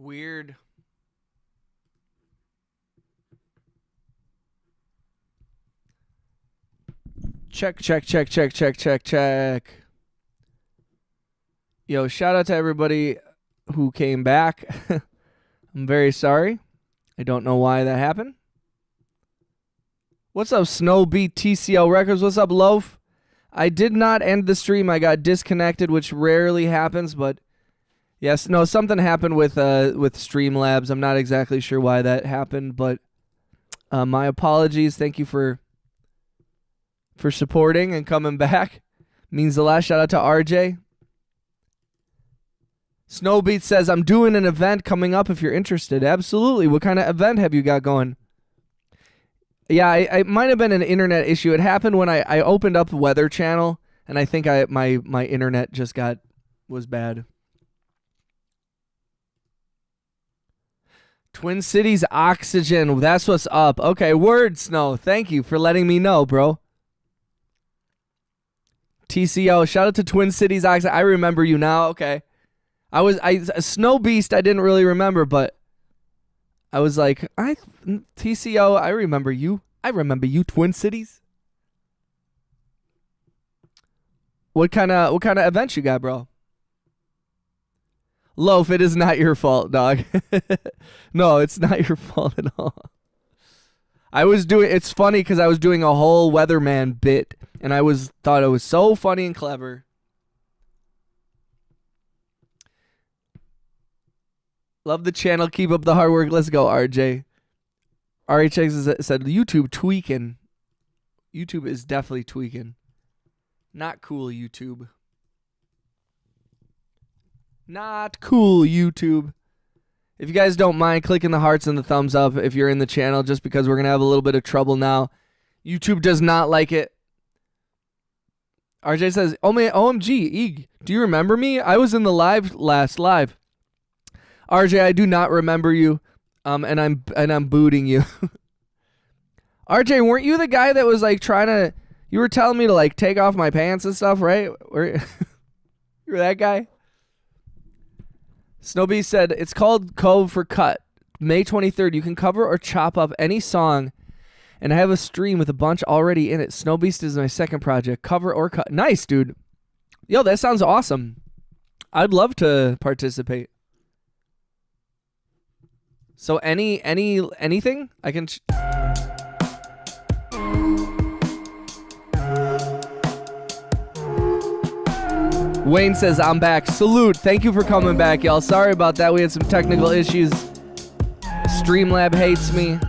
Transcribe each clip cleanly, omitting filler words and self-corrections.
Weird. Check. Yo, shout out to everybody who came back. I'm very sorry. I don't know why that happened. What's up, Snowbeat TCL Records? What's up, Loaf? I did not end the stream. I got disconnected, which rarely happens, but yes, no, something happened with Streamlabs. I'm not exactly sure why that happened, but my apologies. Thank you for supporting and coming back. Means a lot. Shout out to RJ. Snowbeat says, I'm doing an event coming up if you're interested. Absolutely. What kind of event have you got going? Yeah, it might have been an internet issue. It happened when I opened up Weather Channel, and I think my internet just was bad. Twin Cities Oxygen. That's what's up. Okay, word, Snow. Thank you for letting me know, bro. TCO. Shout out to Twin Cities Oxygen. I remember you now. Okay. Snow Beast, I didn't really remember, but I was like, TCO, I remember you. I remember you, Twin Cities. What kind of events you got, bro? Loaf, it is not your fault, dog. No, it's not your fault at all. It's funny because I was doing a whole weatherman bit, and thought it was so funny and clever. Love the channel. Keep up the hard work. Let's go, RJ. RHX said YouTube tweaking. YouTube is definitely tweaking. Not cool, YouTube. Not cool, YouTube. If you guys don't mind clicking the hearts and the thumbs up if you're in the channel, just because we're going to have a little bit of trouble now. YouTube does not like it. RJ says, OMG, Eeg, do you remember me? I was in the last live. RJ, I do not remember you, and I'm booting you. RJ, weren't you the guy that was like you were telling me to like take off my pants and stuff, right? You were that guy? Snowbee said, it's called Cove for Cut. May 23rd, you can cover or chop up any song, and I have a stream with a bunch already in it. Snowbeast is my second project. Cover or cut. Nice, dude. Yo, that sounds awesome. I'd love to participate. So anything I can. Wayne says I'm back. Salute. Thank you for coming back, y'all. Sorry about that. We had some technical issues. Streamlab hates me.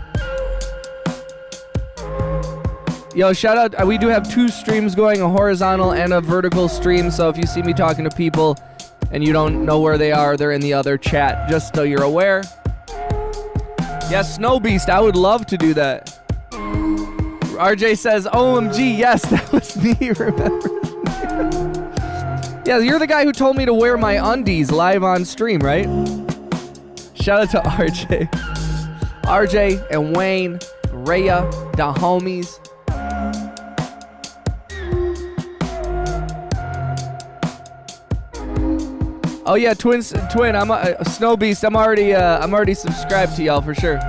Yo, shout out. We do have 2 streams going, a horizontal and a vertical stream. So if you see me talking to people and you don't know where they are, they're in the other chat, just so you're aware. Yes, Snowbeast, I would love to do that. RJ says, OMG, yes, that was me, remember? Yeah, you're the guy who told me to wear my undies live on stream, right? Shout out to RJ. RJ and Wayne, Rhea, the homies. Oh yeah, twin. I'm a Snow Beast. I'm already subscribed to y'all for sure.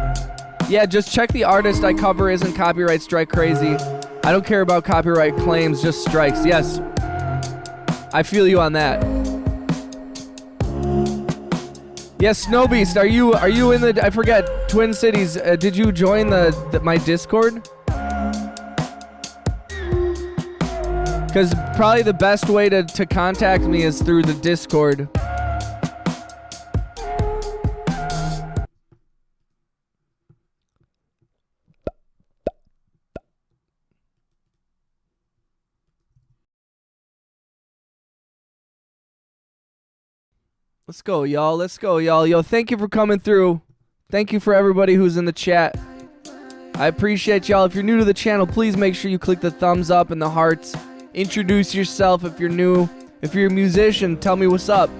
Yeah, just check the artist I cover isn't copyright strike crazy. I don't care about copyright claims, just strikes. Yes, I feel you on that. Yes, Snow Beast. Are you in the? I forget. Twin Cities. Did you join my Discord? Because probably the best way to contact me is through the Discord. Let's go, y'all. Let's go, y'all. Yo, thank you for coming through. Thank you for everybody who's in the chat. I appreciate y'all. If you're new to the channel, please make sure you click the thumbs up and the hearts. Introduce yourself if you're new. If you're a musician, tell me what's up.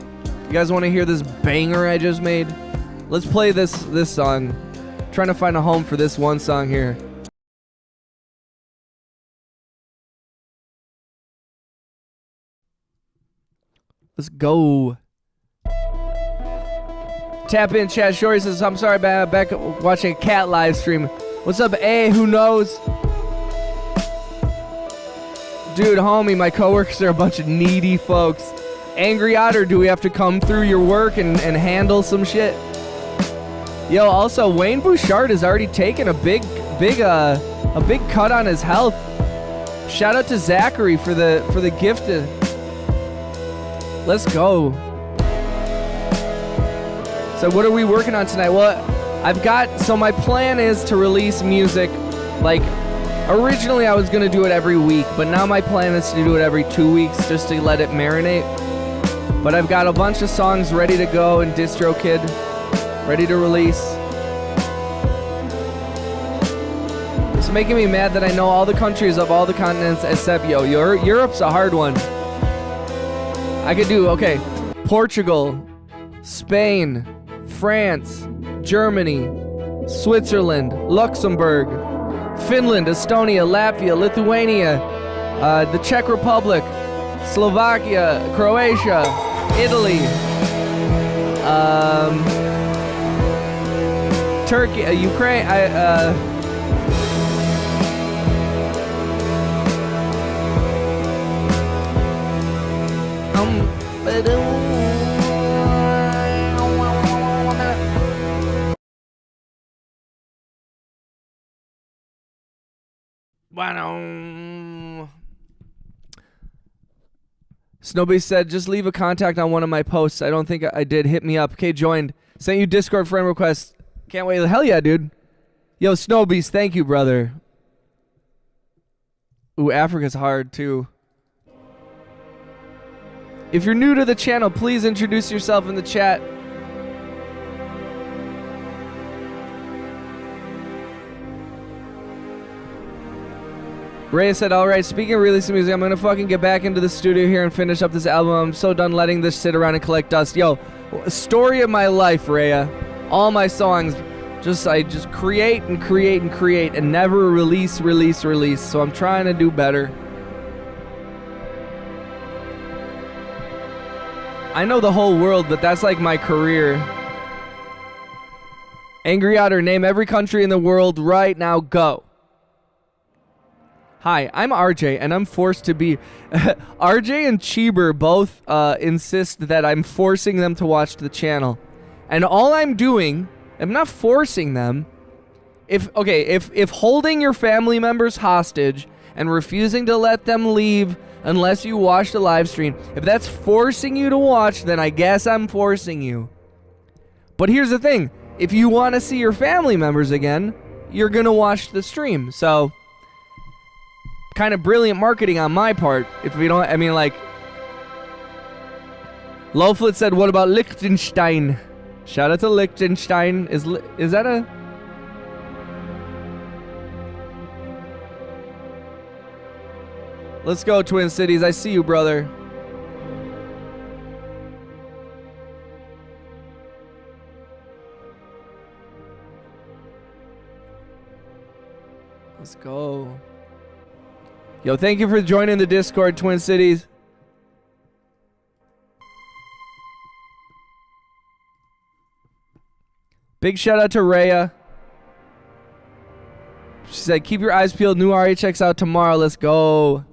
You guys want to hear this banger I just made? Let's play this song. I'm trying to find a home for this one song here. Let's go. Tap in chat. Shorty says, I'm sorry, back watching a cat live stream. What's up, A? Who knows? Dude, homie, my coworkers are a bunch of needy folks. Angry Otter, do we have to come through your work and handle some shit? Yo, also, Wayne Bouchard has already taken a big cut on his health. Shout out to Zachary for the gift. Let's go. So what are we working on tonight? Well, so my plan is to release music, like, originally I was going to do it every week, but now my plan is to do it every 2 weeks just to let it marinate. But I've got a bunch of songs ready to go in DistroKid, ready to release. It's making me mad that I know all the countries of all the continents except, Europe's a hard one. I could do, okay, Portugal, Spain, France, Germany, Switzerland, Luxembourg, Finland, Estonia, Latvia, Lithuania, the Czech Republic, Slovakia, Croatia, Italy, Turkey, Ukraine, Snowby said, just leave a contact on one of my posts. I don't think I did. Hit me up. Okay, joined. Sent you Discord friend request. Can't wait. Hell yeah, dude. Yo, Snowbeast, thank you, brother. Ooh, Africa's hard, too. If you're new to the channel, please introduce yourself in the chat. Ray said, all right, speaking of releasing music, I'm going to fucking get back into the studio here and finish up this album. I'm so done letting this sit around and collect dust. Yo, story of my life, Rhea. All my songs, I just create and create and create and never release. So I'm trying to do better. I know the whole world, but that's like my career. Angry Otter, name every country in the world right now. Go. Hi, I'm RJ, and I'm forced to be... RJ and Cheeber both insist that I'm forcing them to watch the channel. And all I'm doing, I'm not forcing them. If holding your family members hostage and refusing to let them leave unless you watch the live stream, if that's forcing you to watch, then I guess I'm forcing you. But here's the thing. If you want to see your family members again, you're going to watch the stream. So... kind of brilliant marketing on my part. If we don't, I mean, like, Lowflit said, what about Liechtenstein? Shout out to Liechtenstein. Is that a... Let's go, Twin Cities. I see you, brother. Let's go. Yo, thank you for joining the Discord, Twin Cities. Big shout out to Rhea. She said, keep your eyes peeled. New RHX out tomorrow. Let's go.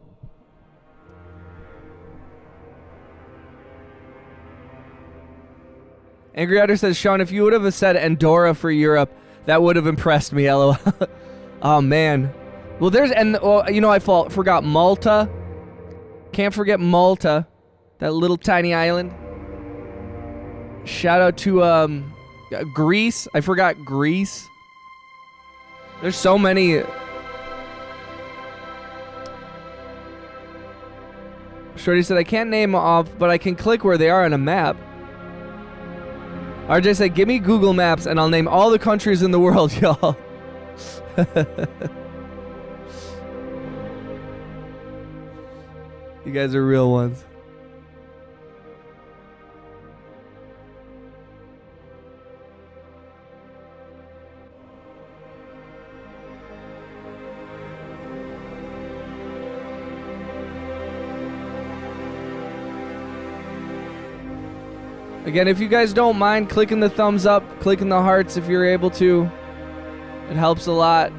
Angry Otter says, Sean, if you would have said Andorra for Europe, that would have impressed me, LOL. Oh, man. Well, I forgot Malta. Can't forget Malta. That little tiny island. Shout out to Greece. I forgot Greece. There's so many. Shorty said, I can't name off, but I can click where they are on a map. RJ said, give me Google Maps and I'll name all the countries in the world, y'all. You guys are real ones. Again, if you guys don't mind clicking the thumbs up, clicking the hearts if you're able to, it helps a lot.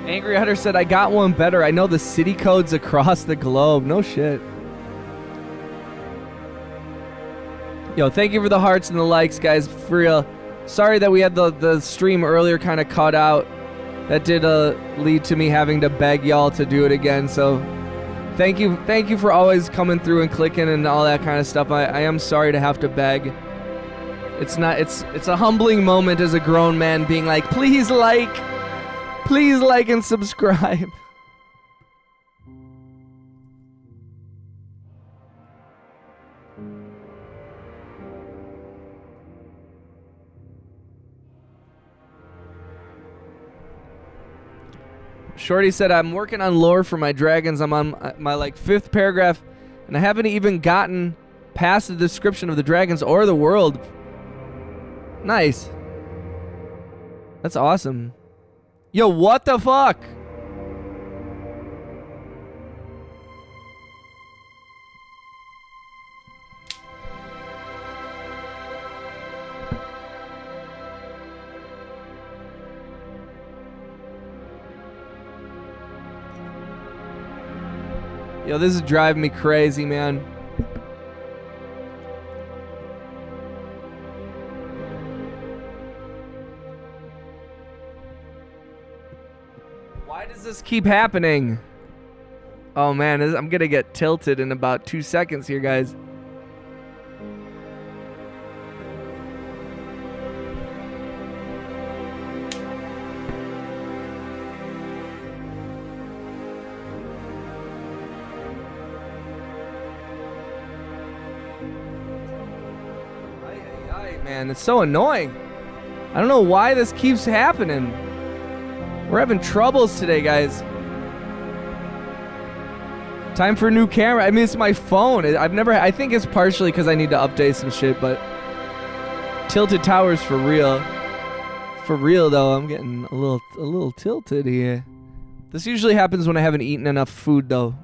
Angry Hunter said, I got one better. I know the city codes across the globe. No shit. Yo, thank you for the hearts and the likes, guys. For real. Sorry that we had the stream earlier kind of cut out. That did lead to me having to beg y'all to do it again. So thank you for always coming through and clicking and all that kind of stuff. I am sorry to have to beg. It's a humbling moment as a grown man being like, please like and subscribe. Shorty said, I'm working on lore for my dragons. I'm on my like 5th paragraph, and I haven't even gotten past the description of the dragons or the world. Nice. That's awesome. Yo, what the fuck? Yo, this is driving me crazy, man. Why does this keep happening? Oh man, I'm gonna get tilted in about 2 seconds here, guys. Man, it's so annoying. I don't know why this keeps happening. We're having troubles today, guys. Time for a new camera. I mean, it's my phone. I think it's partially because I need to update some shit, but Tilted Towers for real. For real though, I'm getting a little tilted here. This usually happens when I haven't eaten enough food though.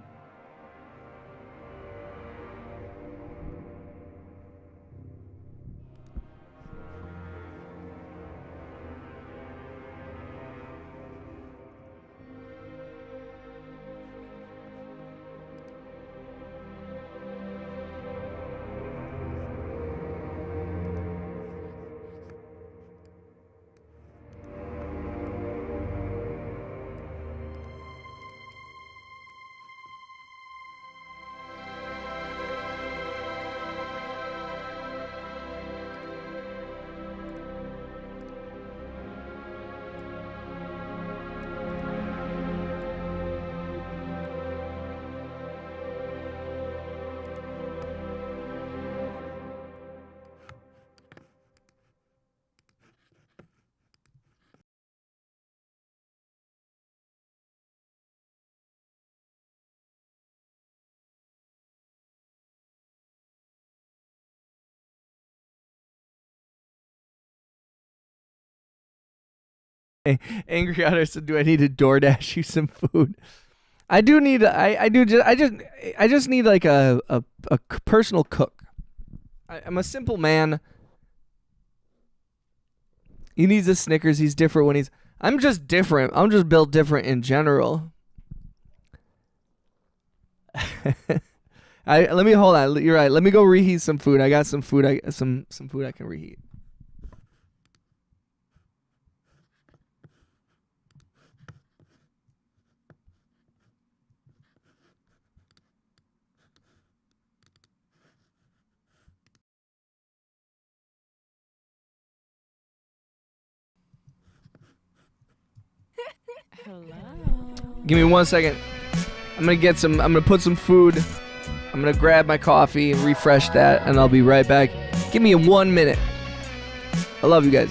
Angry Otter said, "Do I need to DoorDash you some food?" I do need. I just need like a personal cook. I'm a simple man. He needs a Snickers. He's different when he's. I'm just different. I'm just built different in general. Let me hold on. You're right. Let me go reheat some food. I got some food. Some food I can reheat. Give me 1 second. I'm gonna put some food. I'm gonna grab my coffee and refresh that, and I'll be right back. Give me 1 minute. I love you guys.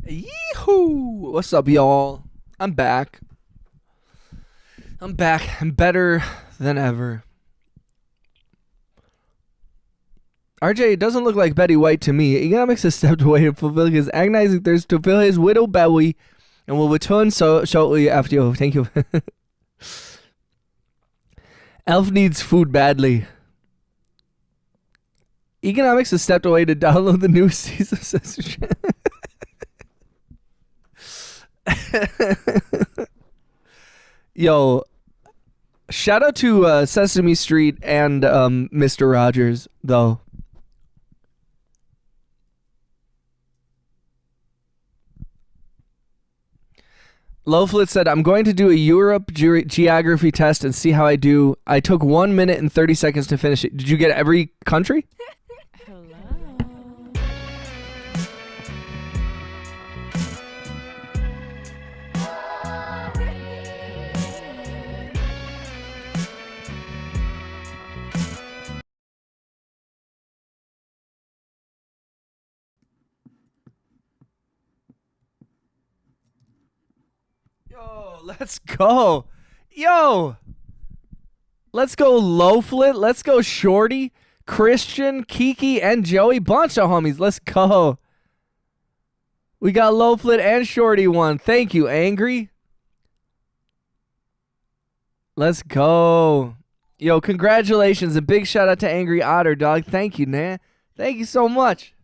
Yee-hoo! What's up, y'all? I'm back. I'm better than ever. RJ, it doesn't look like Betty White to me. Economics has stepped away to fulfill his agonizing thirst to fill his widow belly and will return shortly after you. Thank you. Elf needs food badly. Economics has stepped away to download the new season of censorship. Yo, shout out to Sesame Street and Mr. Rogers, though. Lowflit said, I'm going to do a Europe geography test and see how I do. I took 1 minute and 30 seconds to finish it. Did you get every country? Yo, let's go. Yo. Let's go Lowflit. Let's go Shorty, Christian, Kiki, and Joey. Bunch of homies. Let's go. We got Lowflit and Shorty one. Thank you, Angry. Let's go. Yo, congratulations. A big shout out to Angry Otter, dog. Thank you, man. Thank you so much.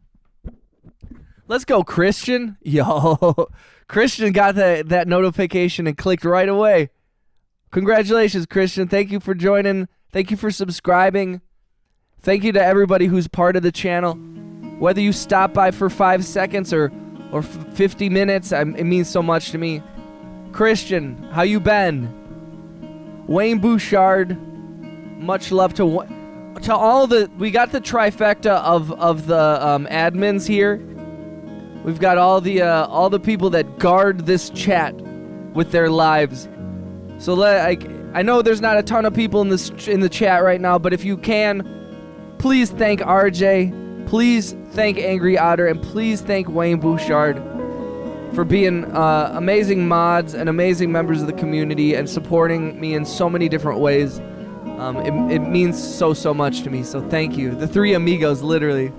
Let's go, Christian. Yo. Christian got that notification and clicked right away. Congratulations, Christian. Thank you for joining. Thank you for subscribing. Thank you to everybody who's part of the channel. Whether you stop by for 5 seconds or 50 minutes, it means so much to me. Christian, how you been? Wayne Bouchard, much love to all the... We got the trifecta of the admins here. We've got all the people that guard this chat with their lives. So I know there's not a ton of people in the chat right now, but if you can, please thank RJ, please thank Angry Otter, and please thank Wayne Bouchard for being amazing mods and amazing members of the community and supporting me in so many different ways. It means so much to me, so thank you. The three amigos, literally.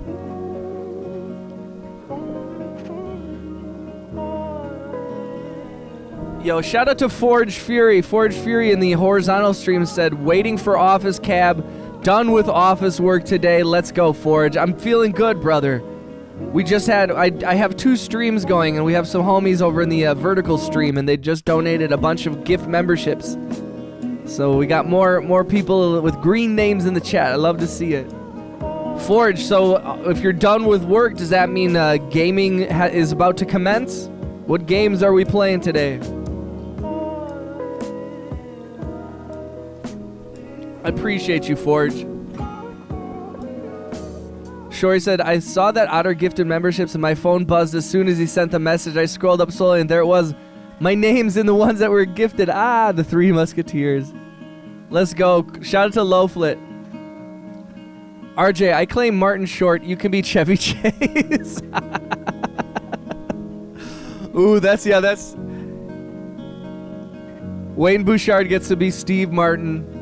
Yo, shout out to Forge Fury. Forge Fury in the horizontal stream said, waiting for office cab, done with office work today. Let's go, Forge. I'm feeling good, brother. We just had, I have 2 streams going, and we have some homies over in the vertical stream, and they just donated a bunch of gift memberships. So we got more people with green names in the chat. I love to see it. Forge, so if you're done with work, does that mean gaming is about to commence? What games are we playing today? I appreciate you, Forge. Shori said, I saw that Otter gifted memberships and my phone buzzed as soon as he sent the message. I scrolled up slowly and there it was. My name's in the ones that were gifted. Ah, the Three Musketeers. Let's go. Shout out to Lowflit. RJ, I claim Martin Short. You can be Chevy Chase. Ooh, that's... Wayne Bouchard gets to be Steve Martin.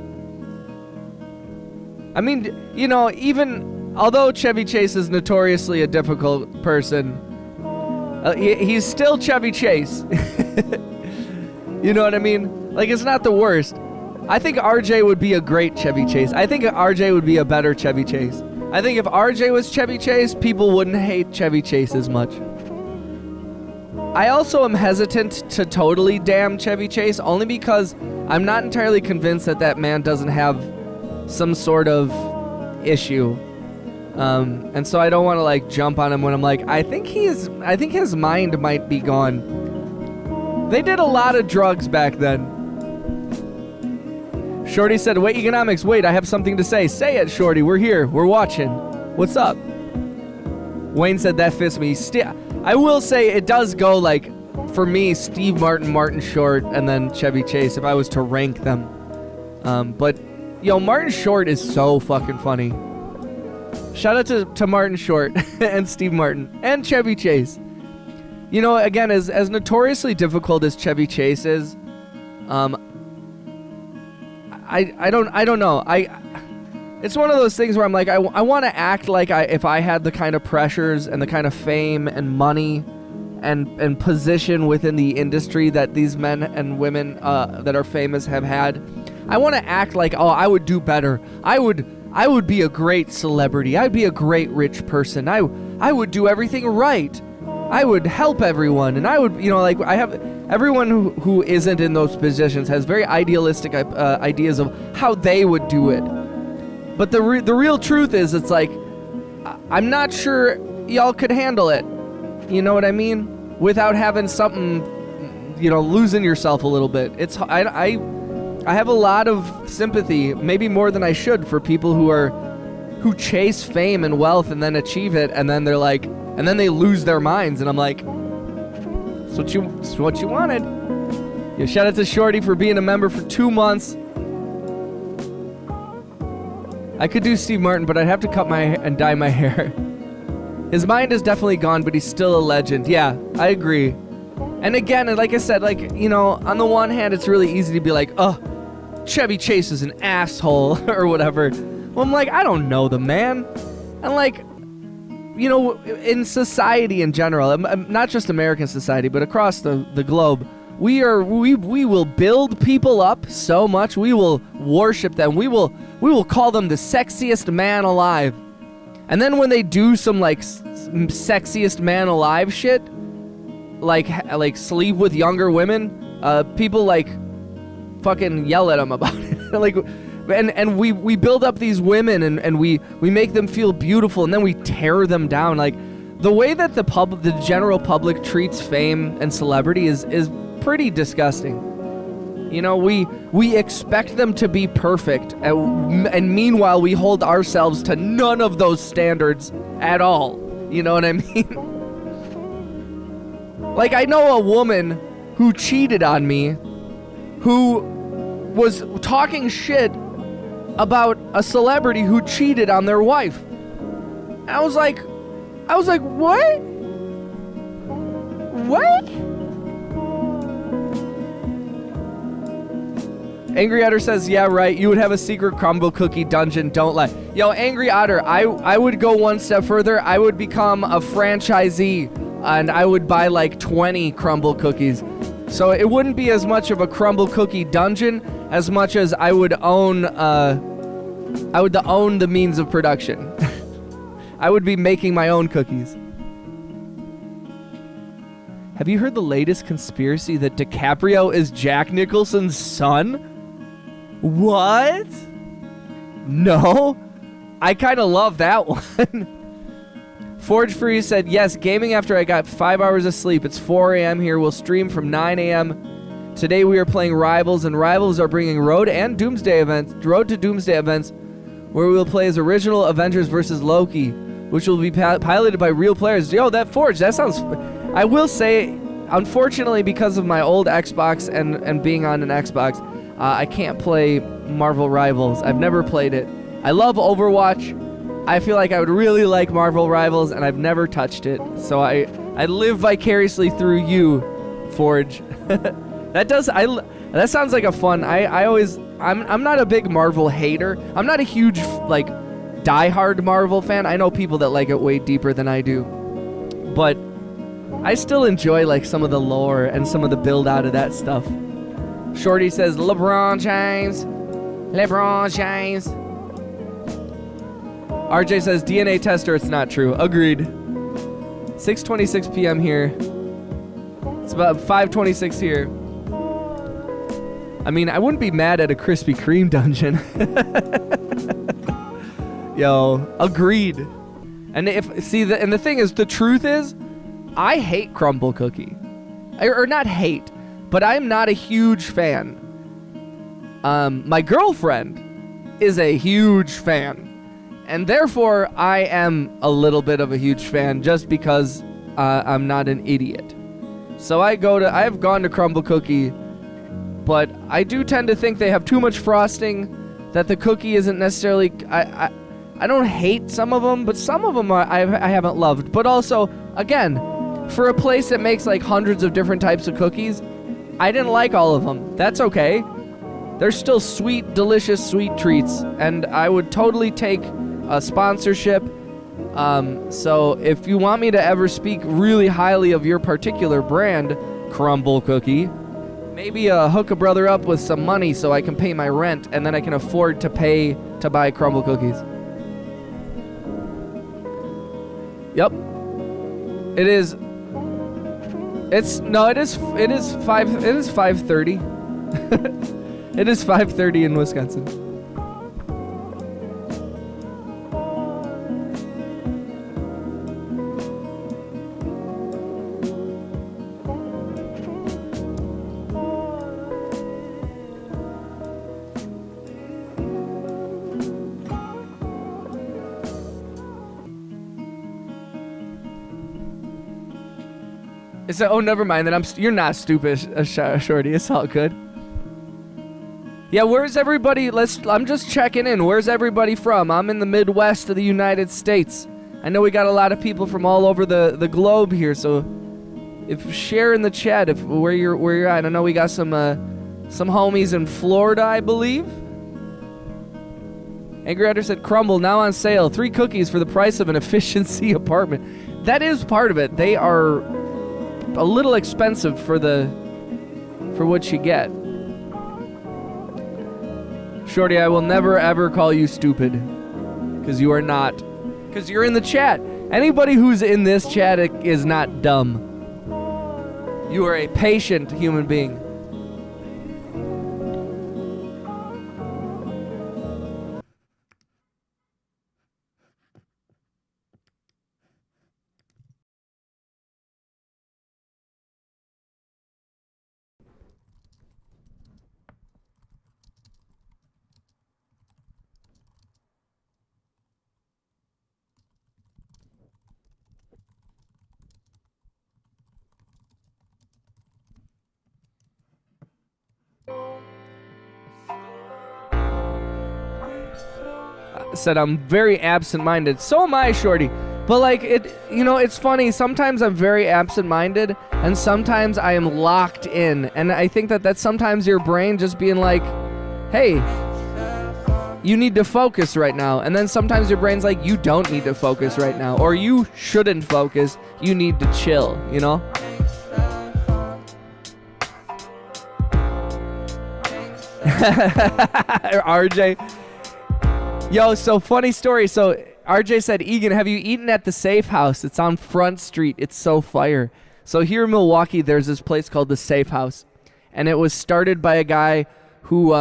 I mean, you know, even... Although Chevy Chase is notoriously a difficult person, he's still Chevy Chase. You know what I mean? Like, it's not the worst. I think RJ would be a great Chevy Chase. I think RJ would be a better Chevy Chase. I think if RJ was Chevy Chase, people wouldn't hate Chevy Chase as much. I also am hesitant to totally damn Chevy Chase, only because I'm not entirely convinced that man doesn't have some sort of issue. And so I don't want to like jump on him when I'm like, I think his mind might be gone. They did a lot of drugs back then. Shorty said, wait, economics, wait, I have something to say. Say it, Shorty, we're here, we're watching. What's up? Wayne said that fits me. I will say it does go like, for me, Steve Martin, Martin Short, and then Chevy Chase if I was to rank them. But, yo, Martin Short is so fucking funny. Shout out to Martin Short and Steve Martin and Chevy Chase. You know, again, as notoriously difficult as Chevy Chase is, I don't know. It's one of those things where I'm like, I want to act like if I had the kind of pressures and the kind of fame and money and position within the industry that these men and women that are famous have had. I want to act like, oh, I would do better. I would be a great celebrity. I'd be a great rich person. I would do everything right. I would help everyone, and I would, you know, like I have everyone who isn't in those positions has very idealistic ideas of how they would do it. But the real truth is, it's like I'm not sure y'all could handle it. You know what I mean? Without having something, you know, losing yourself a little bit. I have a lot of sympathy, maybe more than I should, for people who chase fame and wealth and then achieve it, and then they're like, and then they lose their minds, and I'm like, it's what you wanted. Yeah, shout out to Shorty for being a member for 2 months. I could do Steve Martin, but I'd have to cut my hair and dye my hair. His mind is definitely gone, but he's still a legend. Yeah, I agree. And again, like I said, like, you know, on the one hand, it's really easy to be like, oh, Chevy Chase is an asshole or whatever. Well, I'm like, I don't know the man. And like, you know, in society in general, not just American society, but across the globe, we will build people up so much. We will worship them. We will call them the sexiest man alive. And then when they do some like sexiest man alive shit, like sleep with younger women, people like fucking yell at them about it. Like, and we build up these women and we make them feel beautiful, and then we tear them down. Like, the way that the general public treats fame and celebrity is pretty disgusting. You know, we expect them to be perfect, and meanwhile we hold ourselves to none of those standards at all. You know what I mean? Like, I know a woman who cheated on me, who was talking shit about a celebrity who cheated on their wife. And I was like, what? What? Angry Otter says, yeah, right. You would have a secret crumble cookie dungeon. Don't lie. Yo, Angry Otter, I would go one step further. I would become a franchisee, and I would buy like 20 crumble cookies. So it wouldn't be as much of a crumble cookie dungeon as much as I would own the means of production. I would be making my own cookies. Have you heard the latest conspiracy that DiCaprio is Jack Nicholson's son? What? No? I kind of love that one. Forge Free said, yes, gaming after I got 5 hours of sleep. It's 4 a.m. here. We'll stream from 9 a.m. Today we are playing Rivals, and Rivals are bringing Road to Doomsday events, where we will play as original Avengers versus Loki, which will be piloted by real players. Yo, that Forge, that sounds... I will say, unfortunately, because of my old Xbox and being on an Xbox, I can't play Marvel Rivals. I've never played it. I love Overwatch. I feel like I would really like Marvel Rivals, and I've never touched it. So I live vicariously through you, Forge. That sounds like a fun. I'm not a big Marvel hater. I'm not a huge like diehard Marvel fan. I know people that like it way deeper than I do, but I still enjoy like some of the lore and some of the build out of that stuff. Shorty says LeBron James. RJ says DNA tester, it's not true. Agreed. 6:26 p.m. here. It's about 5:26 here. I mean, I wouldn't be mad at a Krispy Kreme dungeon. Yo, agreed. And the thing is, the truth is, I hate crumble cookie. Or not hate, but I'm not a huge fan. My girlfriend is a huge fan. And therefore, I am a little bit of a huge fan just because I'm not an idiot. So I've gone to crumble cookie, but I do tend to think they have too much frosting, that the cookie isn't necessarily... I don't hate some of them, but some of them I haven't loved. But also, again, for a place that makes like hundreds of different types of cookies, I didn't like all of them. That's okay. They're still sweet, delicious sweet treats, and I would totally take a sponsorship. So if you want me to ever speak really highly of your particular brand, crumble cookie, maybe hook a brother up with some money so I can pay my rent, and then I can afford to pay to buy crumble cookies. Yep. It is 5:30. It is 5:30 in Wisconsin. It's oh, never mind. Then you're not stupid, Shorty. It's all good. Yeah, where's everybody? I'm just checking in. Where's everybody from? I'm in the Midwest of the United States. I know we got a lot of people from all over the globe here. So, if share in the chat where you're at. I know we got some homies in Florida, I believe. Angry Otter said, crumble now on sale. 3 cookies for the price of an efficiency apartment. That is part of it. They are a little expensive for what you get. Shorty, I will never ever call you stupid, because you are not. Because you're in the chat. Anybody who's in this chat is not dumb. You are a patient human being. said I'm very absent-minded. So am I, Shorty. But like it's funny. Sometimes I'm very absent-minded, and sometimes I am locked in. And I think that's sometimes your brain just being like, "Hey, you need to focus right now." And then sometimes your brain's like, "You don't need to focus right now," or "You shouldn't focus. You need to chill." You know? RJ. Yo, so funny story. So RJ said, "Egan, have you eaten at the Safe House? It's on Front Street. It's so fire." So here in Milwaukee, there's this place called the Safe House. And it was started by a guy who,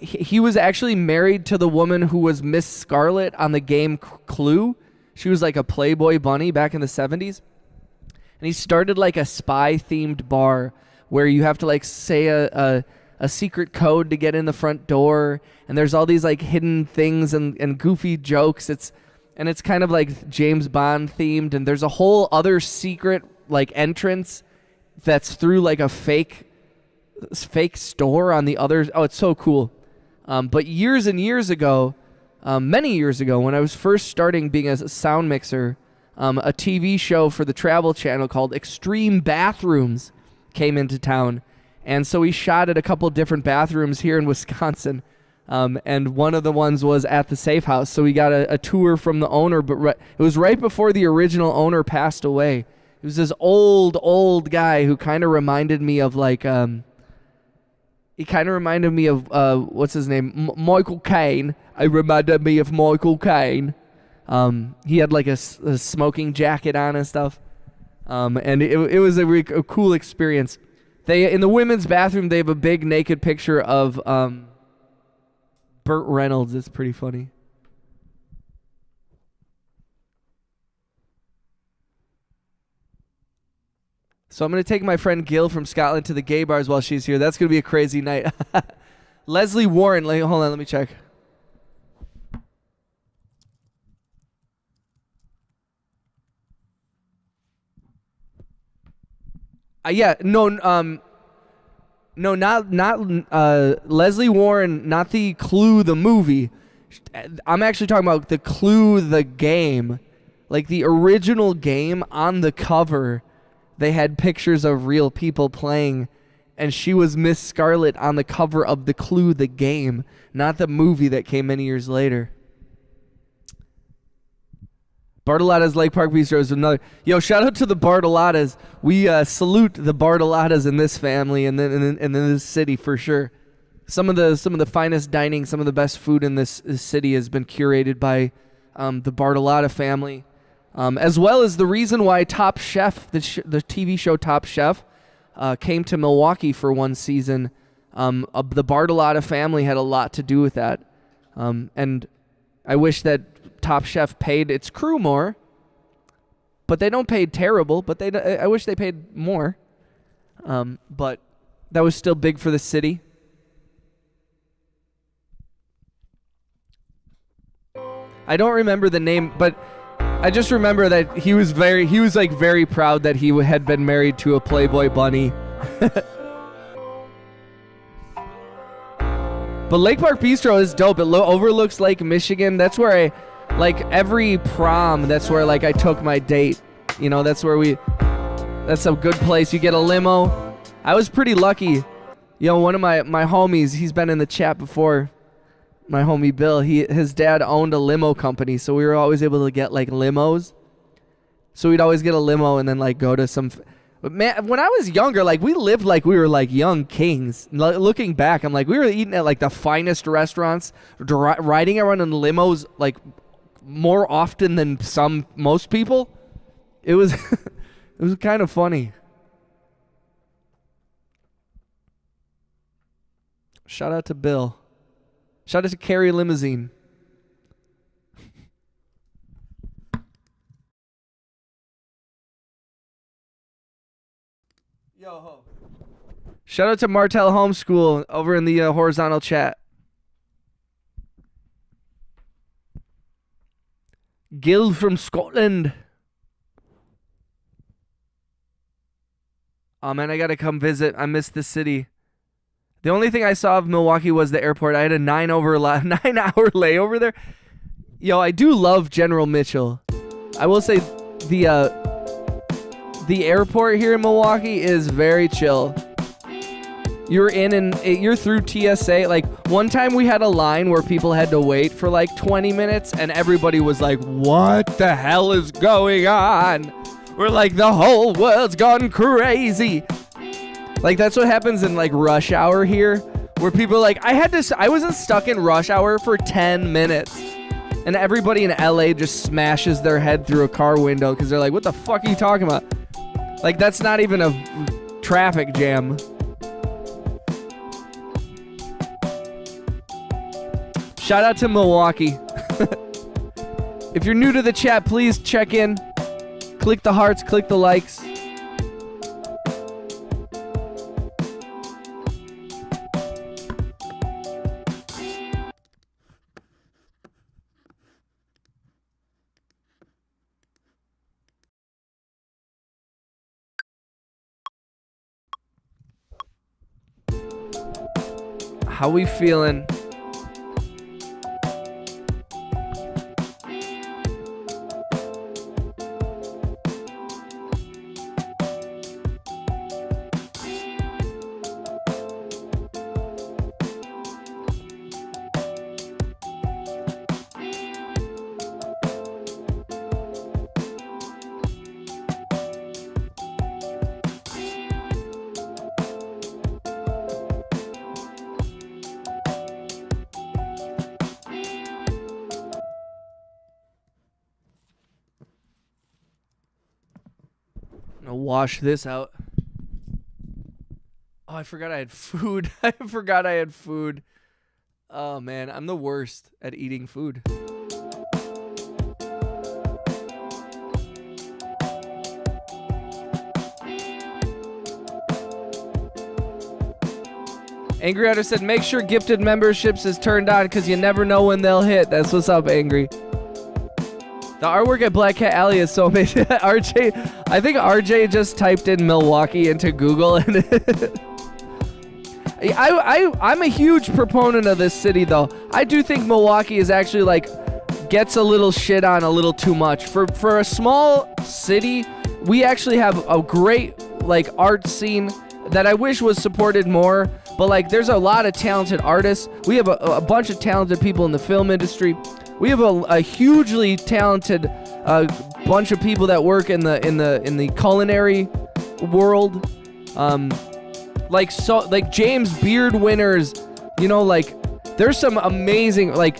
he was actually married to the woman who was Miss Scarlet on the game Clue. She was like a Playboy bunny back in the 70s. And he started like a spy-themed bar where you have to like say a secret code to get in the front door, and there's all these like hidden things and goofy jokes. It's kind of like James Bond themed, and there's a whole other secret like entrance that's through like a fake store on the other. Oh, it's so cool. But years and years ago, many years ago, when I was first starting being a sound mixer, a TV show for the Travel Channel called Extreme Bathrooms came into town. And so we shot at a couple different bathrooms here in Wisconsin, and one of the ones was at the Safe House. So we got a tour from the owner, but it was right before the original owner passed away. It was this old guy who kind of reminded me of like, what's his name? Michael Caine. It reminded me of Michael Caine. He had like a smoking jacket on and stuff, and it was a cool experience. In the women's bathroom, they have a big naked picture of Burt Reynolds. It's pretty funny. So I'm going to take my friend Gil from Scotland to the gay bars while she's here. That's going to be a crazy night. Leslie Warren. Hold on, let me check. No, not Leslie Warren, not the Clue the movie. I'm actually talking about the Clue the game. Like the original game, on the cover, they had pictures of real people playing, and she was Miss Scarlet on the cover of the Clue the game, not the movie that came many years later. Bartolotta's Lake Park Bistro is another. Yo, shout out to the Bartolottas. We salute the Bartolottas in this family and then in this city for sure. Some of the finest dining, some of the best food in this city has been curated by the Bartolotta family, as well as the reason why Top Chef, the TV show Top Chef, came to Milwaukee for one season. The Bartolotta family had a lot to do with that, and I wish that Top Chef paid its crew more, but they don't pay terrible, but I wish they paid more. But that was still big for the city. I don't remember the name, but I just remember that he was very proud that he had been married to a Playboy bunny. But Lake Park Bistro is dope. It overlooks Lake Michigan. That's where every prom, that's where I took my date. You know, that's a good place. You get a limo. I was pretty lucky. You know, one of my homies, he's been in the chat before. My homie Bill, his dad owned a limo company, so we were always able to get limos. So we'd always get a limo and then go to some. But man, when I was younger, we lived like we were young kings. Looking back, I'm we were eating at the finest restaurants, riding around in limos more often than most people. It was it was kind of funny. Shout out to Bill. Shout out to Carrie Limousine. Yo ho. Shout out to Martell Homeschool over in the horizontal chat. Gil from Scotland. Oh man, I gotta come visit. I miss the city. The only thing I saw of Milwaukee was the airport. I had a 9-hour layover there. Yo, I do love General Mitchell. I will say the airport here in Milwaukee is very chill. You're in and you're through TSA. Like one time we had a line where people had to wait for like 20 minutes and everybody was like, what the hell is going on? We're like, the whole world's gone crazy. Like that's what happens in like rush hour here, where people are like, I wasn't stuck in rush hour for 10 minutes. And everybody in LA just smashes their head through a car window because they're like, what the fuck are you talking about? Like that's not even a traffic jam. Shout out to Milwaukee. If you're new to the chat, please check in. Click the hearts, click the likes. How we feeling? Wash this out. Oh, I forgot I had food. I forgot I had food. Oh man, I'm the worst at eating food. Angry Otter said, make sure gifted memberships is turned on because you never know when they'll hit. That's what's up, Angry. The artwork at Black Cat Alley is so amazing. I think RJ just typed in Milwaukee into Google, and I'm a huge proponent of this city, though. I do think Milwaukee is actually like gets a little shit on a little too much. For a small city, we actually have a great like art scene that I wish was supported more. But like, there's a lot of talented artists. We have a bunch of talented people in the film industry. We have a hugely talented bunch of people that work in the culinary world, like James Beard winners. You know, like there's some amazing, like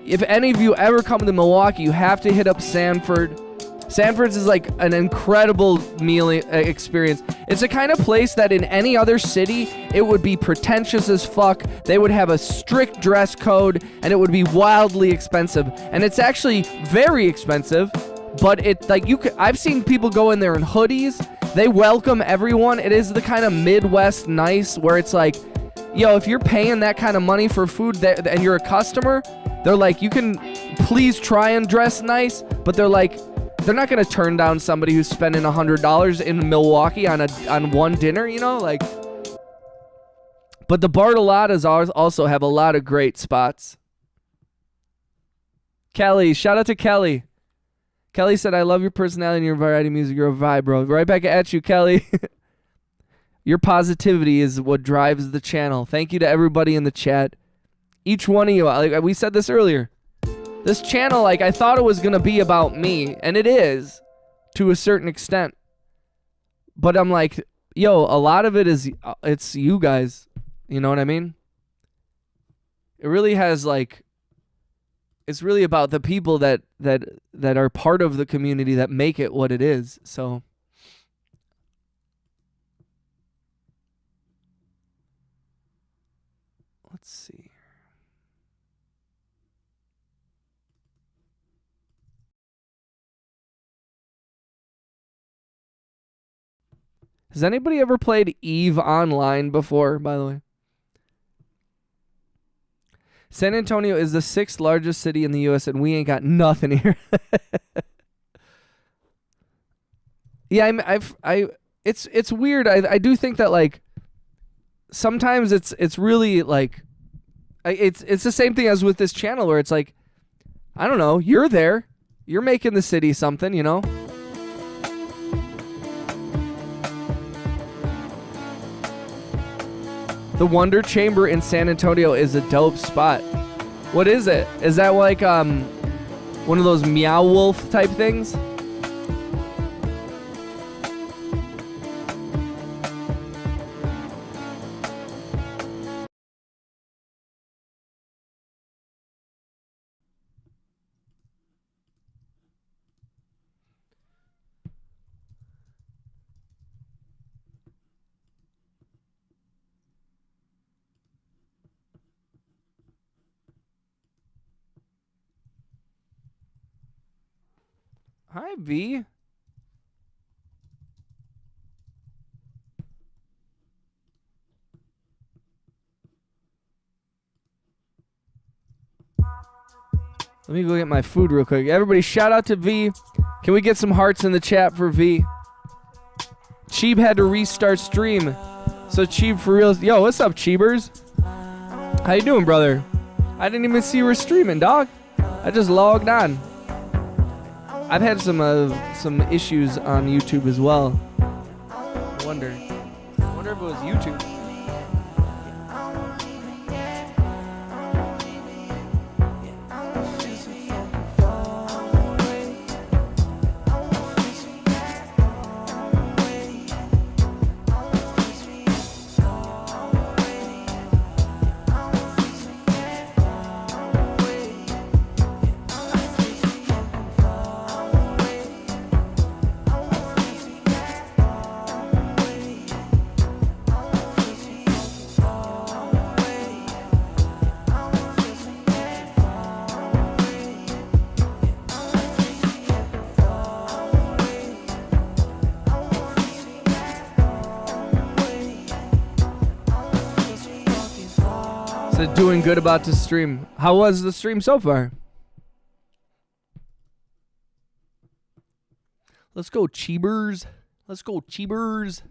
if any of you ever come to Milwaukee, you have to hit up Sanford. Sanford's is like an incredible meal experience. It's the kind of place that in any other city, it would be pretentious as fuck. They would have a strict dress code and it would be wildly expensive. And it's actually very expensive, but it like I've seen people go in there in hoodies. They welcome everyone. It is the kind of Midwest nice where it's like, yo, if you're paying that kind of money for food and you're a customer, they're like, you can please try and dress nice, but they're like, they're not going to turn down somebody who's spending $100 in Milwaukee on one dinner, you know? Like, but the Bartolotta's also have a lot of great spots. Kelly, shout out to Kelly. Kelly said, I love your personality and your variety of music. You're a vibe, bro. Right back at you, Kelly. Your positivity is what drives the channel. Thank you to everybody in the chat. Each one of you, like we said this earlier. This channel, like, I thought it was going to be about me, and it is, to a certain extent. But I'm like, yo, a lot of it is, it's you guys. You know what I mean? It really has, like, it's really about the people that are part of the community that make it what it is, so. Let's see. Has anybody ever played EVE Online before, by the way? San Antonio is the 6th largest city in the U.S., and we ain't got nothing here. Yeah, it's weird. I do think that, like, sometimes it's really like it's the same thing as with this channel where it's like, I don't know, you're there, you're making the city something, you know. The Wonder Chamber in San Antonio is a dope spot. What is it? Is that like one of those Meow Wolf type things? Hi, V. Let me go get my food real quick. Everybody, shout out to V. Can we get some hearts in the chat for V? Cheeb had to restart stream. So Cheeb for real. Yo, what's up, Cheebers? How you doing, brother? I didn't even see you were streaming, dog. I just logged on. I've had some issues on YouTube as well. I wonder if it was YouTube. Doing good about the stream. How was the stream so far? Let's go, Cheebers. Let's go, Cheebers.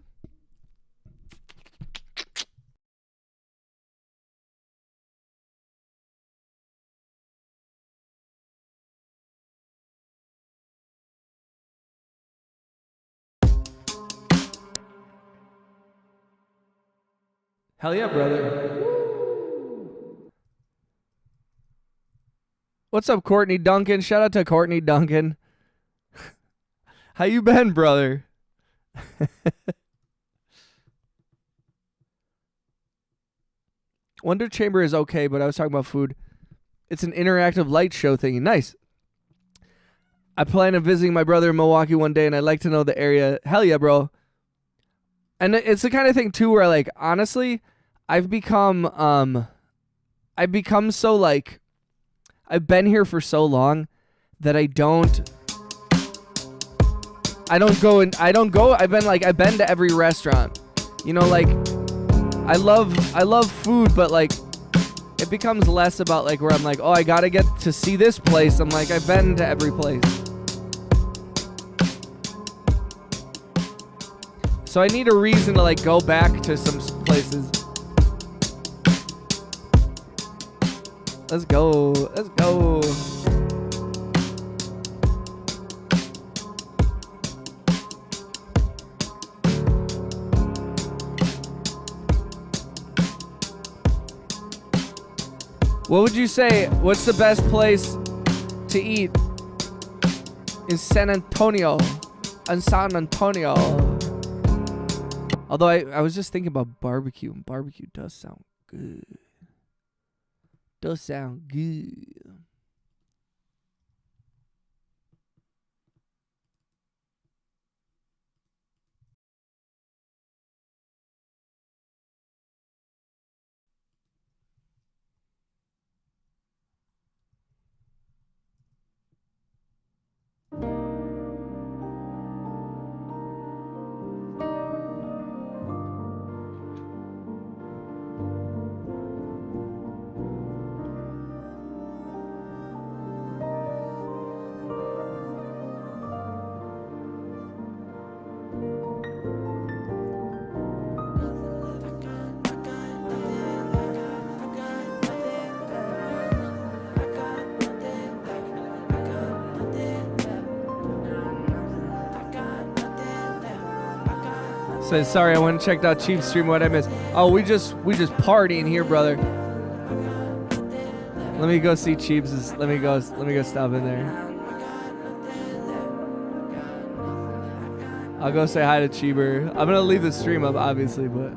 Hell yeah, brother. What's up, Courtney Duncan? Shout out to Courtney Duncan. How you been, brother? Wonder Chamber is okay, but I was talking about food. It's an interactive light show thingy. Nice. I plan on visiting my brother in Milwaukee one day, and I'd like to know the area. Hell yeah, bro. And it's the kind of thing, too, where, like, honestly, I've become so, like, I've been here for so long that I've been to every restaurant. You know, like I love food, but like it becomes less about like where I'm like, oh, I got to get to see this place. I'm like, I've been to every place. So I need a reason to like go back to some places. Let's go. Let's go. What would you say? What's the best place to eat in San Antonio? In San Antonio. Although I was just thinking about barbecue, and barbecue does sound good. Does sound good. Says sorry, I went and checked out Cheap stream. What I missed? Oh, we just partying here, brother. Let me go see Cheap's. Let me go stop in there. I'll go say hi to Cheeber. I'm gonna leave the stream up, obviously, but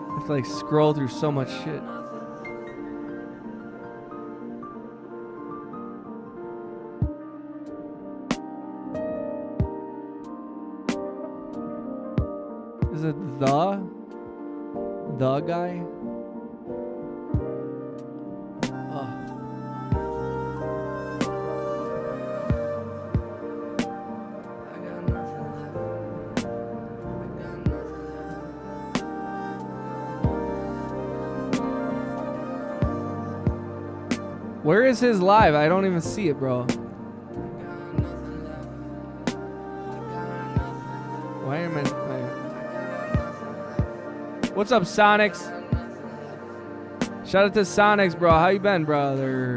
I have to like scroll through so much shit. Is it the guy? Where is his live? I don't even see it, bro. Why am I... What's up, Sonics? Shout out to Sonics, bro. How you been, brother?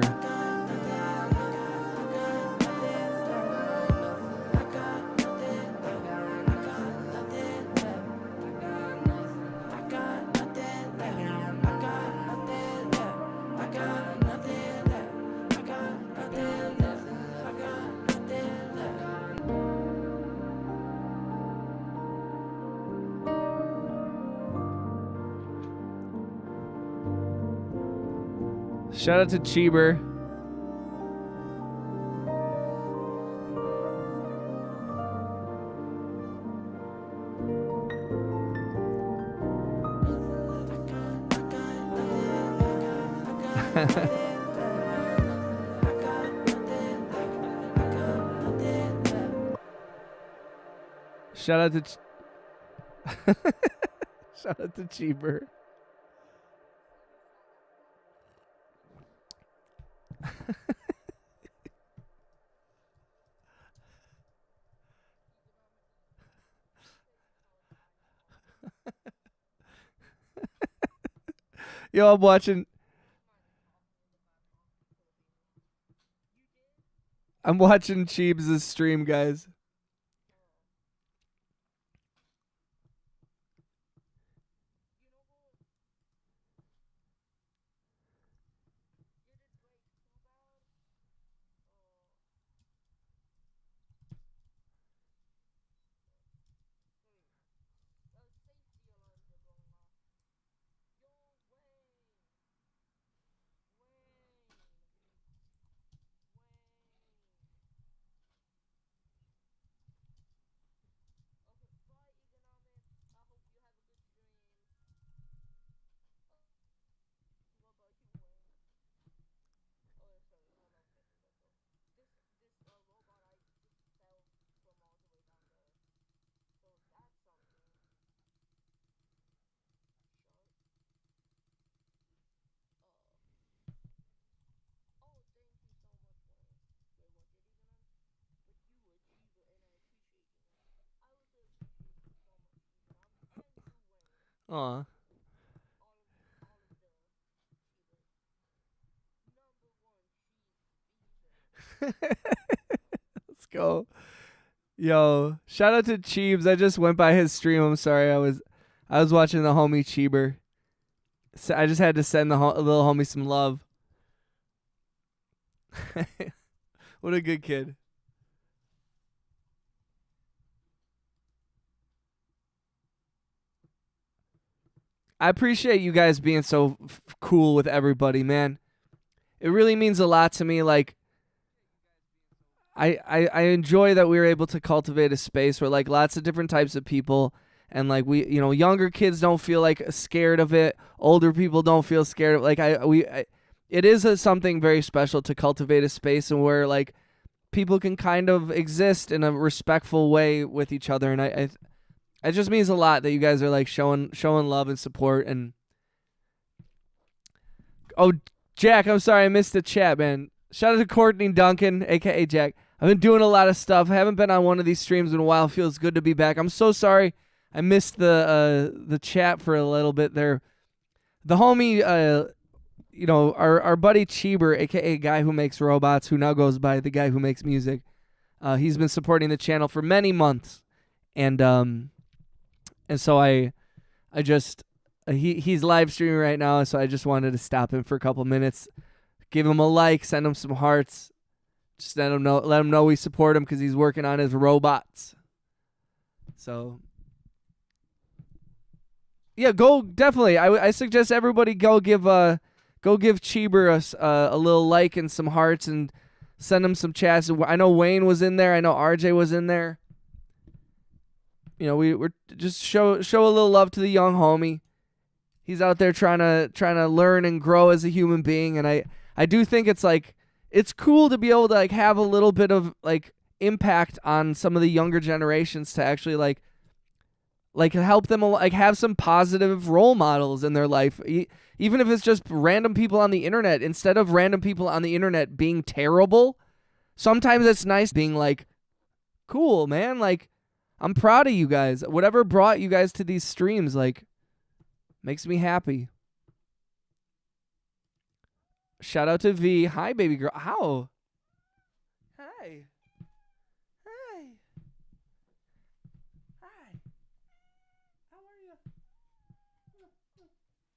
Shout out to Cheeber. Shout out to shout out to Cheeber. Yo, I'm watching Cheebs' stream, guys. Aw. Let's go. Yo, shout out to Cheebs. I just went by his stream. I'm sorry. I was watching the homie Cheeber. So I just had to send the little homie some love. What a good kid. I appreciate you guys being so cool with everybody, man. It really means a lot to me. Like, I enjoy that we were able to cultivate a space where like lots of different types of people, and like we, you know, younger kids don't feel like scared of it. Older people don't feel scared of it. Like it is something very special to cultivate a space and where like people can kind of exist in a respectful way with each other. And it just means a lot that you guys are like showing love and support. And oh, Jack, I'm sorry I missed the chat, man. Shout out to Courtney Duncan, aka Jack. I've been doing a lot of stuff. I haven't been on one of these streams in a while. Feels good to be back. I'm so sorry I missed the chat for a little bit there. The homie, you know, our buddy Cheeber, aka guy who makes robots, who now goes by the guy who makes music. He's been supporting the channel for many months, and so he's live streaming right now, so I just wanted to stop him for a couple minutes, give him a like, send him some hearts, just let him know we support him because he's working on his robots. So yeah, go definitely. I suggest everybody go give Cheeber a little like and some hearts and send him some chats. I know Wayne was in there. I know RJ was in there. You know, we're just show a little love to the young homie. He's out there trying to learn and grow as a human being, and I do think it's cool to be able to have a little bit of impact on some of the younger generations to actually help them have some positive role models in their life, even if it's just random people on the internet. Instead of random people on the internet being terrible, sometimes it's nice being cool, man, I'm proud of you guys. Whatever brought you guys to these streams makes me happy. Shout out to V. Hi, baby girl. How? Hi. Hi. Hi. How are you?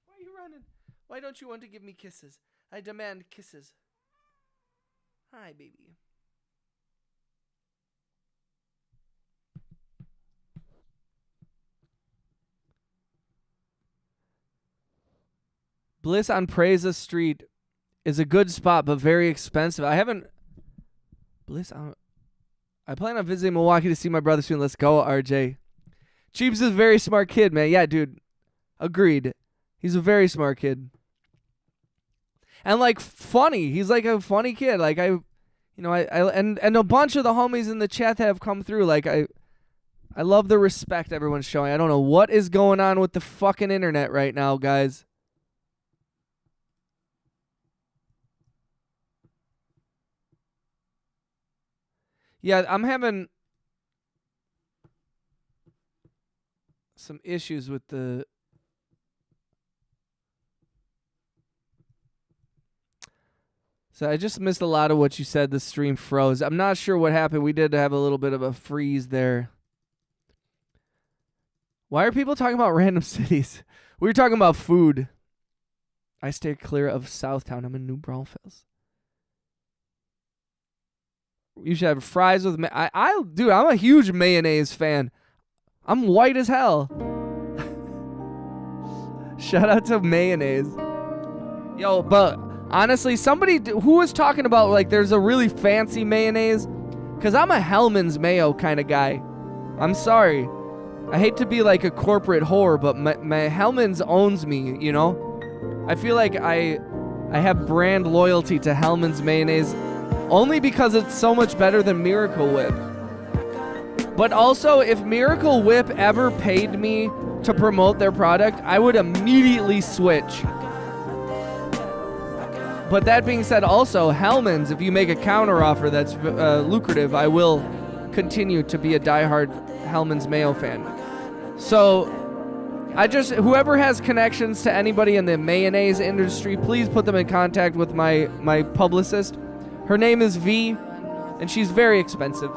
Why are you running? Why don't you want to give me kisses? I demand kisses. Hi, baby. Bliss on Preza Street is a good spot, but very expensive. I plan on visiting Milwaukee to see my brother soon. Let's go, RJ. Cheeps is a very smart kid, man. Yeah, dude. Agreed. He's a very smart kid. And funny. He's a funny kid. And a bunch of the homies in the chat that have come through, I love the respect everyone's showing. I don't know what is going on with the fucking internet right now, guys. Yeah, I'm having some issues with the... So I just missed a lot of what you said. The stream froze. I'm not sure what happened. We did have a little bit of a freeze there. Why are people talking about random cities? We were talking about food. I stay clear of Southtown. I'm in New Braunfels. You should have fries with dude, I'm a huge mayonnaise fan. I'm white as hell. Shout out to mayonnaise. Yo, but honestly, somebody who was talking about there's a really fancy mayonnaise, because I'm a Hellman's mayo kind of guy. I'm sorry. I hate to be a corporate whore, but my Hellman's owns me, you know? I feel like I have brand loyalty to Hellman's mayonnaise only because it's so much better than Miracle Whip. But also, if Miracle Whip ever paid me to promote their product, I would immediately switch. But that being said, also, Hellman's, if you make a counter offer that's lucrative, I will continue to be a diehard Hellman's mayo fan. So, whoever has connections to anybody in the mayonnaise industry, please put them in contact with my publicist. Her name is V, and she's very expensive.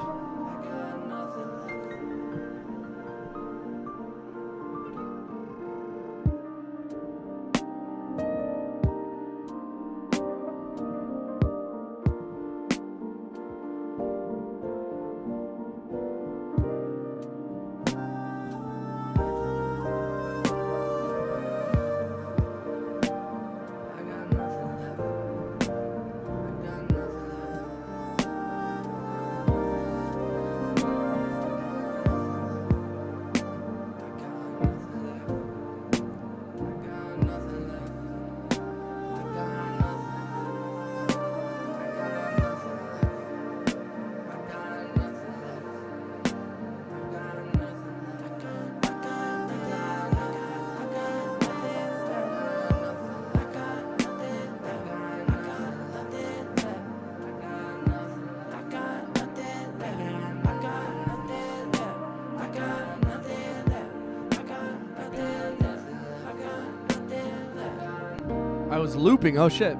I was looping. Oh, shit.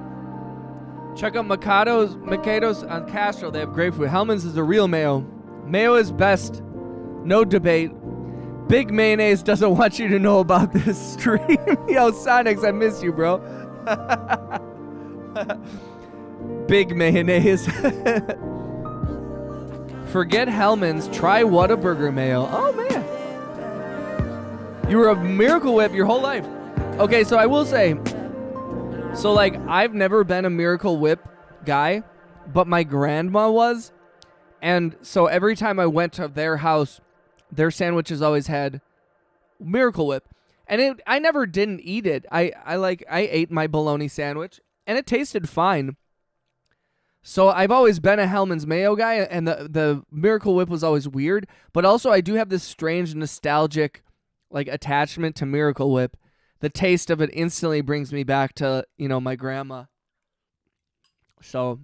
Check out Mikado's on Castro. They have great food. Hellman's is a real mayo. Mayo is best. No debate. Big Mayonnaise doesn't want you to know about this stream. Yo, Sonics, I miss you, bro. Big Mayonnaise. Forget Hellman's. Try Whataburger mayo. Oh, man. You were a Miracle Whip your whole life. Okay, so I will say, so like I've never been a Miracle Whip guy, but my grandma was. And so every time I went to their house, their sandwiches always had Miracle Whip. And I never didn't eat it. I ate my bologna sandwich and it tasted fine. So I've always been a Hellman's mayo guy, and the Miracle Whip was always weird. But also I do have this strange nostalgic like attachment to Miracle Whip. The taste of it instantly brings me back to, my grandma. So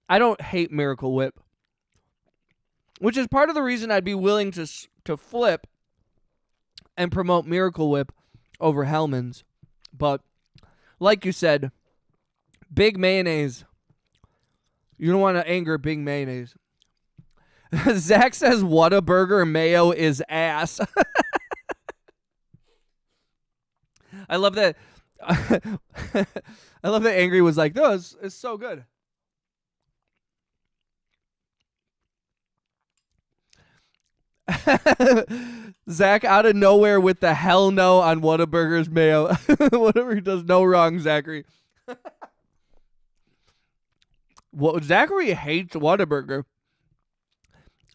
I don't hate Miracle Whip, which is part of the reason I'd be willing to flip and promote Miracle Whip over Hellman's. But like you said, Big Mayonnaise. You don't want to anger Big Mayonnaise. Zach says Whataburger mayo is ass. I love that. I love that Angry was like, "No, it's so good." Zach out of nowhere with the hell no on Whataburger's mayo. Whatever does no wrong, Zachary. Zachary hates Whataburger.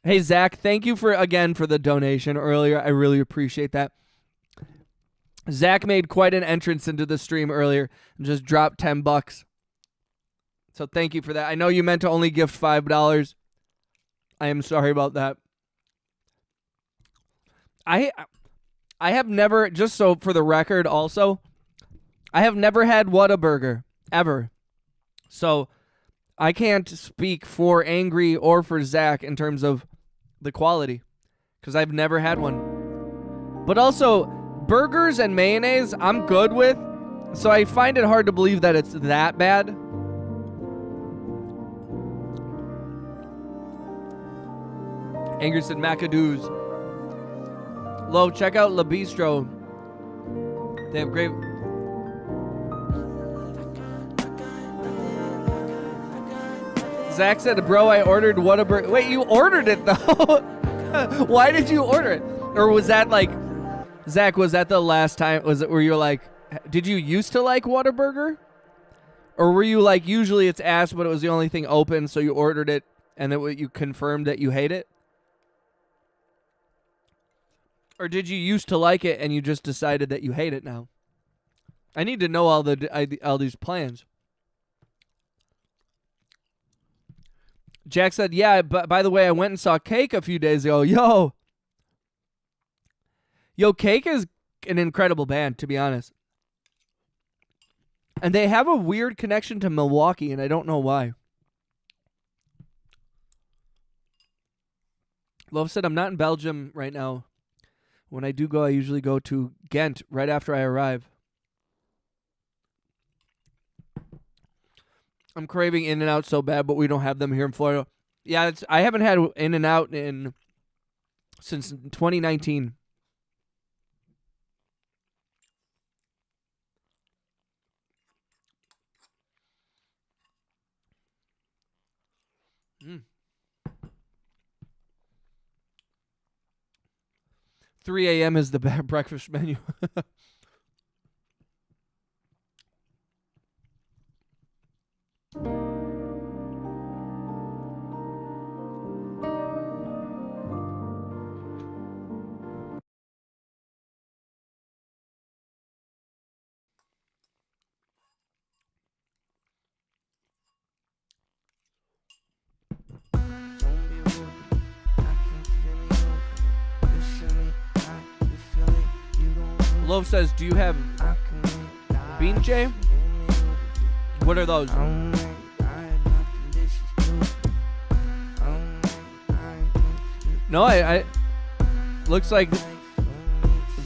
Hey, Zach, thank you for the donation earlier. I really appreciate that. Zach made quite an entrance into the stream earlier and just dropped $10. So thank you for that. I know you meant to only gift $5. I am sorry about that. I have never, just so for the record also, I have never had Whataburger, ever. So I can't speak for Angry or for Zach in terms of the quality, because I've never had one. But also, burgers and mayonnaise I'm good with, so I find it hard to believe that it's that bad. Angry said McAdoo's. Lo, check out La Bistro. They have great... Zach said, bro, I ordered Whataburger. Wait, you ordered it, though? Why did you order it? Or was that like... Zach, was that the last time? Was it where you were like... Did you used to like Whataburger? Or were you like, usually it's ass, but it was the only thing open, so you ordered it, and then you confirmed that you hate it? Or did you used to like it, and you just decided that you hate it now? I need to know all these plans. Jack said, yeah, but by the way, I went and saw Cake a few days ago. Yo, Cake is an incredible band, to be honest. And they have a weird connection to Milwaukee, and I don't know why. Love said, I'm not in Belgium right now. When I do go, I usually go to Ghent right after I arrive. I'm craving In-N-Out so bad, but we don't have them here in Florida. Yeah, I haven't had In-N-Out since 2019. Mm. 3 a.m. is the breakfast menu. Love says, do you have Bean J? What are those? No, I looks like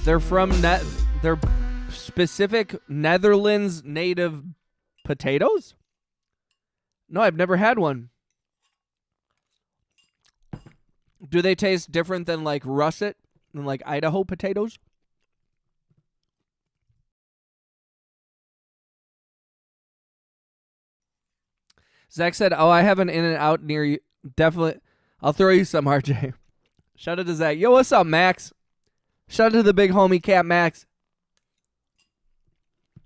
they're from they're specific Netherlands native potatoes? No, I've never had one. Do they taste different than like russet, than like Idaho potatoes? Zach said, "Oh, I have an In-N-Out near you. Definitely, I'll throw you some, RJ." Shout out to Zach. Yo, what's up, Max? Shout out to the big homie, Cat Max.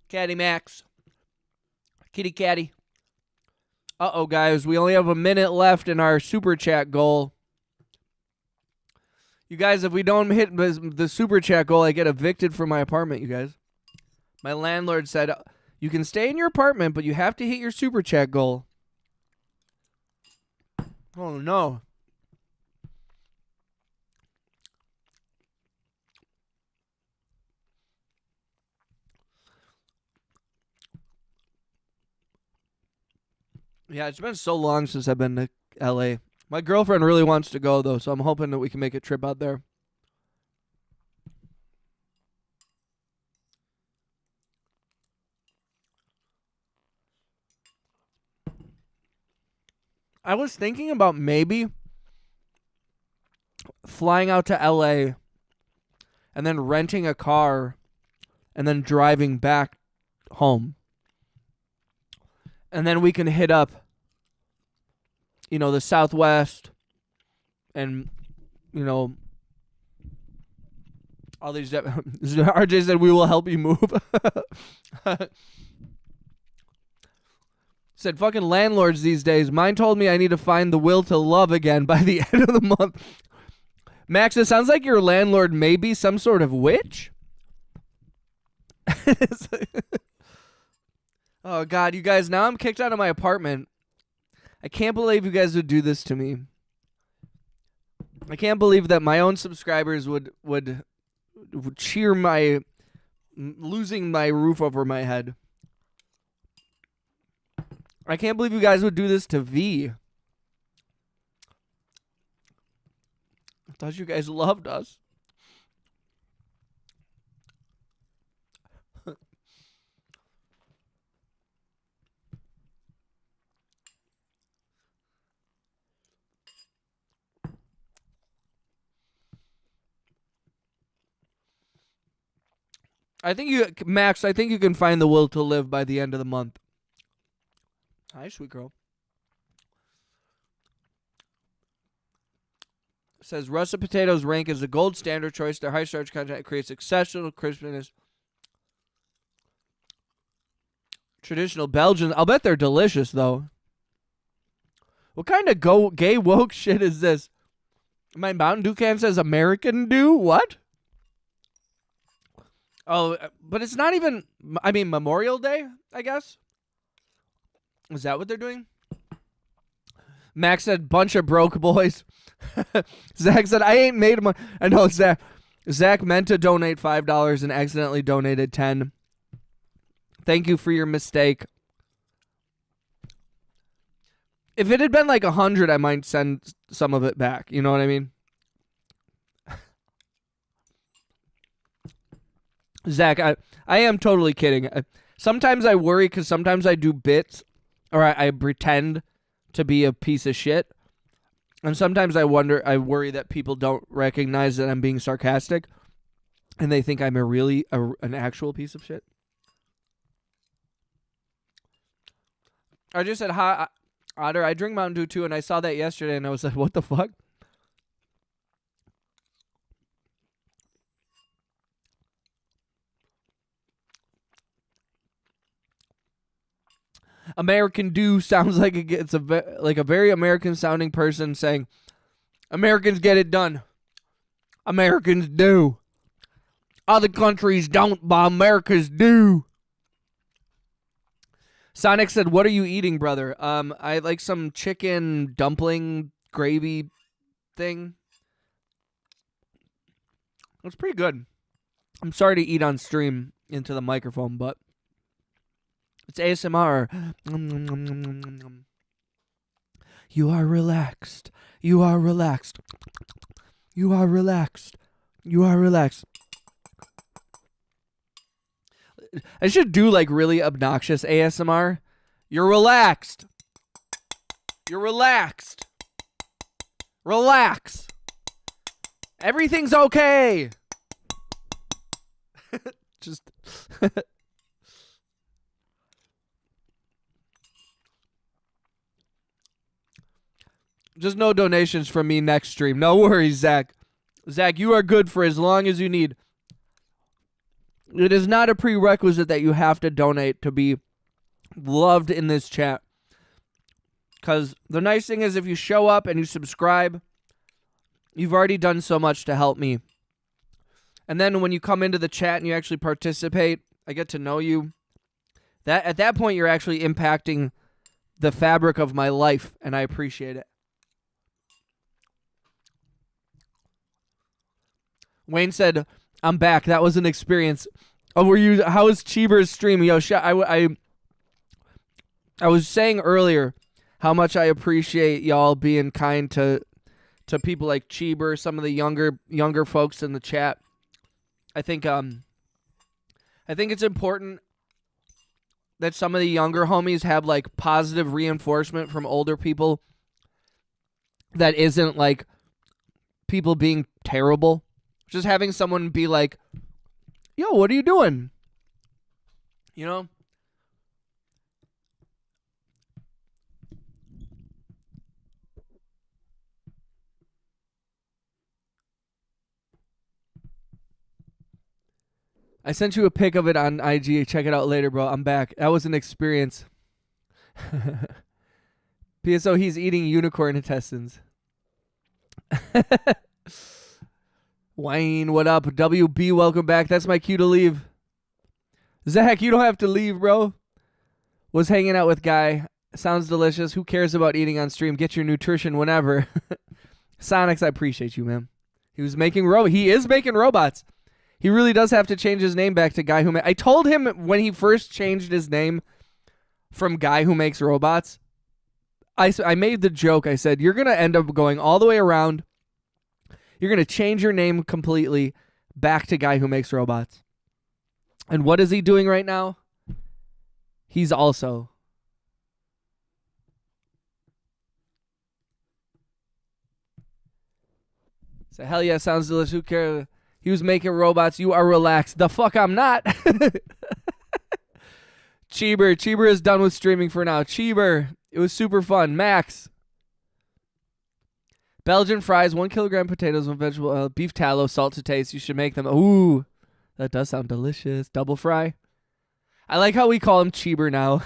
Catty Max. Kitty Catty. Uh-oh, guys. We only have a minute left in our super chat goal. You guys, if we don't hit the super chat goal, I get evicted from my apartment, you guys. My landlord said, you can stay in your apartment, but you have to hit your super chat goal. Oh, no. Yeah, it's been so long since I've been to L.A. My girlfriend really wants to go, though, so I'm hoping that we can make a trip out there. I was thinking about maybe flying out to L.A. and then renting a car and then driving back home. And then we can hit up, you know, the Southwest and, you know, all these. RJ said, we will help you move. Said, fucking landlords these days. Mine told me I need to find the will to love again by the end of the month. Max, it sounds like your landlord may be some sort of witch. Oh, God, you guys, now I'm kicked out of my apartment. I can't believe you guys would do this to me. I can't believe that my own subscribers would cheer my losing my roof over my head. I can't believe you guys would do this to V. I thought you guys loved us. Max, I think you can find the will to live by the end of the month. Hi, sweet girl. It says russet potatoes rank as the gold standard choice. Their high starch content creates exceptional crispiness. Traditional Belgian. I'll bet they're delicious, though. What kind of gay woke shit is this? My Mountain Dew can says American Dew? What? Oh, but it's not even, I mean, Memorial Day, I guess? Is that what they're doing? Max said, bunch of broke boys. Zach said, I ain't made money. I know, Zach meant to donate $5 and accidentally donated $10. Thank you for your mistake. If it had been like 100, I might send some of it back. You know what I mean? Zach, I am totally kidding. Sometimes I worry because sometimes I do bits or I pretend to be a piece of shit. And sometimes I worry that people don't recognize that I'm being sarcastic and they think I'm an actual piece of shit. I just said, hi, Otter, I drink Mountain Dew too, and I saw that yesterday and I was like, what the fuck? American Dew sounds like it's a very American sounding person saying, Americans get it done. Americans do. Other countries don't, but Americans do. Sonic said, what are you eating, brother? I like some chicken dumpling gravy thing. It's pretty good. I'm sorry to eat on stream into the microphone, but it's ASMR. You are relaxed. You are relaxed. You are relaxed. You are relaxed. I should do like really obnoxious ASMR You're relaxed. You're relaxed. Relax. Everything's okay. Just just no donations from me next stream. No worries, Zach. Zach, you are good for as long as you need. It is not a prerequisite that you have to donate to be loved in this chat. Because the nice thing is if you show up and you subscribe, you've already done so much to help me. And then when you come into the chat and you actually participate, I get to know you. That at that point, you're actually impacting the fabric of my life, and I appreciate it. Wayne said, I'm back. That was an experience. Oh, how was Cheever's stream? Yo, I was saying earlier how much I appreciate y'all being kind to people like Cheever, some of the younger folks in the chat. I think it's important that some of the younger homies have like positive reinforcement from older people that isn't like people being terrible. Just having someone be like, yo, what are you doing? You know? I sent you a pic of it on IG. Check it out later, bro. I'm back. That was an experience. PSO, he's eating unicorn intestines. Wayne, what up? WB, welcome back. That's my cue to leave. Zach, you don't have to leave, bro. Was hanging out with Guy. Sounds delicious. Who cares about eating on stream? Get your nutrition whenever. Sonics, I appreciate you, man. He is making robots. He really does have to change his name back to Guy Who Makes... I told him when he first changed his name from Guy Who Makes Robots, I made the joke. I said, you're going to end up going all the way around. You're going to change your name completely back to Guy Who Makes Robots. And what is he doing right now? He's also... So hell yeah, sounds delicious. Who cares? He was making robots. You are relaxed. The fuck I'm not. Cheever is done with streaming for now. Cheever, it was super fun. Max. Belgian fries, 1 kilogram potatoes, 1 vegetable oil, beef tallow, salt to taste. You should make them. Ooh, that does sound delicious. Double fry. I like how we call him Cheever now.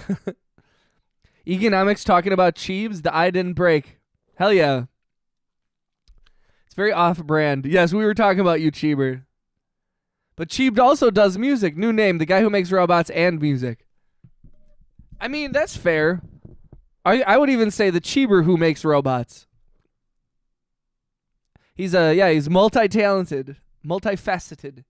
Economics talking about Cheebs. The eye didn't break. Hell yeah. It's very off-brand. Yes, we were talking about you, Cheever. But Cheeb also does music. New name, the guy who makes robots and music. I mean, that's fair. I would even say the Cheever who makes robots. He's multi-talented, multifaceted.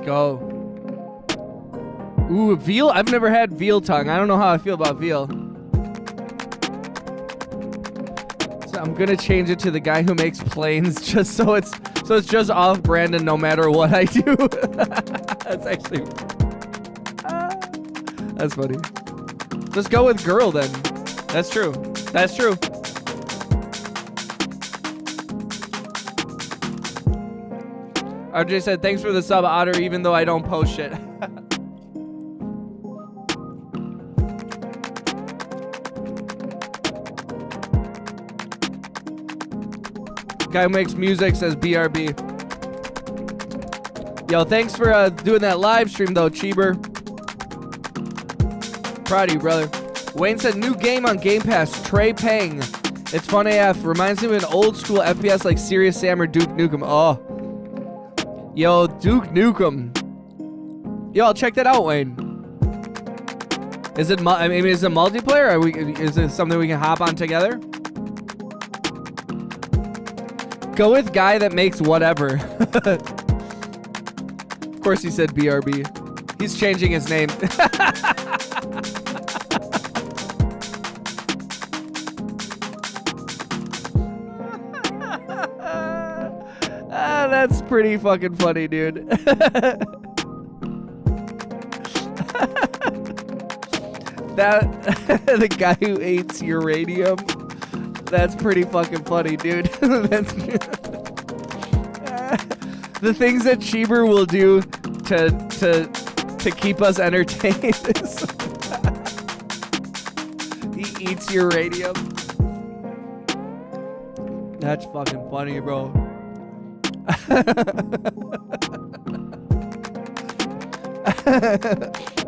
Go. Ooh, veal? I've never had veal tongue. I don't know how I feel about veal. So I'm gonna change it to the guy who makes planes just so it's just off brand and no matter what I do. That's actually that's funny. Just go with girl then. That's true. That's true. RJ said, thanks for the sub, Otter, even though I don't post shit. Guy who makes music says BRB. Yo, thanks for doing that live stream, though, Cheeber. Proud of you, brother. Wayne said, new game on Game Pass, Trey Pang. It's fun AF. Reminds me of an old school FPS like Serious Sam or Duke Nukem. Oh. Yo, Duke Nukem. Yo, I'll check that out, Wayne. Is it multiplayer? Is it something we can hop on together? Go with guy that makes whatever. Of course he said BRB. He's changing his name. That's pretty fucking funny, dude. The guy who hates uranium. That's pretty fucking funny, dude. The things that Cheeber will do to keep us entertained. He eats uranium. That's fucking funny, bro.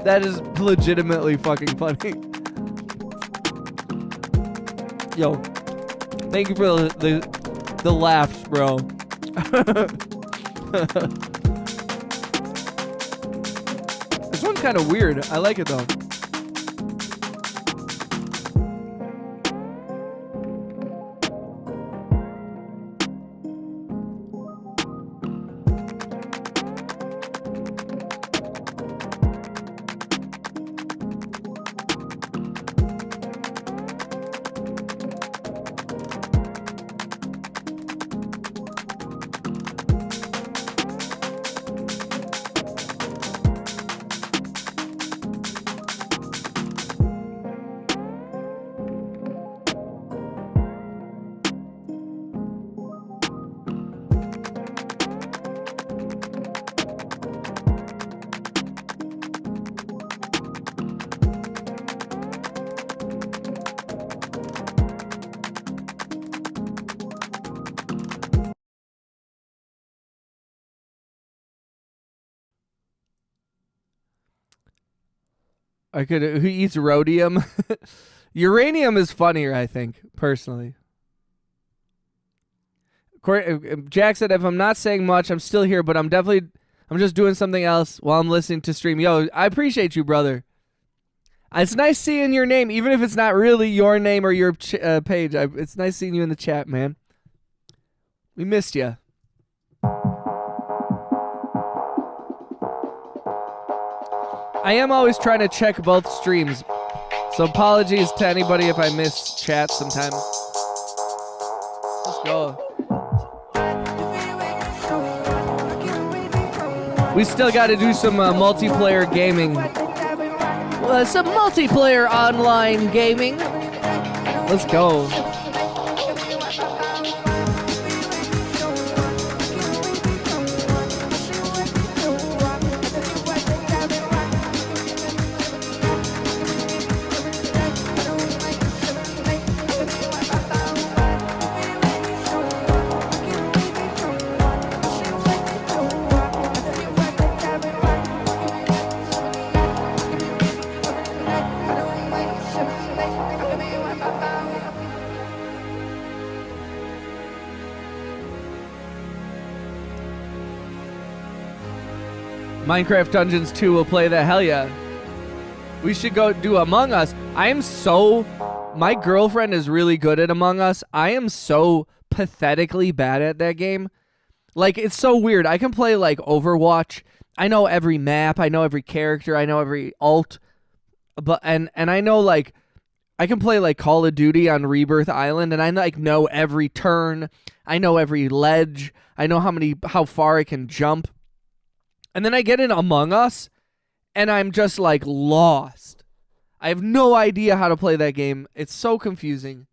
That is legitimately fucking funny. Yo, thank you for the laughs, bro. This one's kind of weird. I like it though. Who eats rhodium? Uranium is funnier, I think, personally. Jack said, if I'm not saying much, I'm still here, but I'm just doing something else while I'm listening to stream. Yo, I appreciate you, brother. It's nice seeing your name, even if it's not really your name or your page. It's nice seeing you in the chat, man. We missed you. I am always trying to check both streams, so apologies to anybody if I miss chat sometimes. Let's go. We still got to do some multiplayer gaming. Some multiplayer online gaming. Let's go. Minecraft Dungeons 2 will play that. Hell yeah. We should go do Among Us. My girlfriend is really good at Among Us. I am so pathetically bad at that game. Like, it's so weird. I can play, like, Overwatch. I know every map. I know every character. I know every ult. And I know, like, I can play, like, Call of Duty on Rebirth Island, and I, like, know every turn. I know every ledge. I know how far I can jump. And then I get in Among Us, and I'm just, like, lost. I have no idea how to play that game. It's so confusing.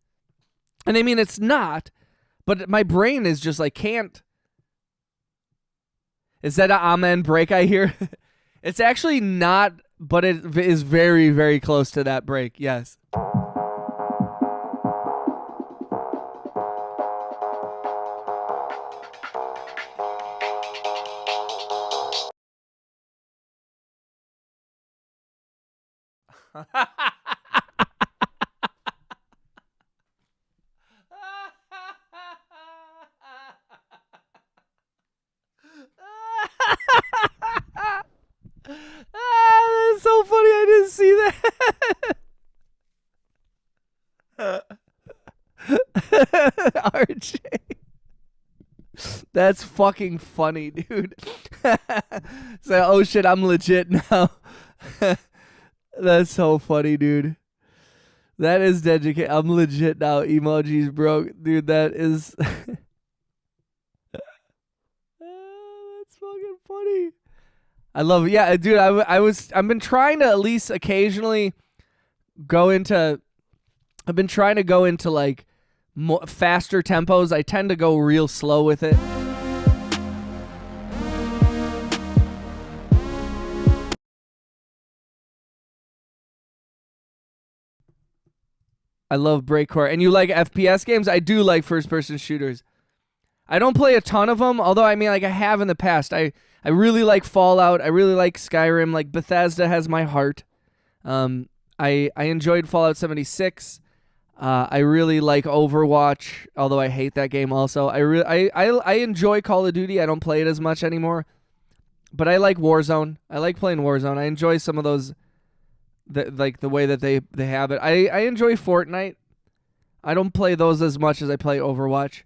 And I mean, it's not, but my brain is just, like, can't. Is that an amen break I hear? It's actually not, but it is very, very close to that break, yes. RJ. That's fucking funny, dude. So, oh shit, I'm legit now. That's so funny, dude. That is dedicated. I'm legit now. Emojis broke. Dude, that is... That's fucking funny. I love it. Yeah, dude, I've been trying to at least occasionally go into... I've been trying to go into, like, faster tempos. I tend to go real slow with it. I love breakcore. And you like FPS games? I do like first-person shooters. I don't play a ton of them, although, I mean, like, I have in the past. I really like Fallout. I really like Skyrim. Like, Bethesda has my heart. I enjoyed Fallout 76. I really like Overwatch, although I hate that game also. I enjoy Call of Duty. I don't play it as much anymore. But I like Warzone. I like playing Warzone. I enjoy some of those... like the way that they have it. I enjoy Fortnite. I don't play those as much as I play Overwatch.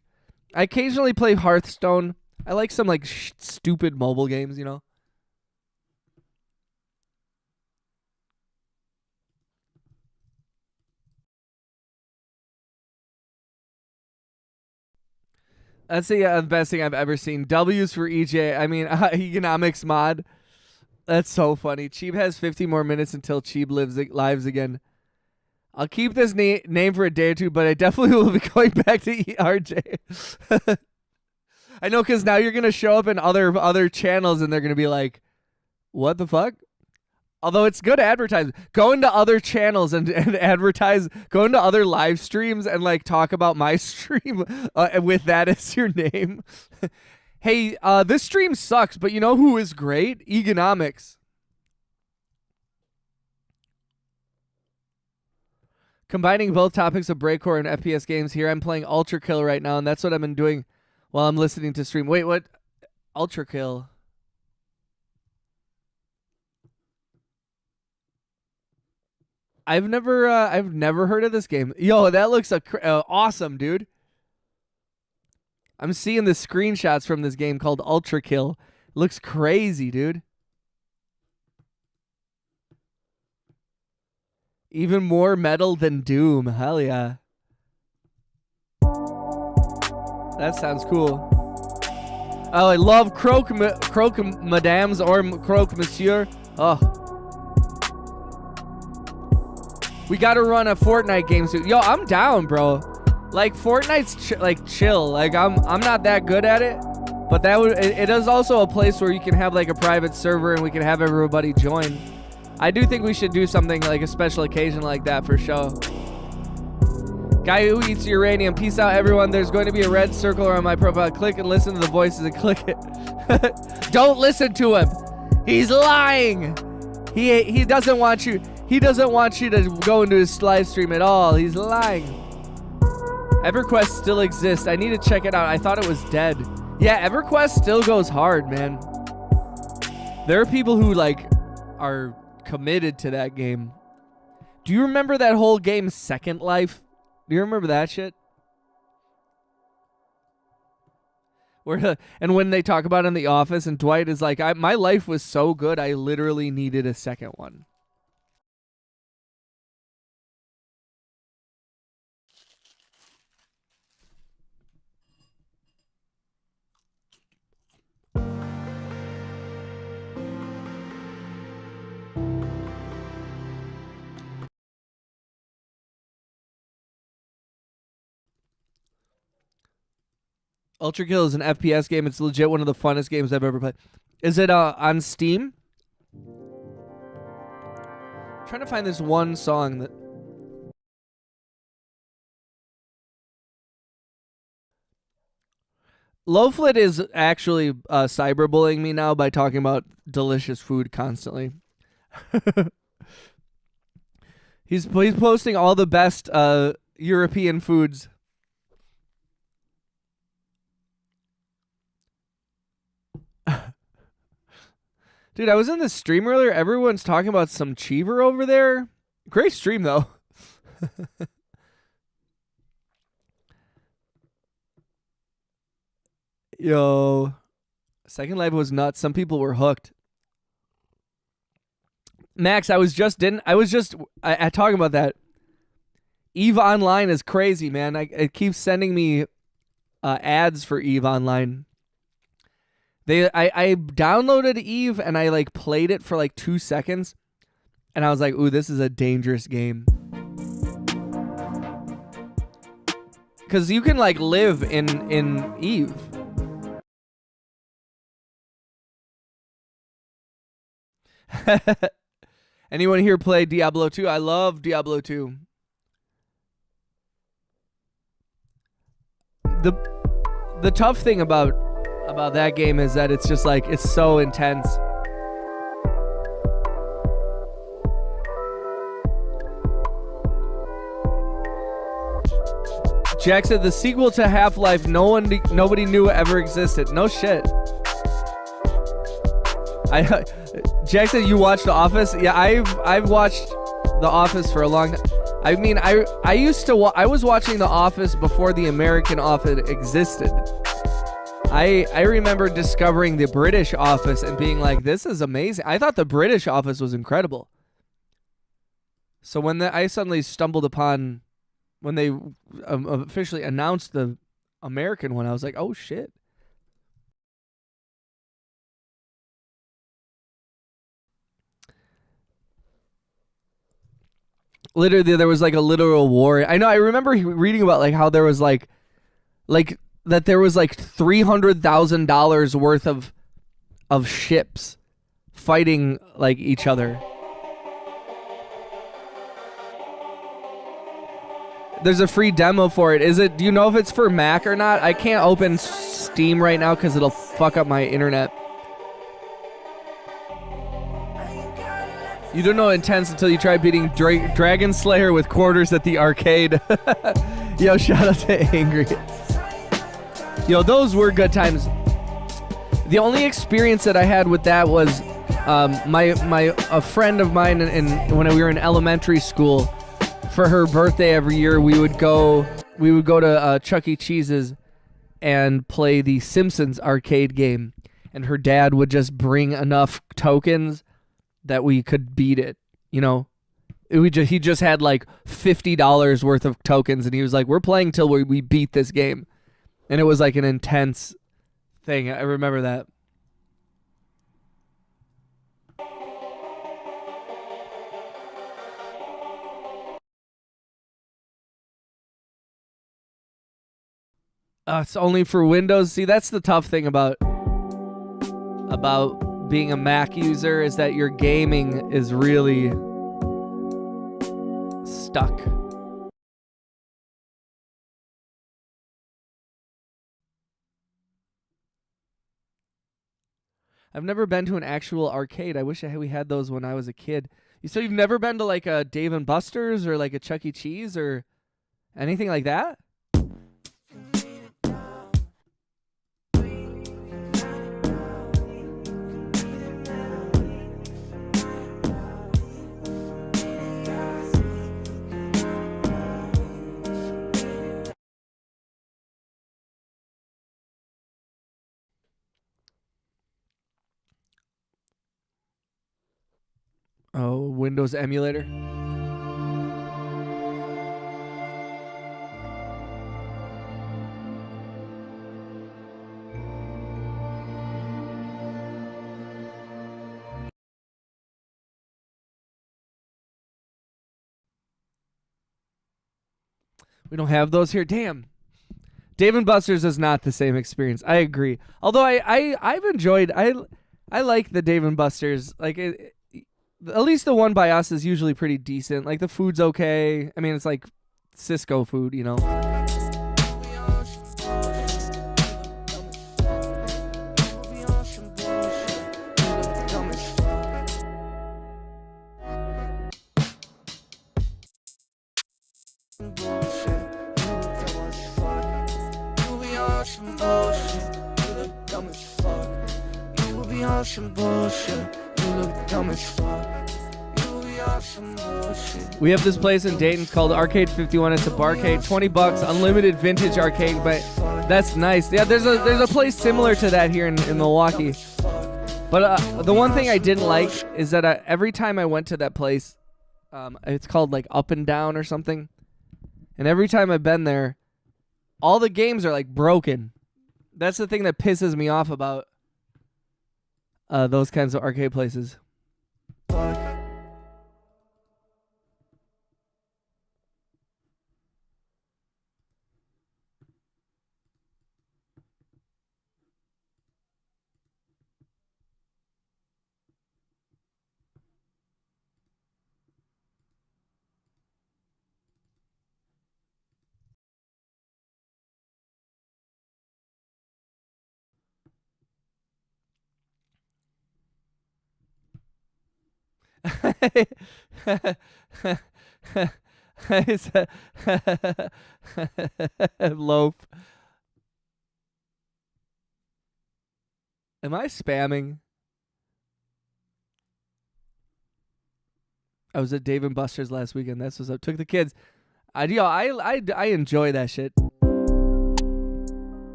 I occasionally play Hearthstone. I like some like stupid mobile games, you know. That's the best thing I've ever seen. W's for EJ. I mean, economics mod. That's so funny. Cheeb has 50 more minutes until Cheeb lives again. I'll keep this name for a day or two, but I definitely will be going back to RJ. I know, because now you're going to show up in other channels, and they're going to be like, what the fuck? Although it's good advertising. Go into other channels and advertise. Go into other live streams and like talk about my stream with that as your name. Hey, this stream sucks, but you know who is great? Economics. Combining both topics of breakcore and FPS games here, I'm playing Ultra Kill right now, and that's what I've been doing while I'm listening to stream. Wait, what? Ultra Kill. I've never heard of this game. Yo, that looks awesome, dude. I'm seeing the screenshots from this game called Ultra Kill. Looks crazy, dude. Even more metal than Doom. Hell yeah. That sounds cool. Oh, I love Croque Madames or Croque Monsieur. Oh. We got to run a Fortnite game soon. Yo, I'm down, bro. Like, Fortnite's chill. Like, I'm not that good at it, but it is also a place where you can have like a private server and we can have everybody join. I do think we should do something like a special occasion like that for show. Guy who eats uranium. Peace out, everyone. There's going to be a red circle around my profile. Click and listen to the voices and click it. Don't listen to him. He's lying. He doesn't want you. He doesn't want you to go into his live stream at all. He's lying. EverQuest still exists. I need to check it out. I thought it was dead. Yeah, EverQuest still goes hard, man. There are people who like are committed to that game. Do you remember that whole game Second Life? Do you remember that shit? And when they talk about it in The Office, and Dwight is like, my life was so good, I literally needed a second one. Ultra Kill is an FPS game. It's legit one of the funnest games I've ever played. Is it on Steam? I'm trying to find this one song that... Lowflit is actually cyberbullying me now by talking about delicious food constantly. He's posting all the best European foods. Dude, I was in the stream earlier. Everyone's talking about some Cheever over there. Great stream, though. Yo, Second Life was nuts. Some people were hooked. Max, I talking about that. EVE Online is crazy, man. It keeps sending me ads for EVE Online. I downloaded EVE and I like played it for like 2 seconds, and I was like, ooh, this is a dangerous game. Because you can like live in EVE. Anyone here play Diablo 2? I love Diablo 2. The tough thing about that game is that it's just like, it's so intense. Jack said the sequel to Half-Life nobody knew ever existed. No shit. Jack said you watched The Office. Yeah, I've watched The Office for a long time. I mean, I was watching The Office before the American Office existed. I remember discovering the British Office and being like, this is amazing. I thought the British Office was incredible. So when I suddenly stumbled upon, when they officially announced the American one, I was like, oh shit. Literally, there was like a literal war. I know. I remember reading about like how there was like that there was like $300,000 worth of ships fighting like each other. There's a free demo for it. Do you know if it's for Mac or not? I can't open Steam right now because it'll fuck up my internet. You don't know intense until you try beating Dragon Slayer with quarters at the arcade. Yo, shout out to Angry. Yo, those were good times. The only experience that I had with that was a friend of mine when we were in elementary school. For her birthday every year, we would go to Chuck E. Cheese's and play the Simpsons arcade game, and her dad would just bring enough tokens that we could beat it. You know, he just had like $50 worth of tokens, and he was like, "We're playing till we beat this game," and it was like an intense thing. I remember that. It's only for Windows. See, that's the tough thing about being a Mac user, is that your gaming is really stuck. I've never been to an actual arcade. I wish we had those when I was a kid. So you've never been to like a Dave & Buster's or like a Chuck E. Cheese or anything like that? Oh, Windows emulator. We don't have those here. Damn. Dave & Buster's is not the same experience. I agree. Although I've enjoyed. I like the Dave & Buster's. Like at least the one by us is usually pretty decent. Like the food's okay. I mean, it's like Cisco food, you know. We have this place in Dayton called Arcade 51. It's a barcade, $20, unlimited vintage arcade. But That's nice. Yeah, there's a place similar to that here in Milwaukee. But the one thing I didn't like is that every time I went to that place, it's called like Up and Down or something. And every time I've been there, all the games are like broken. That's the thing that pisses me off about those kinds of arcade places. Loaf. Am I spamming? I was at Dave and Buster's last weekend. That's what's up. Took the kids. I enjoy that shit.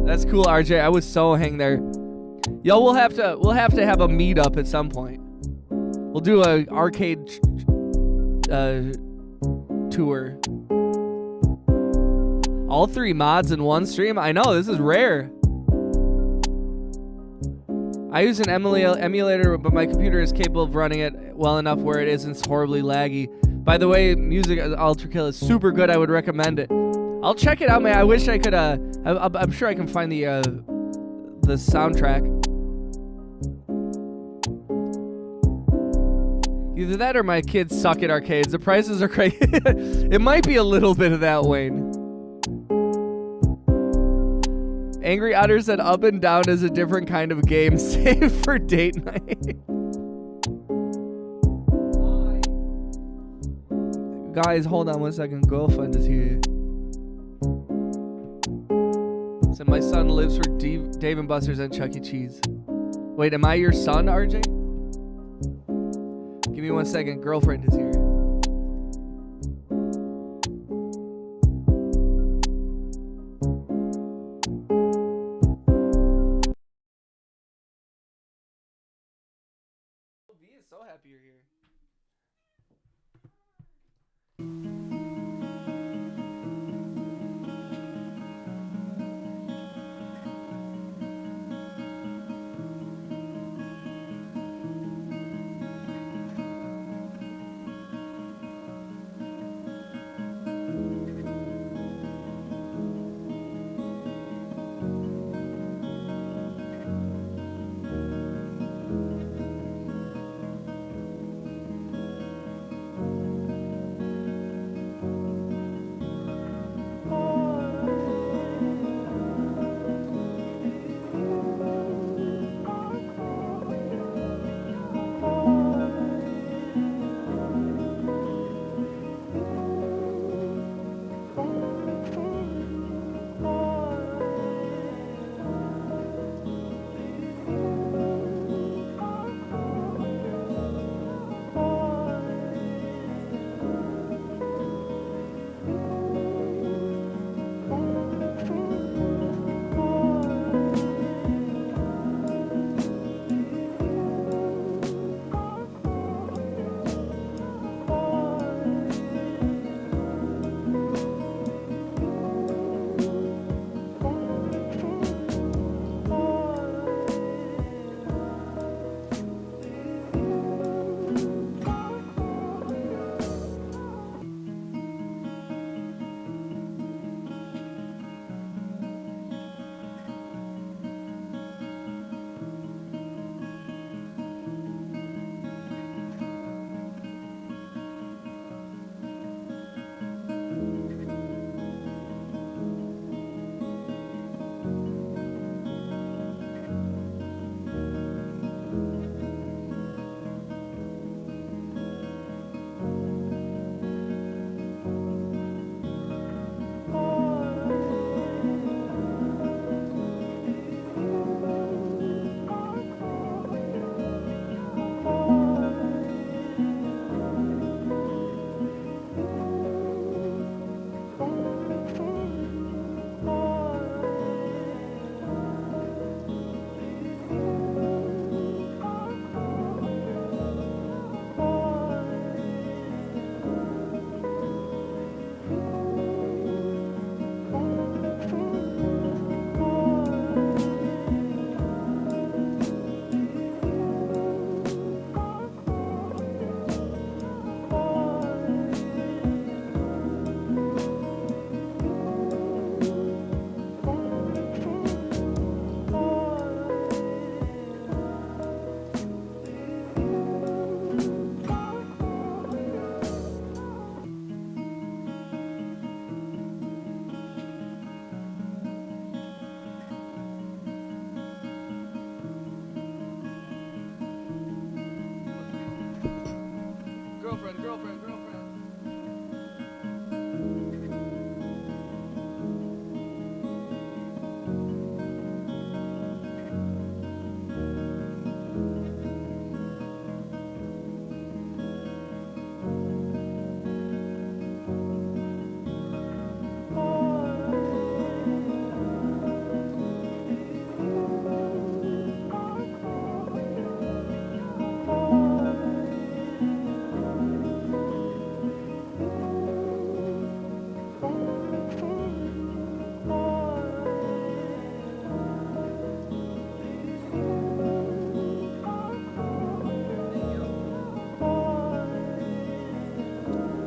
That's cool, RJ. I would so hang there. Yo, we'll have to have a meetup at some point. We'll do a arcade tour. All 3 mods in one stream? I know, this is rare. I use an emulator, but my computer is capable of running it well enough where it isn't horribly laggy. By the way, Music Ultra Kill is super good. I would recommend it. I'll check it out, man. I wish I could. I'm sure I can find the soundtrack. Either that or my kids suck at arcades. The prices are crazy. It might be a little bit of that, Wayne. Angry Otter said Up and Down is a different kind of game. Save for date night. Guys, hold on 1 second. Girlfriend is here. So my son lives for Dave and Buster's and Chuck E. Cheese. Wait, am I your son, RJ? Give me 1 second. Girlfriend is here. V is so happy you're here. Girlfriend.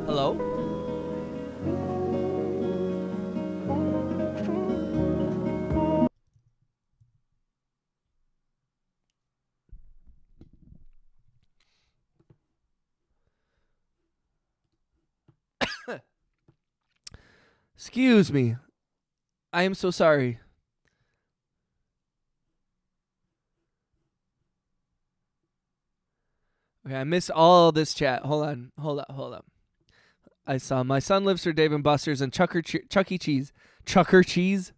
Hello? Excuse me. I am so sorry. Okay, I missed all this chat. Hold on. I saw my son lives for Dave & Buster's and Chuck E. Cheese. Chucker Cheese?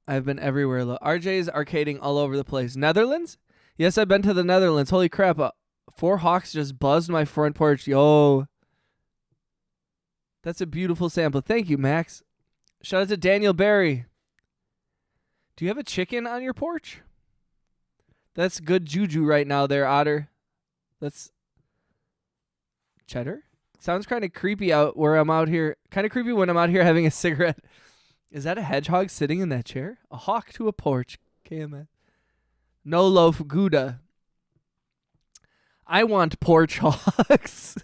I've been everywhere. RJ's arcading all over the place. Netherlands? Yes, I've been to the Netherlands. Holy crap. 4 hawks just buzzed my front porch. Yo. That's a beautiful sample. Thank you, Max. Shout out to Daniel Barry. Do you have a chicken on your porch? That's good juju right now there, Otter. That's cheddar? Sounds kind of creepy out where I'm out here. Kind of creepy when I'm out here having a cigarette. Is that a hedgehog sitting in that chair? A hawk to a porch. KMS. No loaf Gouda. I want porch hawks.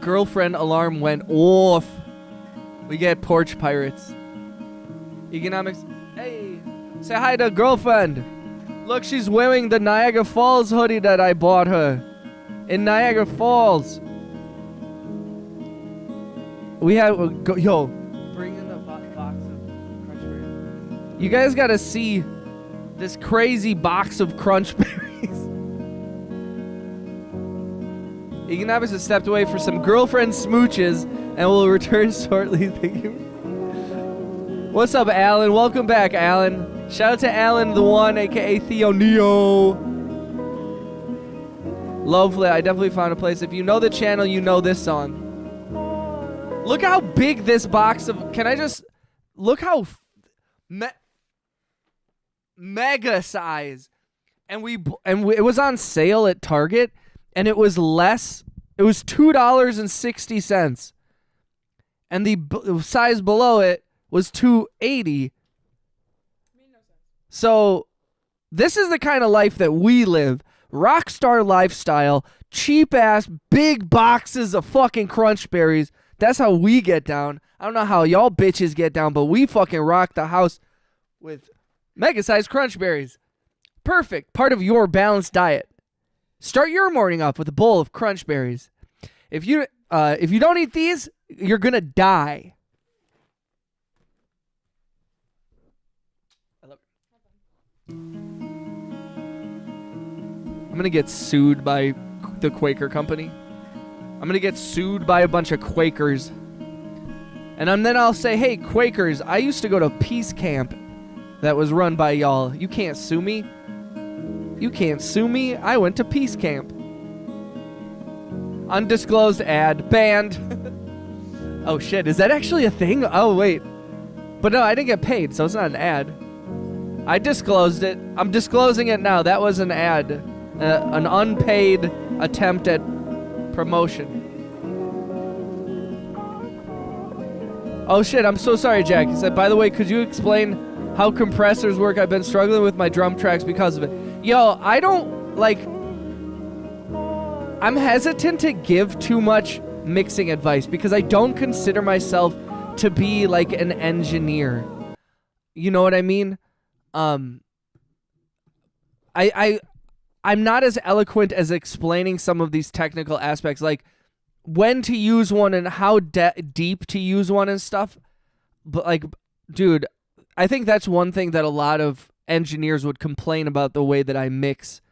Girlfriend alarm went off. We get porch pirates. Economics. Hey, say hi to girlfriend. Look, she's wearing the Niagara Falls hoodie that I bought her in Niagara Falls. We have yo, bring in the box of Crunch Berries. You guys gotta see this crazy box of Crunch Berries. Economics has stepped away for some girlfriend smooches and will return shortly. Thank you. What's up, Alan? Welcome back, Alan. Shout out to Alan the One, aka Theo Neo. Lovely. I definitely found a place. If you know the channel, you know this song. Look how big this box of. Can I just look how mega size? And it was on sale at Target, and it was less. It was $2.60, and the size below it was $2.80. So this is the kind of life that we live. Rockstar lifestyle, cheap ass big boxes of fucking Crunch Berries. That's how we get down. I don't know how y'all bitches get down, but we fucking rock the house with mega-sized Crunch Berries. Perfect. Part of your balanced diet. Start your morning off with a bowl of Crunch Berries. If you don't eat these, you're gonna die. I love it. I'm gonna get sued by the Quaker Company. I'm going to get sued by a bunch of Quakers. And then I'll say, hey, Quakers, I used to go to peace camp that was run by y'all. You can't sue me. You can't sue me. I went to peace camp. Undisclosed ad. Banned. Oh, shit. Is that actually a thing? Oh, wait. But no, I didn't get paid, so it's not an ad. I disclosed it. I'm disclosing it now. That was an ad. An unpaid attempt at promotion. Oh shit, I'm so sorry, Jack. He said, by the way, could you explain how compressors work? I've been struggling with my drum tracks because of it. Yo, I don't, like, I'm hesitant to give too much mixing advice because I don't consider myself to be like an engineer. You know what I mean? I'm not as eloquent as explaining some of these technical aspects, like when to use one and how deep to use one and stuff. But like, dude, I think that's one thing that a lot of engineers would complain about the way that I mix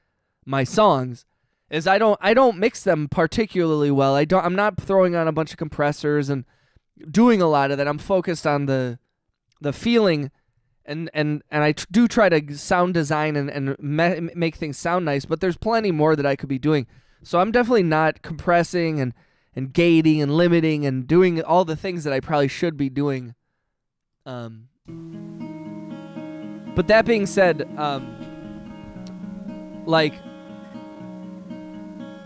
my songs is I don't mix them particularly well. I'm not throwing on a bunch of compressors and doing a lot of that. I'm focused on the feeling, and I do try to sound design and make things sound nice, but there's plenty more that I could be doing. So I'm definitely not compressing and gating and limiting and doing all the things that I probably should be doing. But that being said, like,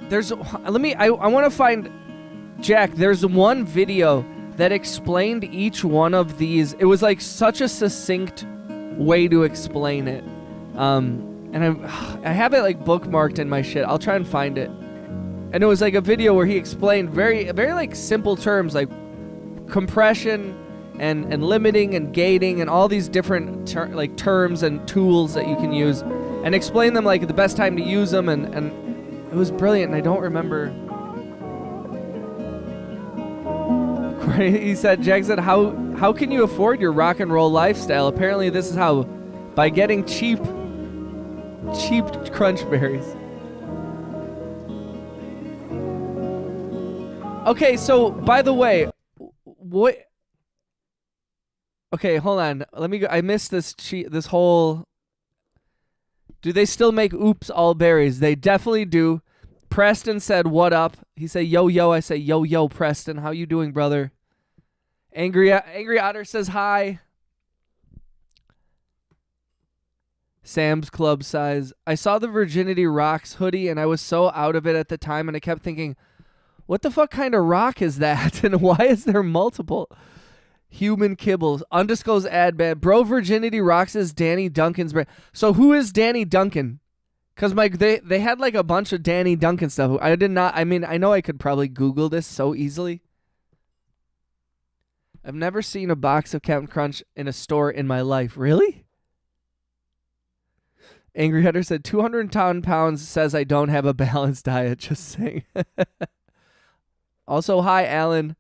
I want to find, Jack, there's one video that explained each one of these. It was like such a succinct way to explain it. And I have it like bookmarked in my shit. I'll try and find it. And it was like a video where he explained very like simple terms like compression and limiting and gating and all these different terms and tools that you can use, and explain them like the best time to use them, and it was brilliant. And I don't remember. He said, Jack said, how can you afford your rock and roll lifestyle? Apparently this is how, by getting cheap crunch berries. Okay, so by the way, what? Okay, hold on. Let me go. I missed this whole. Do they still make Oops All Berries? They definitely do. Preston said, "What up?" He said, "Yo yo." I say, "Yo yo, Preston. How you doing, brother?" Angry Otter says hi. Sam's Club size. I saw the Virginity Rocks hoodie and I was so out of it at the time, and I kept thinking, what the fuck kind of rock is that? And why is there multiple? Human Kibbles. Undisclosed ad band. Bro, Virginity Rocks is Danny Duncan's brand. So who is Danny Duncan? Because they had like a bunch of Danny Duncan stuff. I know I could probably Google this so easily. I've never seen a box of Captain Crunch in a store in my life. Really? Angry Hunter said 210 pounds says I don't have a balanced diet. Just saying. Also, hi, Alan.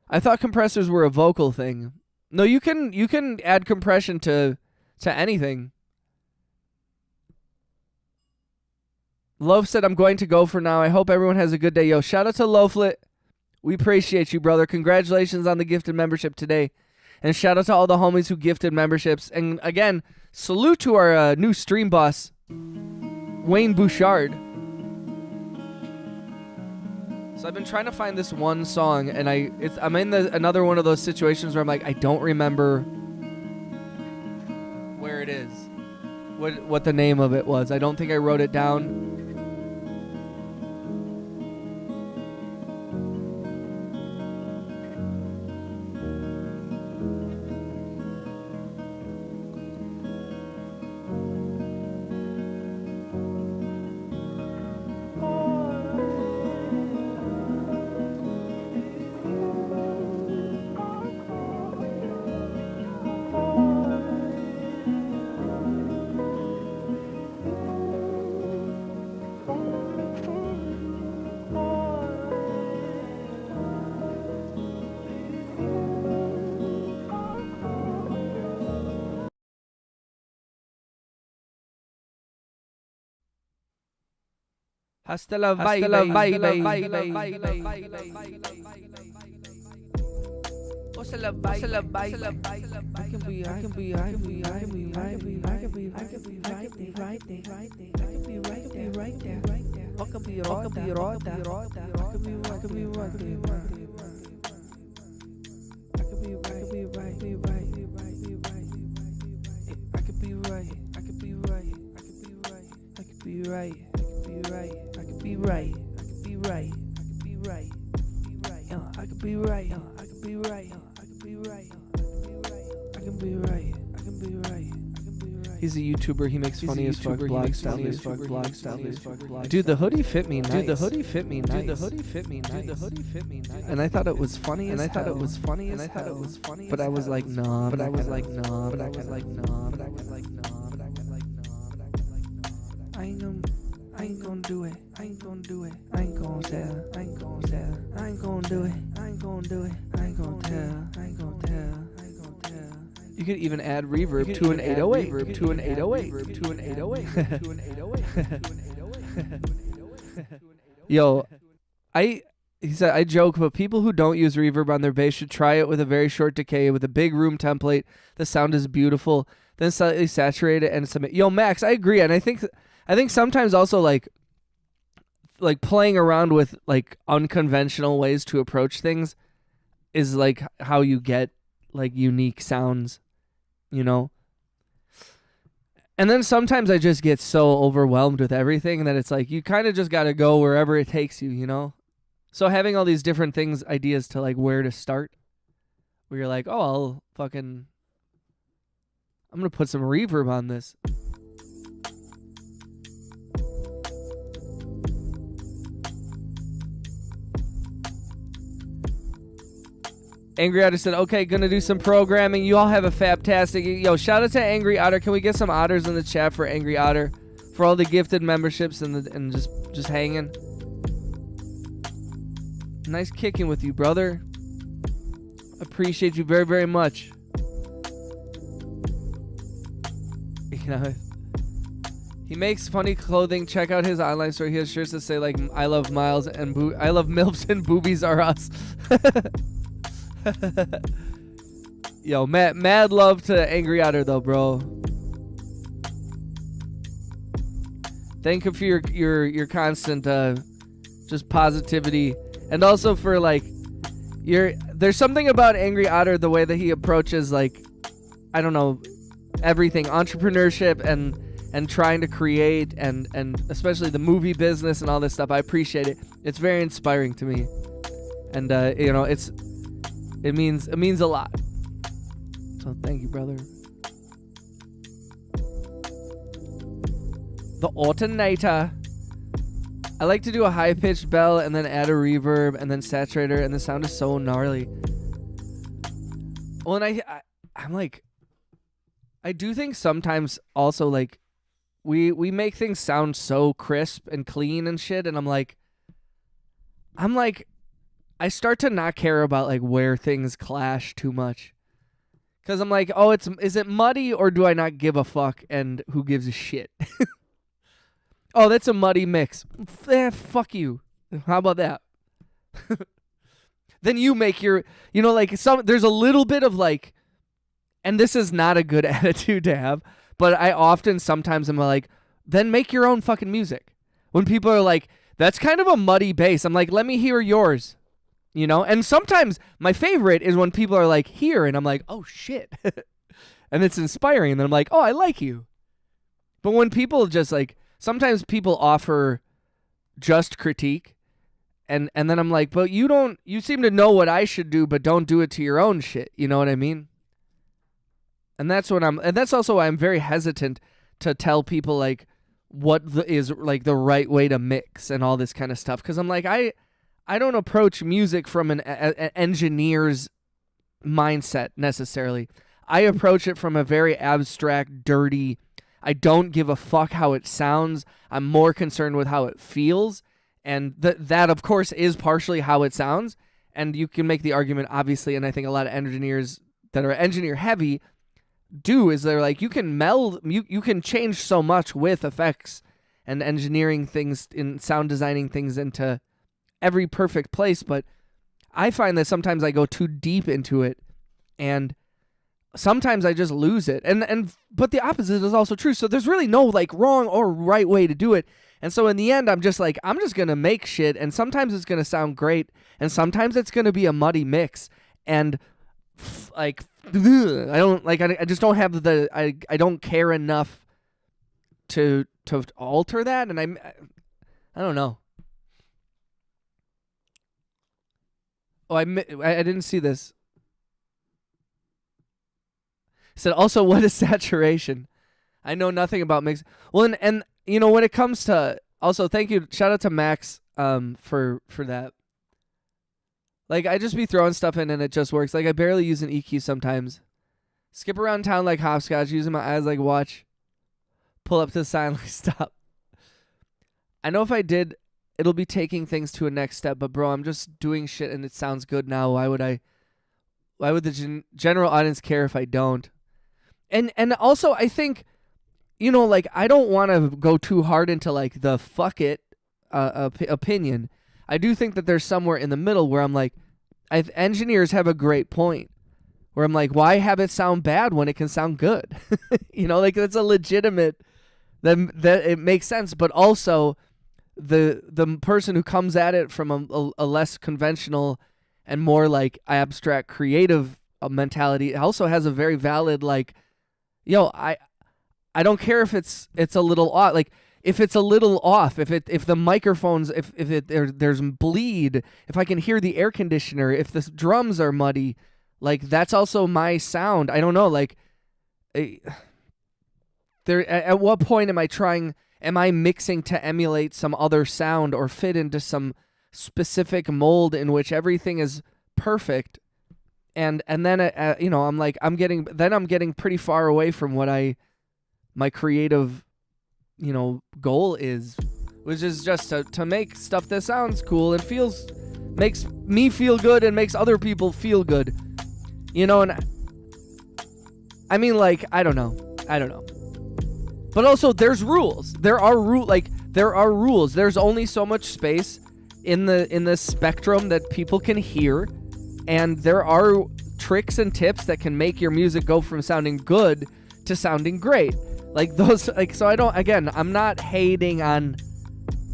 I thought compressors were a vocal thing. No, you can add compression to anything. Loaf said, I'm going to go for now. I hope everyone has a good day. Yo, shout out to Loaflet. We appreciate you, brother. Congratulations on the gifted membership today. And shout out to all the homies who gifted memberships. And again, salute to our new stream boss, Wayne Bouchard. So I've been trying to find this one song, and I'm in another one of those situations where I'm like, I don't remember where it is, what the name of it was. I don't think I wrote it down. Hasta la bye. Hasta la bye. I can be right there. I can be right. He's a YouTuber. He makes funny as fuck blog style. Dude, the hoodie fit me nice. And I thought it was funny. But I was like, nah. I ain't gonna do it. I ain't gonna tell. I ain't gonna tell. I ain't gonna do it. I ain't gonna tell. You could even add reverb to an 808. Reverb to an 808. Reverb to an 808. To an 808. Yo, he said, I joke, but people who don't use reverb on their bass should try it with a very short decay with a big room template. The sound is beautiful. Then slightly saturate it and submit. Yo, Max, I agree, and I think sometimes also like playing around with like unconventional ways to approach things is like how you get like unique sounds, you know? And then sometimes I just get so overwhelmed with everything that it's like you kind of just got to go wherever it takes you, you know? So having all these different things, ideas to like where to start, where you're like, oh, I'm going to put some reverb on this. Angry Otter said, okay, gonna do some programming. You all have a fantastic... Yo, shout out to Angry Otter. Can we get some otters in the chat for Angry Otter? For all the gifted memberships and just hanging. Nice kicking with you, brother. Appreciate you very, very much. You know, he makes funny clothing. Check out his online store. He has shirts that say, like, I love Miles and I love MILFs and boobies are us. Yo, mad love to Angry Otter though, bro. Thank you for your constant just positivity, and also for like there's something about Angry Otter, the way that he approaches, like, I don't know, everything, entrepreneurship and trying to create and especially the movie business and all this stuff. I appreciate it. It's very inspiring to me, and you know, it means a lot. So thank you, brother. The alternator. I like to do a high-pitched bell and then add a reverb and then saturator, and the sound is so gnarly. Well, and I'm like, I do think sometimes also like we make things sound so crisp and clean and shit, and I'm like, I start to not care about like where things clash too much. Cause I'm like, oh, is it muddy or do I not give a fuck and who gives a shit? Oh, that's a muddy mix. Fuck you. How about that? Then you make your, you know, like there's a little bit of like, and this is not a good attitude to have, but I often sometimes am like, then make your own fucking music. When people are like, that's kind of a muddy bass, I'm like, let me hear yours. You know, and sometimes my favorite is when people are like, here, and I'm like, oh shit. And it's inspiring, and then I'm like, oh, I like you. But when people just like, sometimes people offer just critique, and then I'm like, but you seem to know what I should do, but don't do it to your own shit. You know what I mean? And that's also why I'm very hesitant to tell people like what is like the right way to mix and all this kind of stuff. Cause I'm like, I don't approach music from an engineer's mindset necessarily. I approach it from a very abstract, dirty, I don't give a fuck how it sounds. I'm more concerned with how it feels. And that, of course, is partially how it sounds. And you can make the argument, obviously, and I think a lot of engineers that are engineer heavy do, is they're like, you can meld, you can change so much with effects and engineering things, in sound designing things into every perfect place. But I find that sometimes I go too deep into it, and sometimes I just lose it. But the opposite is also true. So there's really no like wrong or right way to do it. And so in the end, I'm just like, I'm just going to make shit. And sometimes it's going to sound great. And sometimes it's going to be a muddy mix. And I just don't have I don't care enough to alter that. And I don't know. Oh, I didn't see this. Said also, what is saturation? I know nothing about mix. Well, and you know, when it comes to, also thank you, shout out to Max for that. Like, I just be throwing stuff in and it just works. Like, I barely use an EQ sometimes. Skip around town like hopscotch, using my eyes like watch. Pull up to the sign like stop. I know if I did, it'll be taking things to a next step, but bro, I'm just doing shit and it sounds good now. Why would the general audience care if I don't? And also I think, like, I don't want to go too hard into like the fuck it opinion. I do think that there's somewhere in the middle where I'm like, engineers have a great point. Where I'm like, why have it sound bad when it can sound good? Like that's a legitimate. That it makes sense, but also the person who comes at it from a less conventional and more like abstract creative mentality also has a very valid like, I don't care if it's a little off, like if it's a little off, if the microphones, if there's bleed, if I can hear the air conditioner, if the drums are muddy, like that's also my sound. I don't know, like there at what point am I mixing to emulate some other sound or fit into some specific mold in which everything is perfect, and then I'm getting pretty far away from what my creative goal is, which is just to make stuff that sounds cool and makes me feel good and makes other people feel good, and I mean, like, I don't know. But also, there's rules. There are rules. There's only so much space in the spectrum that people can hear, and there are tricks and tips that can make your music go from sounding good to sounding great. Like those, like, so I'm not hating on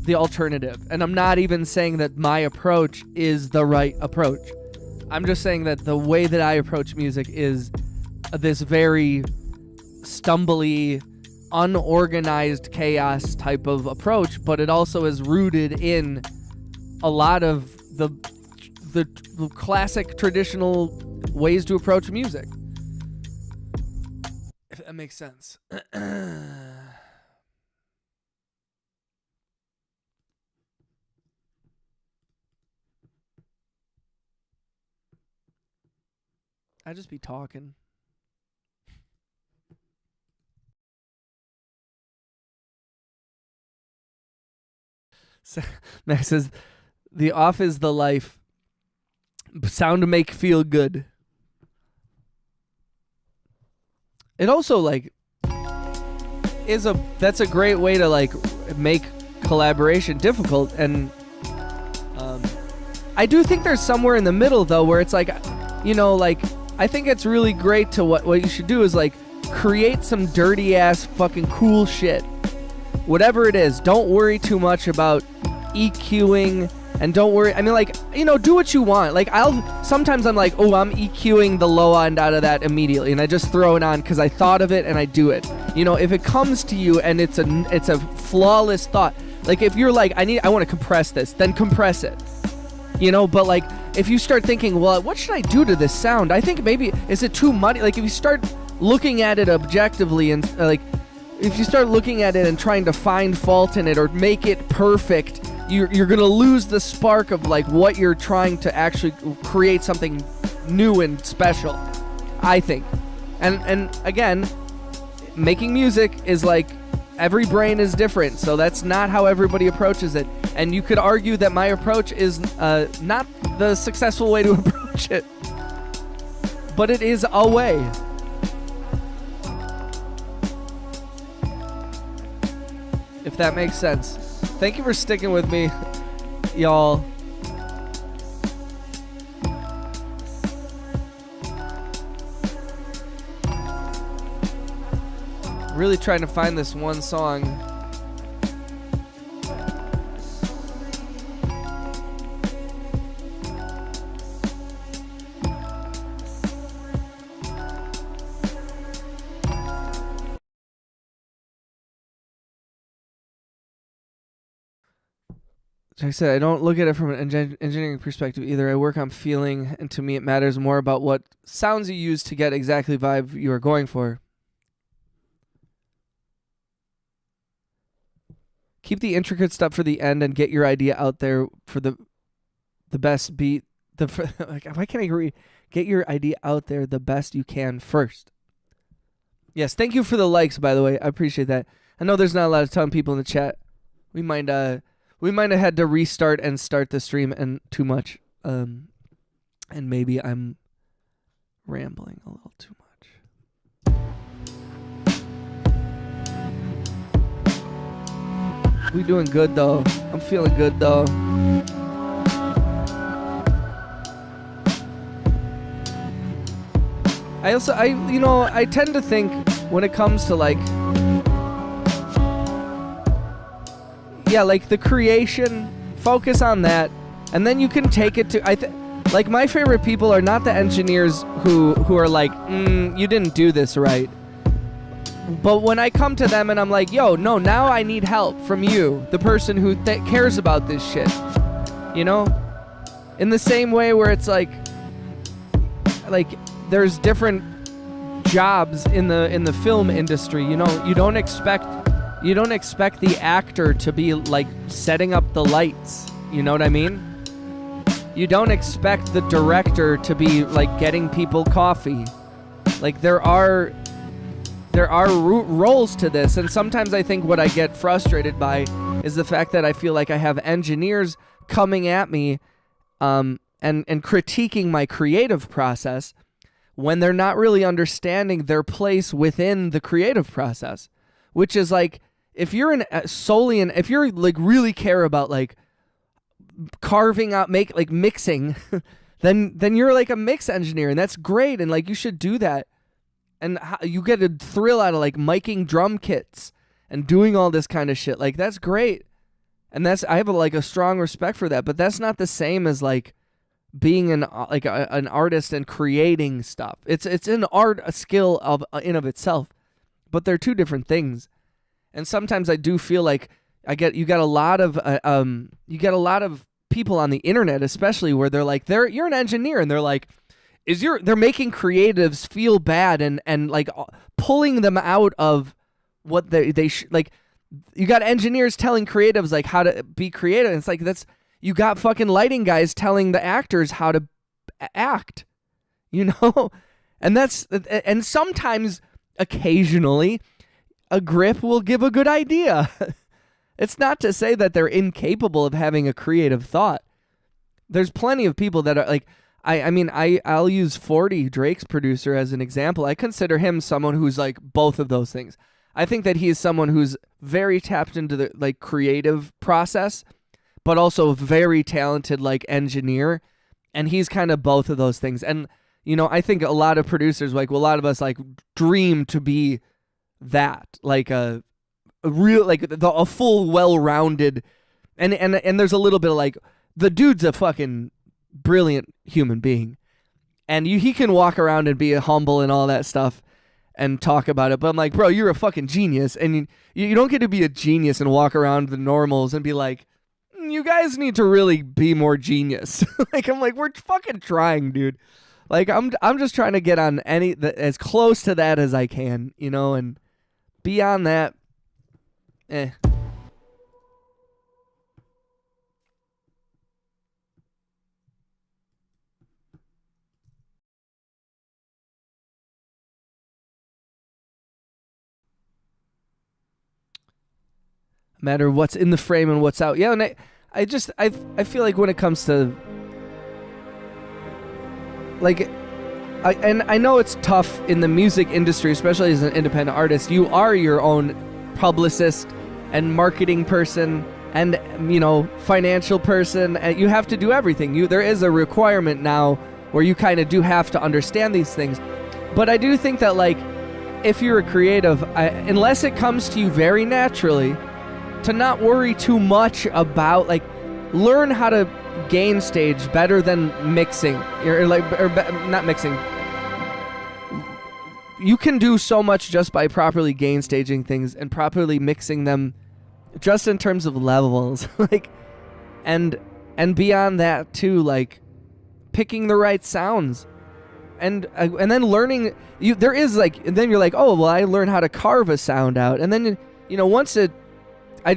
the alternative, and I'm not even saying that my approach is the right approach. I'm just saying that the way that I approach music is this very stumbly, unorganized chaos type of approach, but it also is rooted in a lot of the classic traditional ways to approach music, if that makes sense. I just be talking. Max says, "The off is the life. Sound to make feel good." It also like that's a great way to like make collaboration difficult, and I do think there's somewhere in the middle though where it's like, like I think it's really great to what you should do is like create some dirty ass fucking cool shit. Whatever it is, don't worry too much about EQing, and don't worry. I mean, like, do what you want. Like, sometimes I'm like, oh, I'm EQing the low end out of that immediately, and I just throw it on because I thought of it and I do it. If it comes to you and it's a flawless thought, like if you're like, I want to compress this, then compress it. But like if you start thinking, well, what should I do to this sound? I think maybe, is it too muddy? Like if you start looking at it objectively and like, if you start looking at it and trying to find fault in it or make it perfect, you're going to lose the spark of like what you're trying to actually create something new and special, I think. And again, making music is like, every brain is different, so that's not how everybody approaches it. And you could argue that my approach is not the successful way to approach it, but it is a way. If that makes sense. Thank you for sticking with me, y'all. Really trying to find this one song. Like I said, I don't look at it from an engineering perspective either. I work on feeling, and to me it matters more about what sounds you use to get exactly the vibe you are going for. Keep the intricate stuff for the end and get your idea out there for the best beat. Why can't I agree? Get your idea out there the best you can first. Yes, thank you for the likes, by the way. I appreciate that. I know there's not a lot of ton of people in the chat. We might have had to restart and start the stream and too much. And maybe I'm rambling a little too much. We doing good though. I'm feeling good though. I tend to think when it comes to like, yeah, like the creation, focus on that, and then you can take it to, like my favorite people are not the engineers who are like, you didn't do this right. But when I come to them and I'm like, yo, no, now I need help from you, the person who cares about this shit, you know? In the same way where it's like there's different jobs in the film industry, you know? You don't expect the actor to be like setting up the lights, you know what I mean? You don't expect the director to be like getting people coffee. Like there are roles to this, and sometimes I think what I get frustrated by is the fact that I feel like I have engineers coming at me and critiquing my creative process when they're not really understanding their place within the creative process, which is like if you're if you're like really care about like carving out, mixing, then you're like a mix engineer, and that's great, and like you should do that. And you get a thrill out of like miking drum kits and doing all this kind of shit. Like that's great. And I have a strong respect for that, but that's not the same as like being an artist and creating stuff. It's an art, a skill in of itself, but they're two different things. And sometimes I do feel like you get a lot of people on the internet, especially where they're like, you're an engineer, and they're like, they're making creatives feel bad and like pulling them out of what they like. You got engineers telling creatives like how to be creative. And it's like you got fucking lighting guys telling the actors how to act, you know? And sometimes, occasionally, a grip will give a good idea. It's not to say that they're incapable of having a creative thought. There's plenty of people that are like, I'll use 40, Drake's producer, as an example. I consider him someone who's like both of those things. I think that he is someone who's very tapped into the like creative process, but also a very talented like engineer, and he's kind of both of those things. And you know, I think a lot of producers, like a lot of us, like dream to be that, like a real, like a full, well-rounded, and there's a little bit of like the dude's a fucking brilliant human being, and he can walk around and be humble and all that stuff and talk about it, but I'm like, bro, you're a fucking genius, and you don't get to be a genius and walk around the normals and be like, you guys need to really be more genius. Like I'm like, we're fucking trying, dude. Like I'm just trying to get on as close to that as I can, you know, and beyond that, matter what's in the frame and what's out. Yeah, and I feel like when it comes to like, I know it's tough in the music industry, especially as an independent artist. You are your own publicist and marketing person and, you know, financial person, and you have to do everything. There is a requirement now where you kind of do have to understand these things. But I do think that like if you're a creative, unless it comes to you very naturally, to not worry too much about, like, learn how to gain stage better than mixing, not mixing. You can do so much just by properly gain staging things and properly mixing them, just in terms of levels, like, and beyond that too, like picking the right sounds, and then learning. There is like, and then you're like, oh well, I learned how to carve a sound out, and then you know once it.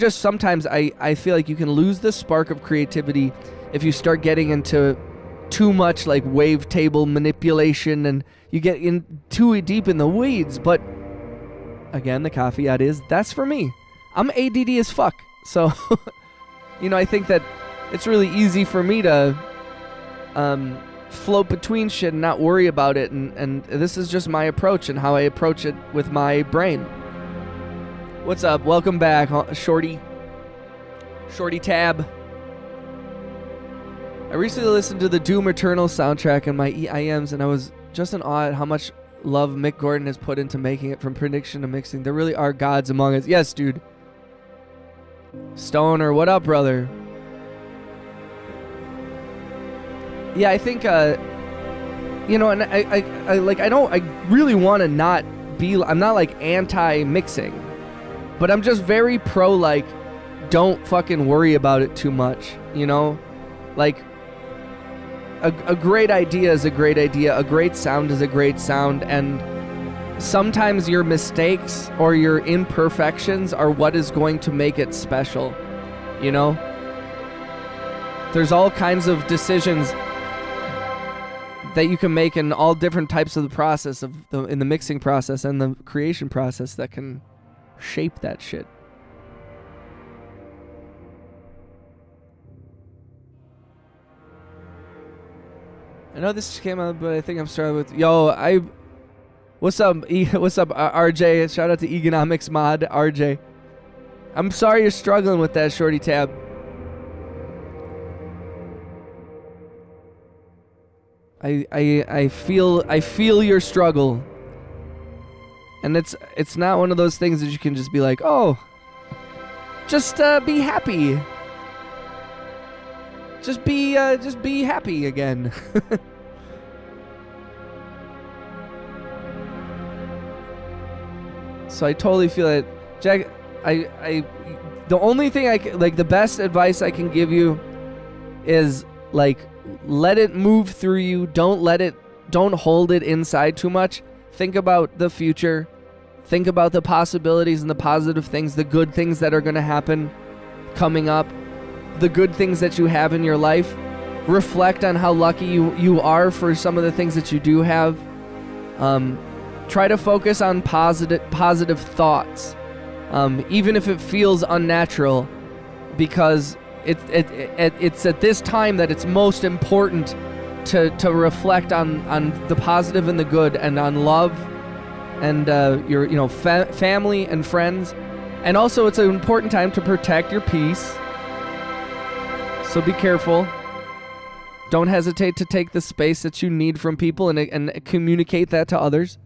Sometimes I feel like you can lose the spark of creativity if you start getting into too much like wavetable manipulation and you get in too deep in the weeds. But again, the caveat is that's for me. I'm ADD as fuck. So, you know, I think that it's really easy for me to float between shit and not worry about it. And this is just my approach and how I approach it with my brain. What's up? Welcome back, Shorty. Shorty Tab. I recently listened to the Doom Eternal soundtrack in my EIMs, and I was just in awe at how much love Mick Gordon has put into making it, from prediction to mixing. There really are gods among us. Yes, dude. Stoner, what up, brother? Yeah, I think, you know, and I really want to not be, I'm not like anti-mixing, but I'm just very pro, like, don't fucking worry about it too much, you know? Like, a great idea is a great idea, a great sound is a great sound, and sometimes your mistakes or your imperfections are what is going to make it special, you know? There's all kinds of decisions that you can make in all different types of the process in the mixing process and the creation process that can shape that shit. I know this came out, but I think I'm starting with what's up, what's up, RJ? Shout out to Economics Mod, RJ. I'm sorry you're struggling with that, Shorty Tab. I feel your struggle, and it's not one of those things that you can just be like, oh, just be happy, just be happy again. So I totally feel it, Jack. The only thing the best advice I can give you is, like, let it move through you. Don't hold it inside too much. Think about the future. Think about the possibilities and the positive things, the good things that are going to happen coming up, the good things that you have in your life. Reflect on how lucky you are for some of the things that you do have. Try to focus on positive thoughts, even if it feels unnatural, because it's at this time that it's most important to reflect on the positive and the good, and on love and your family and friends. And also, it's an important time to protect your peace, so be careful. Don't hesitate to take the space that you need from people and communicate that to others.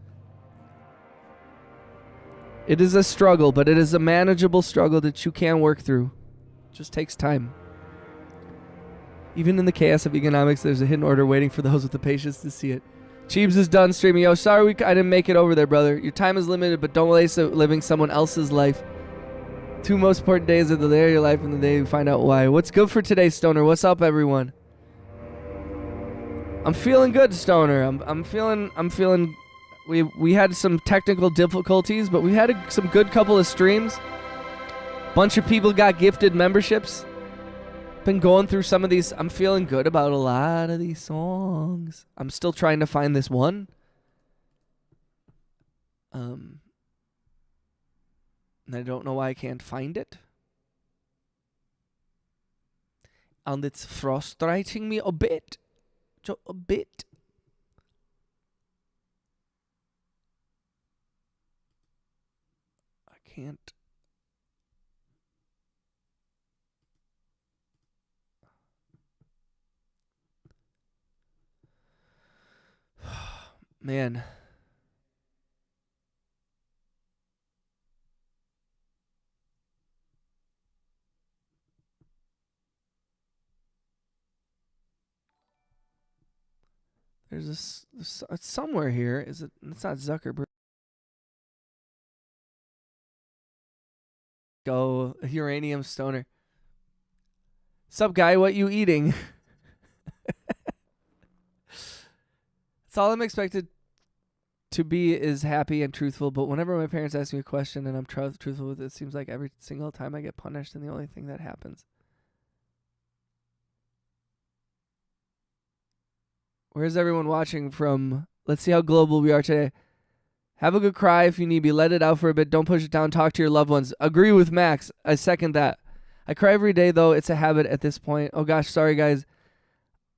It is a struggle, but it is a manageable struggle that you can work through. It just takes time. Even in the chaos of economics, there's a hidden order waiting for those with the patience to see it. Cheebs is done streaming. Yo, sorry I didn't make it over there, brother. Your time is limited, but don't waste it living someone else's life. 2 most important days are the day of your life and the day you find out why. What's good for today, Stoner? What's up, everyone? I'm feeling good, Stoner. I'm feeling. We had some technical difficulties, but we had some good couple of streams. Bunch of people got gifted memberships. Been going through some of these. I'm feeling good about a lot of these songs. I'm still trying to find this one. And I don't know why I can't find it. And it's frustrating me a bit. Just a bit. I can't. Man. There's it's somewhere here. Is it? It's not Zuckerberg. Go uranium stoner. Sup, guy? What you eating? That's all I'm expected to be, is happy and truthful. But whenever my parents ask me a question and I'm truthful with it, it seems like every single time I get punished, and the only thing that happens. Where's everyone watching from? Let's see how global we are today. Have a good cry if you need be. Let it out for a bit. Don't push it down. Talk to your loved ones. Agree with Max. I second that. I cry every day, though. It's a habit at this point. Oh, gosh. Sorry, guys.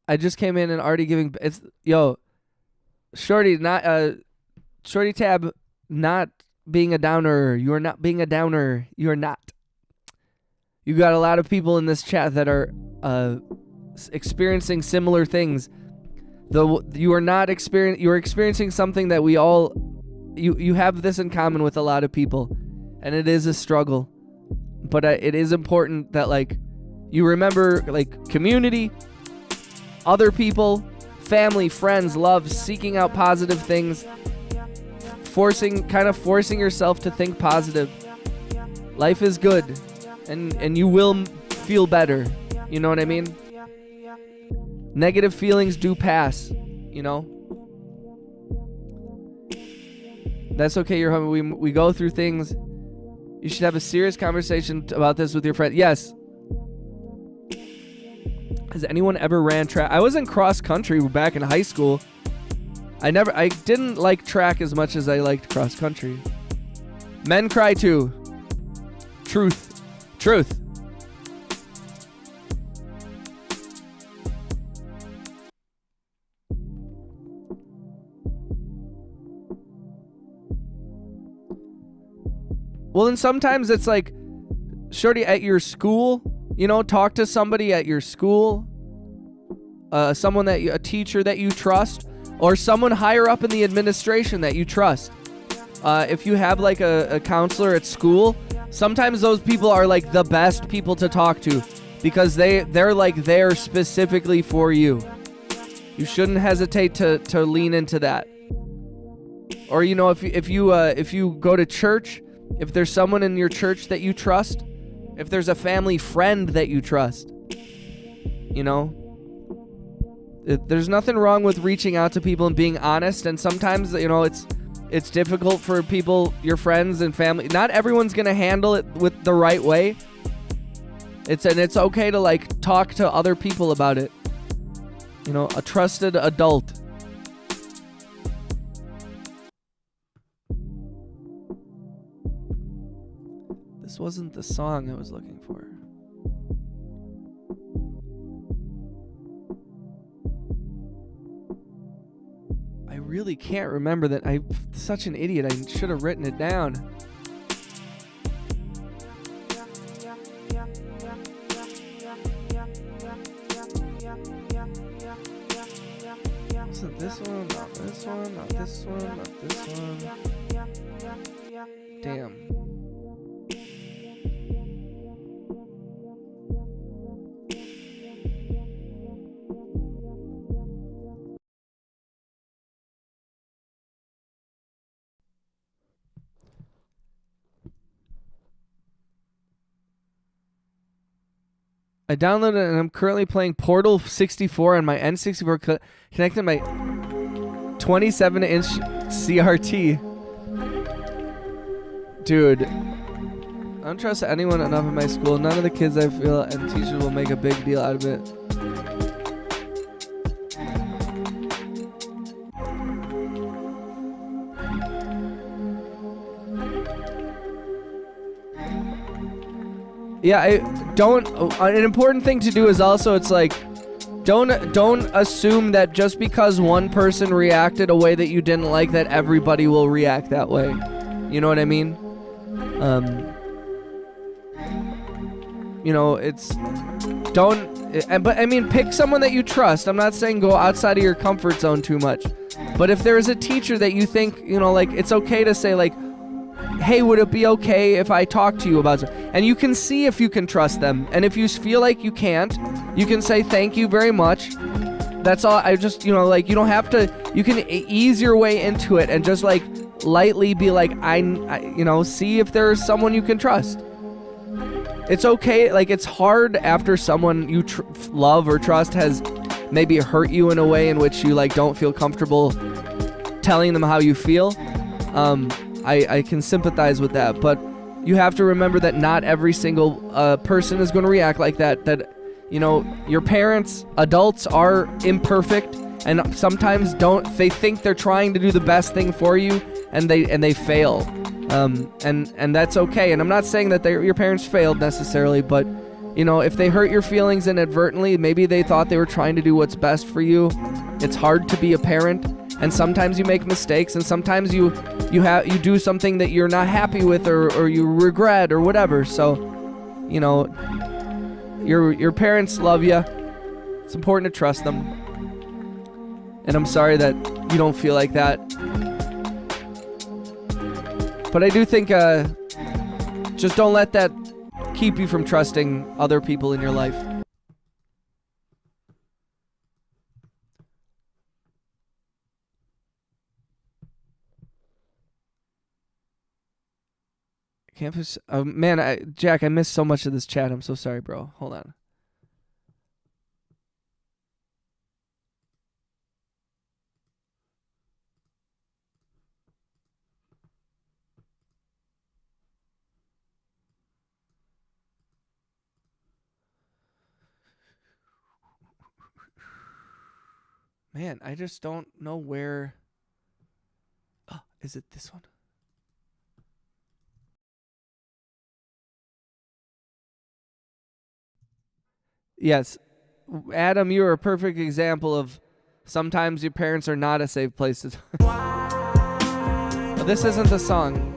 I just came in and already giving... Shorty, Shorty Tab, not being a downer. You are not being a downer. You are not. You got a lot of people in this chat that are experiencing similar things. Though you are not you're experiencing something that we all, you have this in common with a lot of people, and it is a struggle. But it is important that like you remember like community, other people, family, friends, love, seeking out positive things, forcing yourself to think positive. Life is good, and you will feel better. You know what I mean? Negative feelings do pass, you know? That's okay, you're home. We go through things. You should have a serious conversation about this with your friend. Yes. Has anyone ever ran track? I was in cross country back in high school. I didn't like track as much as I liked cross country. Men cry too. Truth. Well, and sometimes it's like, shorty, at your school, you know, talk to somebody at your school, a teacher that you trust, or someone higher up in the administration that you trust. If you have like a counselor at school, sometimes those people are like the best people to talk to because they're like there specifically for you. You shouldn't hesitate to lean into that. Or, you know, if you go to church, if there's someone in your church that you trust, if there's a family friend that you trust, you know, there's nothing wrong with reaching out to people and being honest. And sometimes, you know, it's difficult for people, your friends and family. Not everyone's going to handle it with the right way. It's okay to like talk to other people about it. You know, a trusted adult. This wasn't the song I was looking for. I really can't remember that. I'm such an idiot. I should have written it down. Wasn't this one? Not this one. Not this one. Not this one. Damn. I downloaded it and I'm currently playing Portal 64 on my N64 connected to my 27-inch CRT. Dude, I don't trust anyone enough in my school. None of the kids I feel and teachers will make a big deal out of it. Yeah, an important thing to do is also, it's like, don't assume that just because one person reacted a way that you didn't like, that everybody will react that way. You know what I mean? You know, but I mean, pick someone that you trust. I'm not saying go outside of your comfort zone too much. But if there is a teacher that you think, you know, like, it's okay to say, like, hey, would it be okay if I talk to you about it? And you can see if you can trust them. And if you feel like you can't, you can say thank you very much. That's all. I just, you know, like, you don't have to, you can ease your way into it and just like lightly be like, I you know, see if there's someone you can trust. It's okay. Like, it's hard after someone you love or trust has maybe hurt you in a way in which you like don't feel comfortable telling them how you feel. I can sympathize with that, but you have to remember that not every single person is going to react like that. That, you know, your parents, adults, are imperfect, and sometimes they think they're trying to do the best thing for you, and they fail, and that's okay. And I'm not saying that your parents failed necessarily, but, you know, if they hurt your feelings inadvertently, maybe they thought they were trying to do what's best for you. It's hard to be a parent. And sometimes you make mistakes, and sometimes you do something that you're not happy with, or you regret, or whatever. So, you know, your parents love you. It's important to trust them. And I'm sorry that you don't feel like that. But I do think just don't let that keep you from trusting other people in your life. Campus. Man, Jack, I missed so much of this chat. I'm so sorry, bro. Hold on. Man, I just don't know where. Oh, is it this one? Yes. Adam, you are a perfect example of sometimes your parents are not a safe place to. But this isn't the song.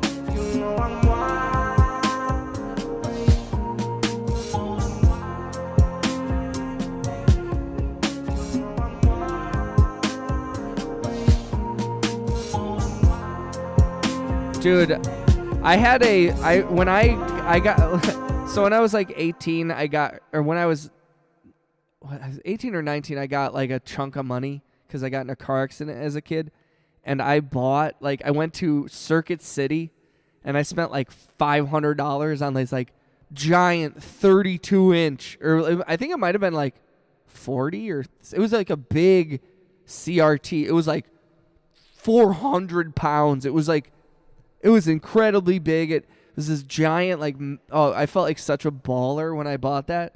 Dude, I had when I got so when I was like 18, when I was 18 or 19, I got like a chunk of money because I got in a car accident as a kid, and I went to Circuit City, and I spent like $500 on this like giant 32-inch, or I think it might have been like 40, or it was like a big CRT. It was like 400 pounds. It was incredibly big. It was this giant, I felt like such a baller when I bought that.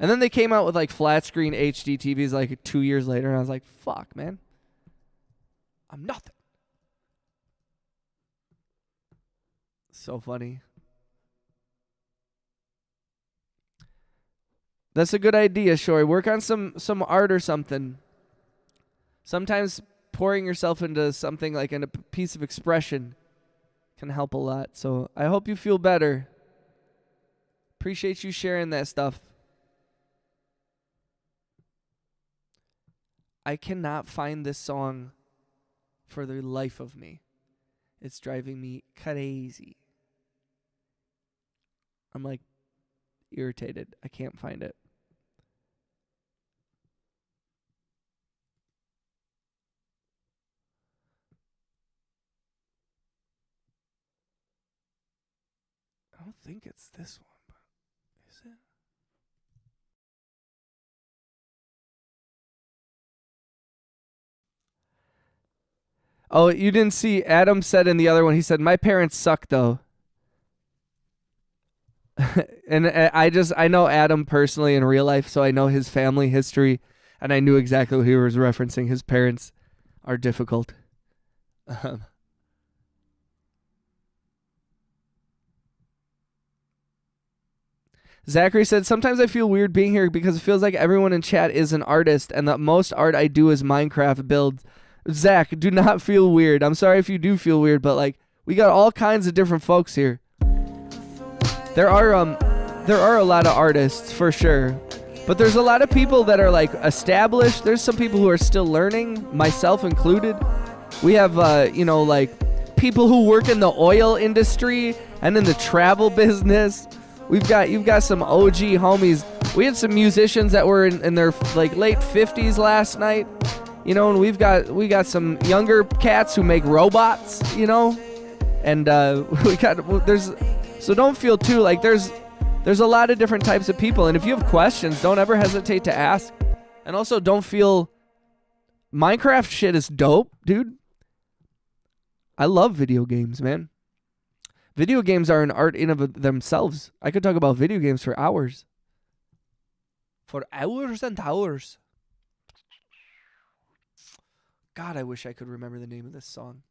And then they came out with like flat screen HD TVs like 2 years later, and I was like, fuck, man. I'm nothing. So funny. That's a good idea, Shory. Work on some art or something. Sometimes pouring yourself into something like in a piece of expression can help a lot. So I hope you feel better. Appreciate you sharing that stuff. I cannot find this song for the life of me. It's driving me crazy. I'm like irritated. I can't find it. I don't think it's this one, but is it? Oh, you didn't see Adam said in the other one, he said, my parents suck though. And I know Adam personally in real life, so I know his family history, and I knew exactly what he was referencing. His parents are difficult. Zachary said, sometimes I feel weird being here because it feels like everyone in chat is an artist, and the most art I do is Minecraft builds. Zach, do not feel weird. I'm sorry if you do feel weird, but like we got all kinds of different folks here. There are a lot of artists for sure, but there's a lot of people that are like established. There's some people who are still learning, myself included. We have like people who work in the oil industry and in the travel business. You've got some OG homies. We had some musicians that were in their like late 50s last night, and we got some younger cats who make robots, and so don't feel too like there's a lot of different types of people, and if you have questions, don't ever hesitate to ask. And also don't feel Minecraft shit is dope, dude. I love video games, man. Video games are an art in of themselves. I could talk about video games for hours. For hours and hours. God, I wish I could remember the name of this song.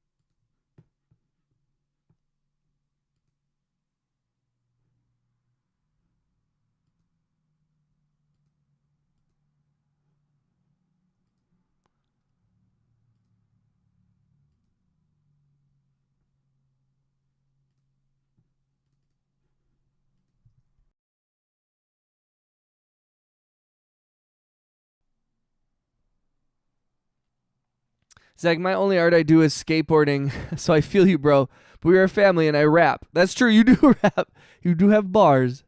Zach, my only art I do is skateboarding, so I feel you, bro. But we are a family and I rap. That's true, you do rap. You do have bars.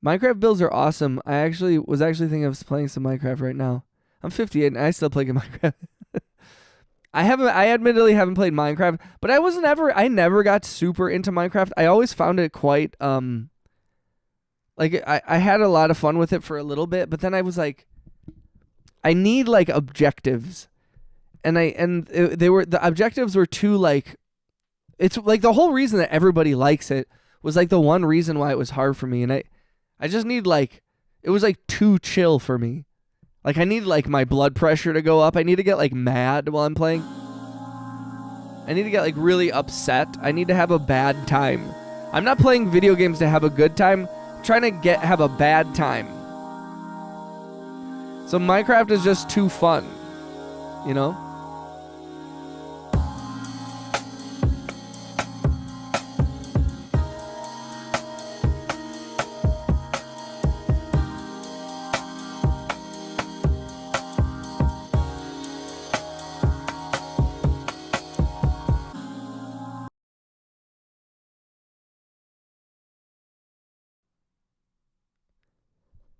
Minecraft builds are awesome. I was actually thinking of playing some Minecraft right now. I'm 58 and I still play Minecraft. I admittedly haven't played Minecraft, but I never got super into Minecraft. I always found it quite, like I had a lot of fun with it for a little bit, but then I was like, I need like objectives. The objectives were too like, it's like the whole reason that everybody likes it was like the one reason why it was hard for me. And I just need like, it was like too chill for me. Like I need like my blood pressure to go up. I need to get like mad while I'm playing. I need to get like really upset. I need to have a bad time. I'm not playing video games to have a good time. I'm trying to have a bad time. So Minecraft is just too fun, you know?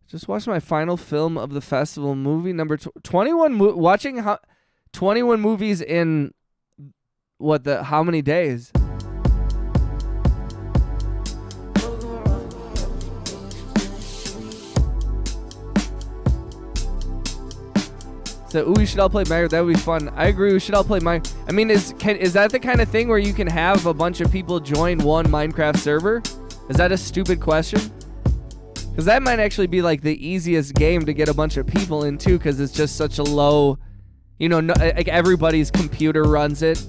Just watched my final film of the festival, movie number 21. Watching 21 movies in how many days? So, we should all play Minecraft. That would be fun. I agree. We should all play Minecraft. I mean, is that the kind of thing where you can have a bunch of people join one Minecraft server? Is that a stupid question? Because that might actually be like the easiest game to get a bunch of people into, because it's just such a low, like everybody's computer runs it.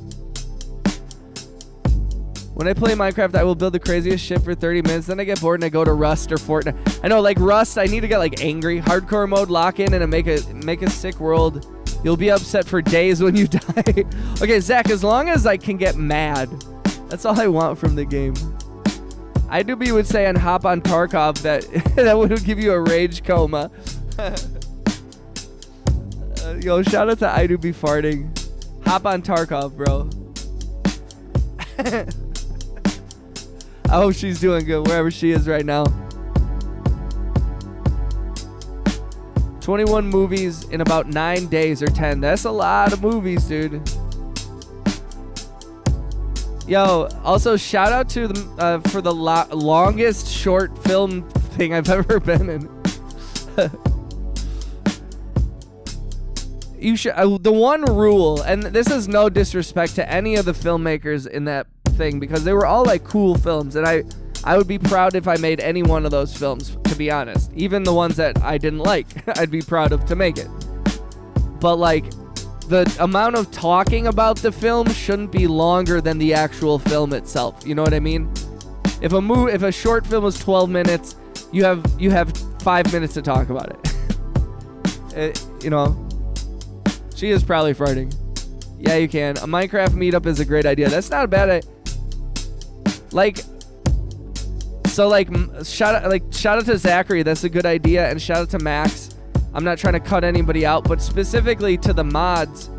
When I play Minecraft, I will build the craziest shit for 30 minutes, then I get bored and I go to Rust or Fortnite. I know, like Rust, I need to get like angry. Hardcore mode, lock in and make a sick world. You'll be upset for days when you die. Okay, Zach, as long as I can get mad, that's all I want from the game. IDoobie would say on Hop on Tarkov that that would give you a rage coma. Yo, shout out to IDoobie farting. Hop on Tarkov, bro. I hope she's doing good wherever she is right now. 21 movies in about 9 days or 10. That's a lot of movies, dude. Yo, also shout out to them for the longest short film thing I've ever been in. You should. The one rule, and this is no disrespect to any of the filmmakers in that thing, because they were all like cool films, and I would be proud if I made any one of those films, to be honest. Even the ones that I didn't like, I'd be proud of to make it. But like, the amount of talking about the film shouldn't be longer than the actual film itself. You know what I mean? If a short film is 12 minutes, you have 5 minutes to talk about it. She is probably farting. Yeah, you can. A Minecraft meetup is a great idea. That's not a bad idea. Shout out to Zachary. That's a good idea, and shout out to Max. I'm not trying to cut anybody out, but specifically to the mods,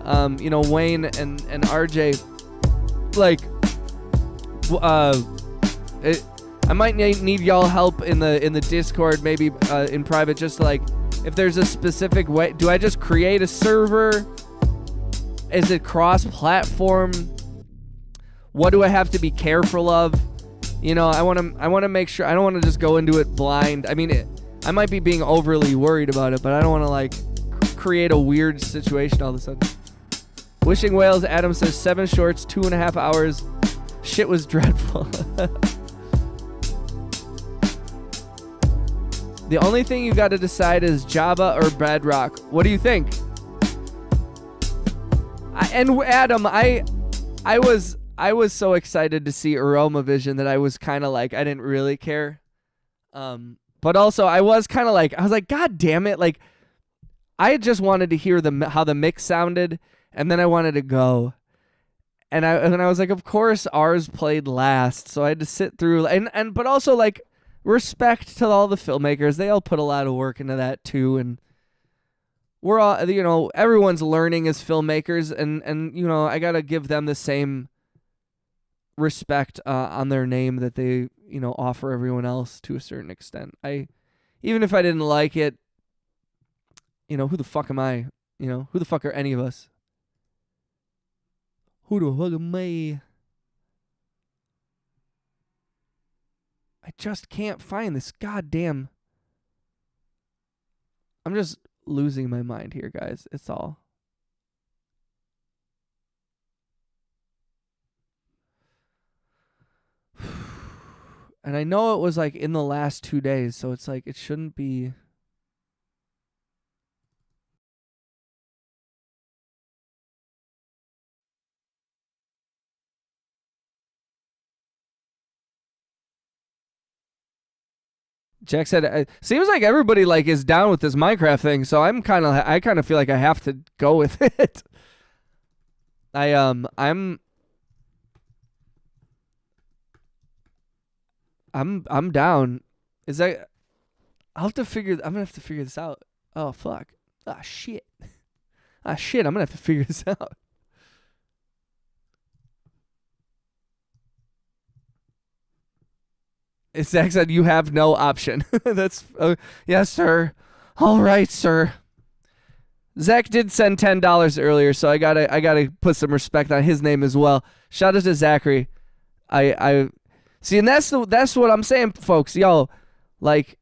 Wayne and RJ. I might need y'all help in the Discord, maybe in private, just like if there's a specific way. Do I just create a server? Is it cross-platform? What do I have to be careful of? I want to make sure. I don't want to just go into it blind. I mean, I might be being overly worried about it, but I don't want to like create a weird situation all of a sudden. Wishing Whales, Adam says 7 shorts, 2.5 hours. Shit was dreadful. The only thing you got to decide is Java or Bedrock. What do you think? Adam, I was so excited to see Aroma Vision that I was kind of like, I didn't really care. But also I was kind of like, God damn it. Like, I just wanted to hear how the mix sounded, and then I wanted to go. And I was like, of course ours played last. So I had to sit through but also like respect to all the filmmakers. They all put a lot of work into that too. And we're all, you know, everyone's learning as filmmakers, and you know, I gotta give them the same respect on their name that they, you know, offer everyone else to a certain extent. Even if I didn't like it, you know, who the fuck am I? You know, who the fuck are any of us? Who the fuck am I? I just can't find this goddamn. I'm just losing my mind here, guys. It's all. And I know it was like in the last 2 days, so it's like it shouldn't be. Jack said, "Seems like everybody like is down with this Minecraft thing, so I kind of feel like I have to go with it." I'm down. Is that? I'm gonna have to figure this out. Oh fuck. Ah shit. Ah shit. I'm gonna have to figure this out. Zach said you have no option. That's yes, sir. All right, sir. Zach did send $10 earlier, so I gotta put some respect on his name as well. Shout out to Zachary. I see, and that's what I'm saying, folks. Yo, like,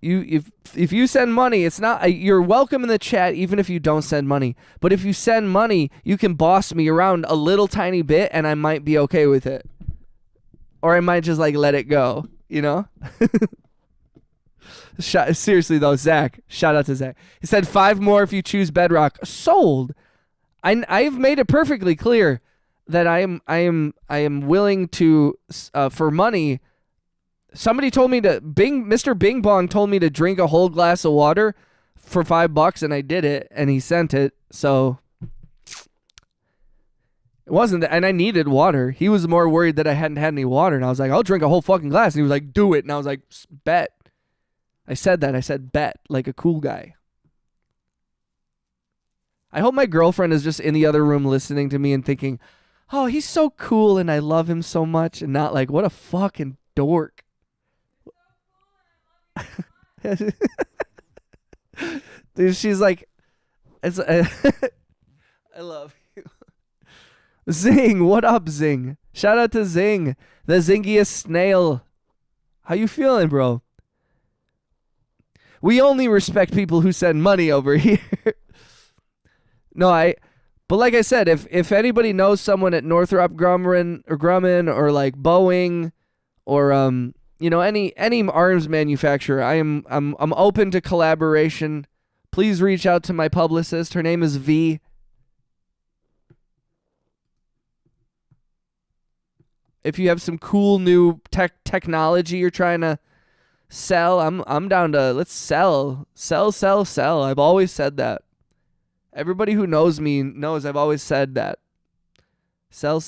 if you send money, it's not you're welcome in the chat even if you don't send money. But if you send money, you can boss me around a little tiny bit, and I might be okay with it. Or I might just like let it go, you know? Seriously though, Zach, shout out to Zach. He said 5 more if you choose Bedrock. Sold. I've made it perfectly clear that I am willing to for money. Somebody told me to Mr. Bing Bong told me to drink a whole glass of water for $5, and I did it, and he sent it. So it wasn't that, and I needed water. He was more worried that I hadn't had any water, and I was like, I'll drink a whole fucking glass. And he was like, do it. And I was like, bet. I said that. I said bet, like a cool guy. I hope my girlfriend is just in the other room listening to me and thinking, oh, he's so cool and I love him so much, and not like, what a fucking dork. Dude, she's like, I love you. Zing, what up, Zing? Shout out to Zing, the zingiest snail. How you feeling, bro? We only respect people who send money over here. No, but like I said, if anybody knows someone at Northrop Grumman or like Boeing or you know, any arms manufacturer, I'm open to collaboration. Please reach out to my publicist. Her name is V. If you have some cool new technology you're trying to sell, I'm down to let's sell. I've always said that. Everybody who knows me knows I've always said that. Sell.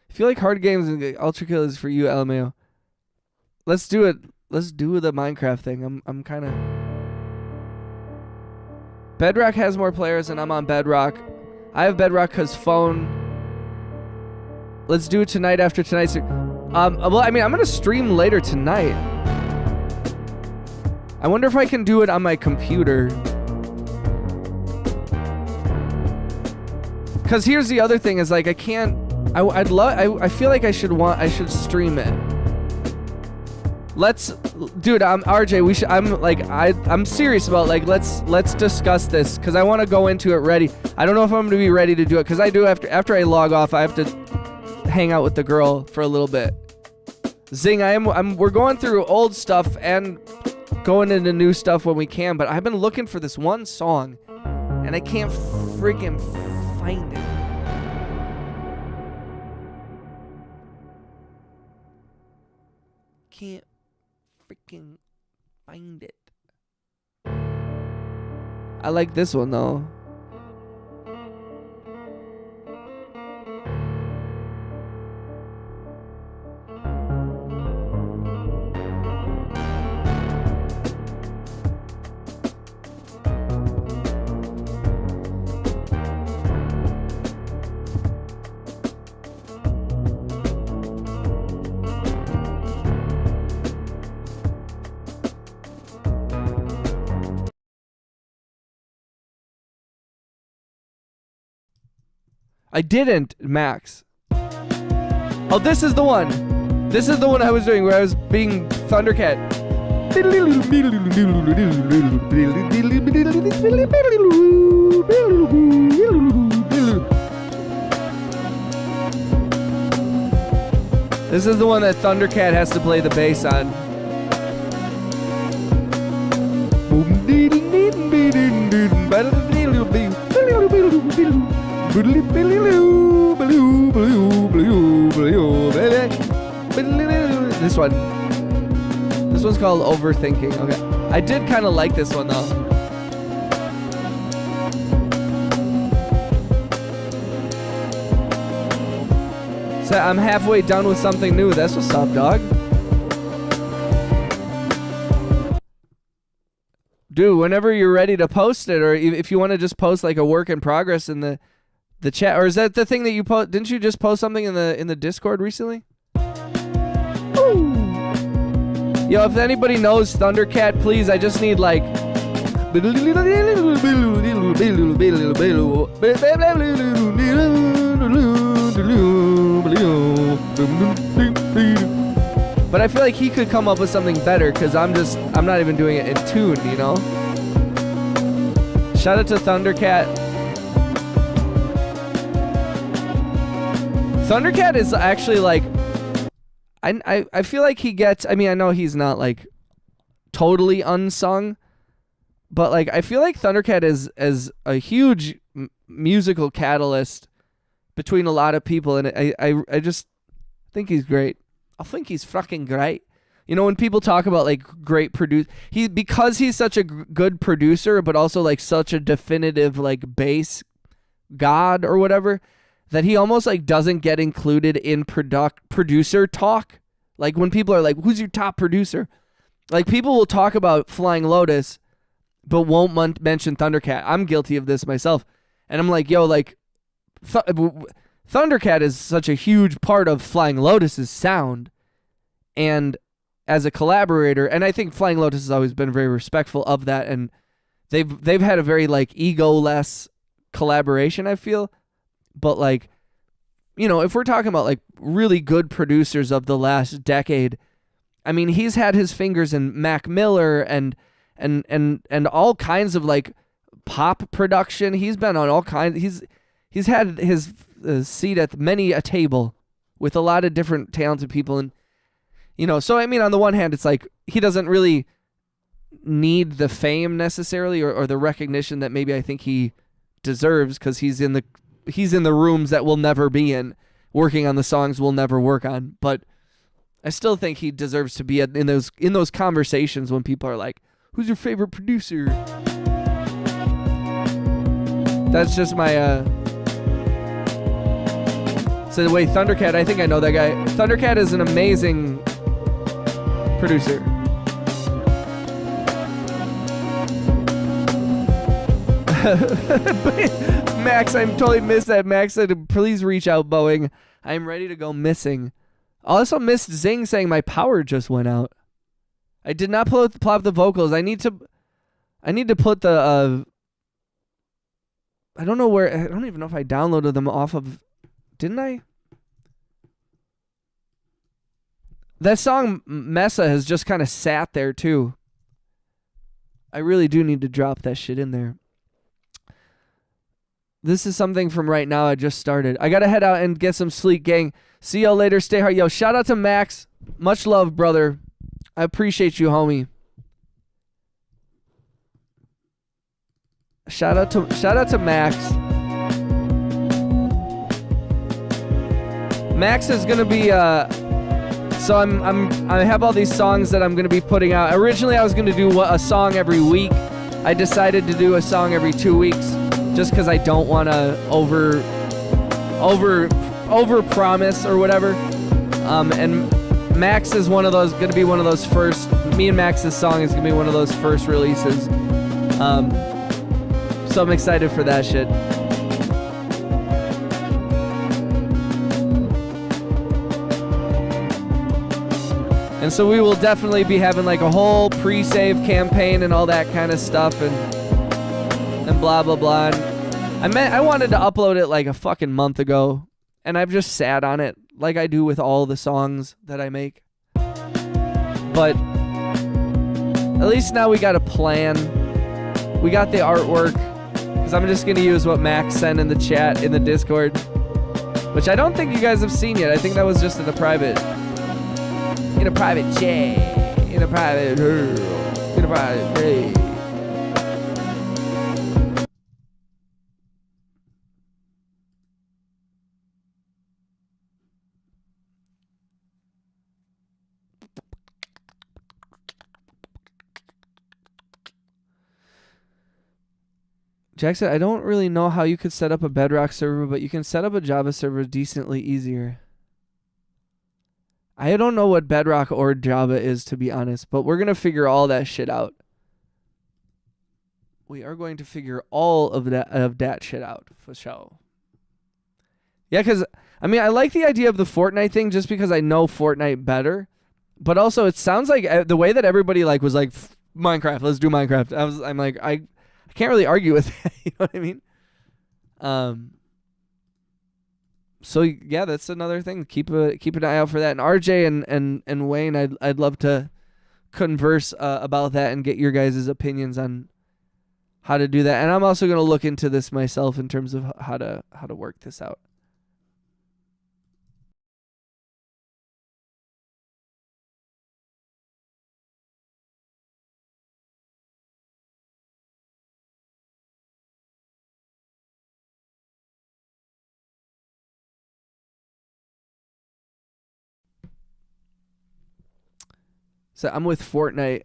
I feel like hard games and Ultra Kill is for you, LMAO. Let's do it. Let's do the Minecraft thing. I'm kind of. Bedrock has more players, and I'm on Bedrock. I have Bedrock because phone. Let's do it tonight after tonight's. Well, I mean, I'm gonna stream later tonight. I wonder if I can do it on my computer. Cause here's the other thing: is like I can't. I'd love. I feel like I should stream it. Let's, dude. RJ. We should. I'm serious about like. Let's discuss this because I want to go into it ready. I don't know if I'm gonna be ready to do it because I do after I log off. I have to hang out with the girl for a little bit. Zing. We're going through old stuff and going into new stuff when we can. But I've been looking for this one song, and I can't freaking find it. Can't freaking find it. I like this one though. I didn't, Max. Oh, this is the one. This is the one I was doing where I was being Thundercat. This is the one that Thundercat has to play the bass on. This one. This one's called Overthinking. Okay. I did kind of like this one though. So I'm halfway done with something new. That's what's up, dog. Dude, whenever you're ready to post it, or if you want to just post like a work in progress in the chat, or is that the thing that you post? Didn't you just post something in the Discord recently? Ooh. Yo, if anybody knows Thundercat, please, I just need like but I feel like he could come up with something better because I'm not even doing it in tune, you know? Shout out to Thundercat. Thundercat is actually like, I feel like he gets, I mean, I know he's not like totally unsung, but like I feel like Thundercat is a huge musical catalyst between a lot of people, and I just think he's great. I think he's fucking great. You know, when people talk about like great because he's such a good producer, but also like such a definitive like bass god or whatever, that he almost like doesn't get included in producer talk. Like when people are like, who's your top producer? Like people will talk about Flying Lotus, but won't mention Thundercat. I'm guilty of this myself. And I'm like, yo, like Thundercat is such a huge part of Flying Lotus's sound. And as a collaborator, and I think Flying Lotus has always been very respectful of that, and they've had a very like ego-less collaboration, I feel. But like, you know, if we're talking about like really good producers of the last decade, I mean, he's had his fingers in Mac Miller and all kinds of like pop production. He's been on all kinds. He's had his seat at many a table with a lot of different talented people, and you know, so I mean, on the one hand, it's like he doesn't really need the fame necessarily or the recognition that maybe I think he deserves, because he's in the rooms that we'll never be in, working on the songs we'll never work on. But I still think he deserves to be in those conversations when people are like, "Who's your favorite producer?" That's just my So the way Thundercat, I think I know that guy. Thundercat is an amazing producer. Max, I totally missed that. Max said, please reach out, Boeing. I'm ready to go missing. I also missed Zing saying my power just went out. I did not pull up the vocals. I need to put the I don't know where. I don't even know if I downloaded them off of. Didn't I? That song Mesa has just kind of sat there too. I really do need to drop that shit in there. This is something from right now. I just started. I gotta head out and get some sleep, gang. See y'all later. Stay hard. Yo, shout out to Max. Much love, brother. I appreciate you, homie. Shout out to Max. Max is gonna be so I have all these songs that I'm gonna be putting out. Originally I was gonna do a song every week. I decided to do a song every 2 weeks just because I don't want to over promise or whatever. And Max is gonna be one of those first. Me and Max's song is gonna be one of those first releases. So I'm excited for that shit. And so we will definitely be having like a whole pre-save campaign and all that kind of stuff and blah, blah, blah. And I wanted to upload it like a fucking month ago, and I've just sat on it like I do with all the songs that I make. But at least now we got a plan. We got the artwork, because I'm just going to use what Max sent in the chat in the Discord, which I don't think you guys have seen yet. I think that was just in a private chat, in a private hey. Jack said, I don't really know how you could set up a Bedrock server, but you can set up a Java server decently easier. I don't know what Bedrock or Java is, to be honest, but we're going to figure all that shit out. We are going to figure all of that shit out, for sure. Yeah, because, I mean, I like the idea of the Fortnite thing just because I know Fortnite better. But also, it sounds like the way that everybody like was like, Minecraft, let's do Minecraft. I'm like, I can't really argue with that, you know what I mean? So yeah, that's another thing. Keep an eye out for that. And RJ and Wayne, I'd love to converse about that and get your guys' opinions on how to do that. And I'm also going to look into this myself in terms of how to work this out. So I'm with Fortnite.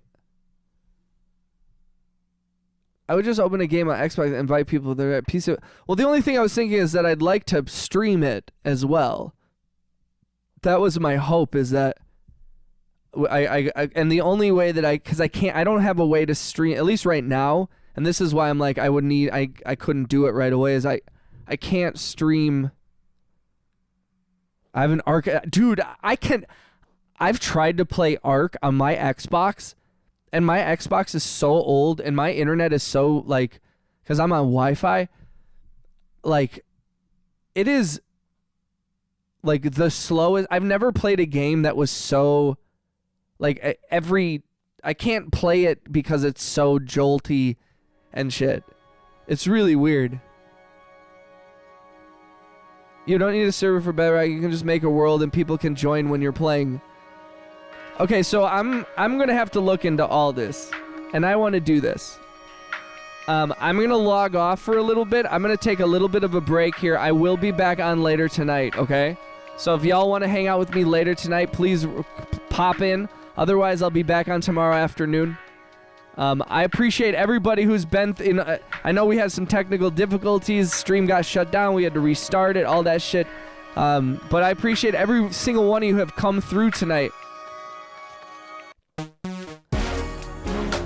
I would just open a game on Xbox and invite people there at PC. Well, the only thing I was thinking is that I'd like to stream it as well. That was my hope, is that I and the only way that because I don't have a way to stream, at least right now, and this is why I'm like, I couldn't do it right away, is I can't stream. I have an Arc, dude, I've tried to play Ark on my Xbox, and my Xbox is so old, and my internet is so, like, because I'm on Wi-Fi, like, it is, like, the slowest. I've never played a game that was so, like, I can't play it because it's so jolty and shit. It's really weird. You don't need a server for Bedrock. You can just make a world, and people can join when you're playing. Okay, so I'm gonna have to look into all this, and I want to do this. I'm gonna log off for a little bit. I'm gonna take a little bit of a break here. I will be back on later tonight, okay? So if y'all want to hang out with me later tonight, please pop in. Otherwise, I'll be back on tomorrow afternoon. I appreciate everybody who's been in. I know we had some technical difficulties. Stream got shut down. We had to restart it. All that shit. But I appreciate every single one of you who have come through tonight.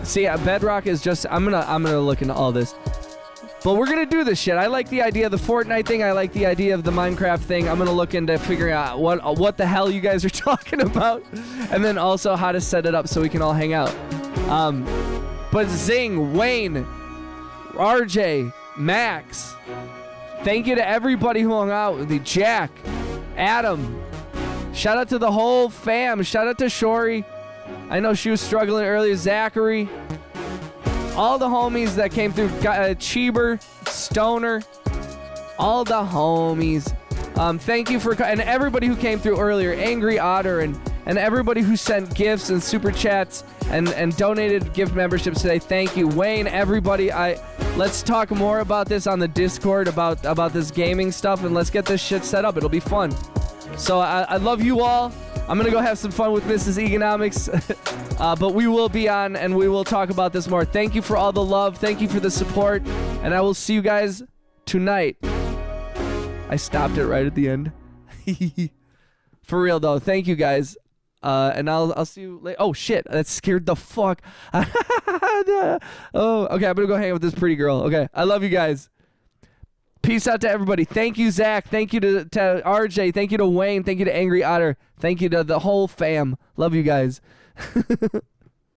See, Bedrock is just, I'm gonna look into all this. But we're gonna do this shit. I like the idea of the Fortnite thing. I like the idea of the Minecraft thing. I'm gonna look into figuring out what the hell you guys are talking about, and then also how to set it up so we can all hang out. But Zing, Wayne, RJ, Max, thank you to everybody who hung out with me. Jack, Adam, shout out to the whole fam. Shout out to Shori. I know she was struggling earlier. Zachary. All the homies that came through. Cheeber, Stoner. All the homies. Thank you for... And everybody who came through earlier. Angry Otter and everybody who sent gifts and super chats and donated gift memberships today. Thank you. Wayne, everybody. Let's talk more about this on the Discord, about this gaming stuff, and let's get this shit set up. It'll be fun. So I love you all. I'm going to go have some fun with Mrs. Economics. But we will be on, and we will talk about this more. Thank you for all the love. Thank you for the support. And I will see you guys tonight. I stopped it right at the end. For real, though. Thank you, guys. And I'll see you later. Oh, shit. That scared the fuck. Oh, okay. I'm going to go hang out with this pretty girl. Okay. I love you guys. Peace out to everybody. Thank you, Zach. Thank you to RJ. Thank you to Wayne. Thank you to Angry Otter. Thank you to the whole fam. Love you guys.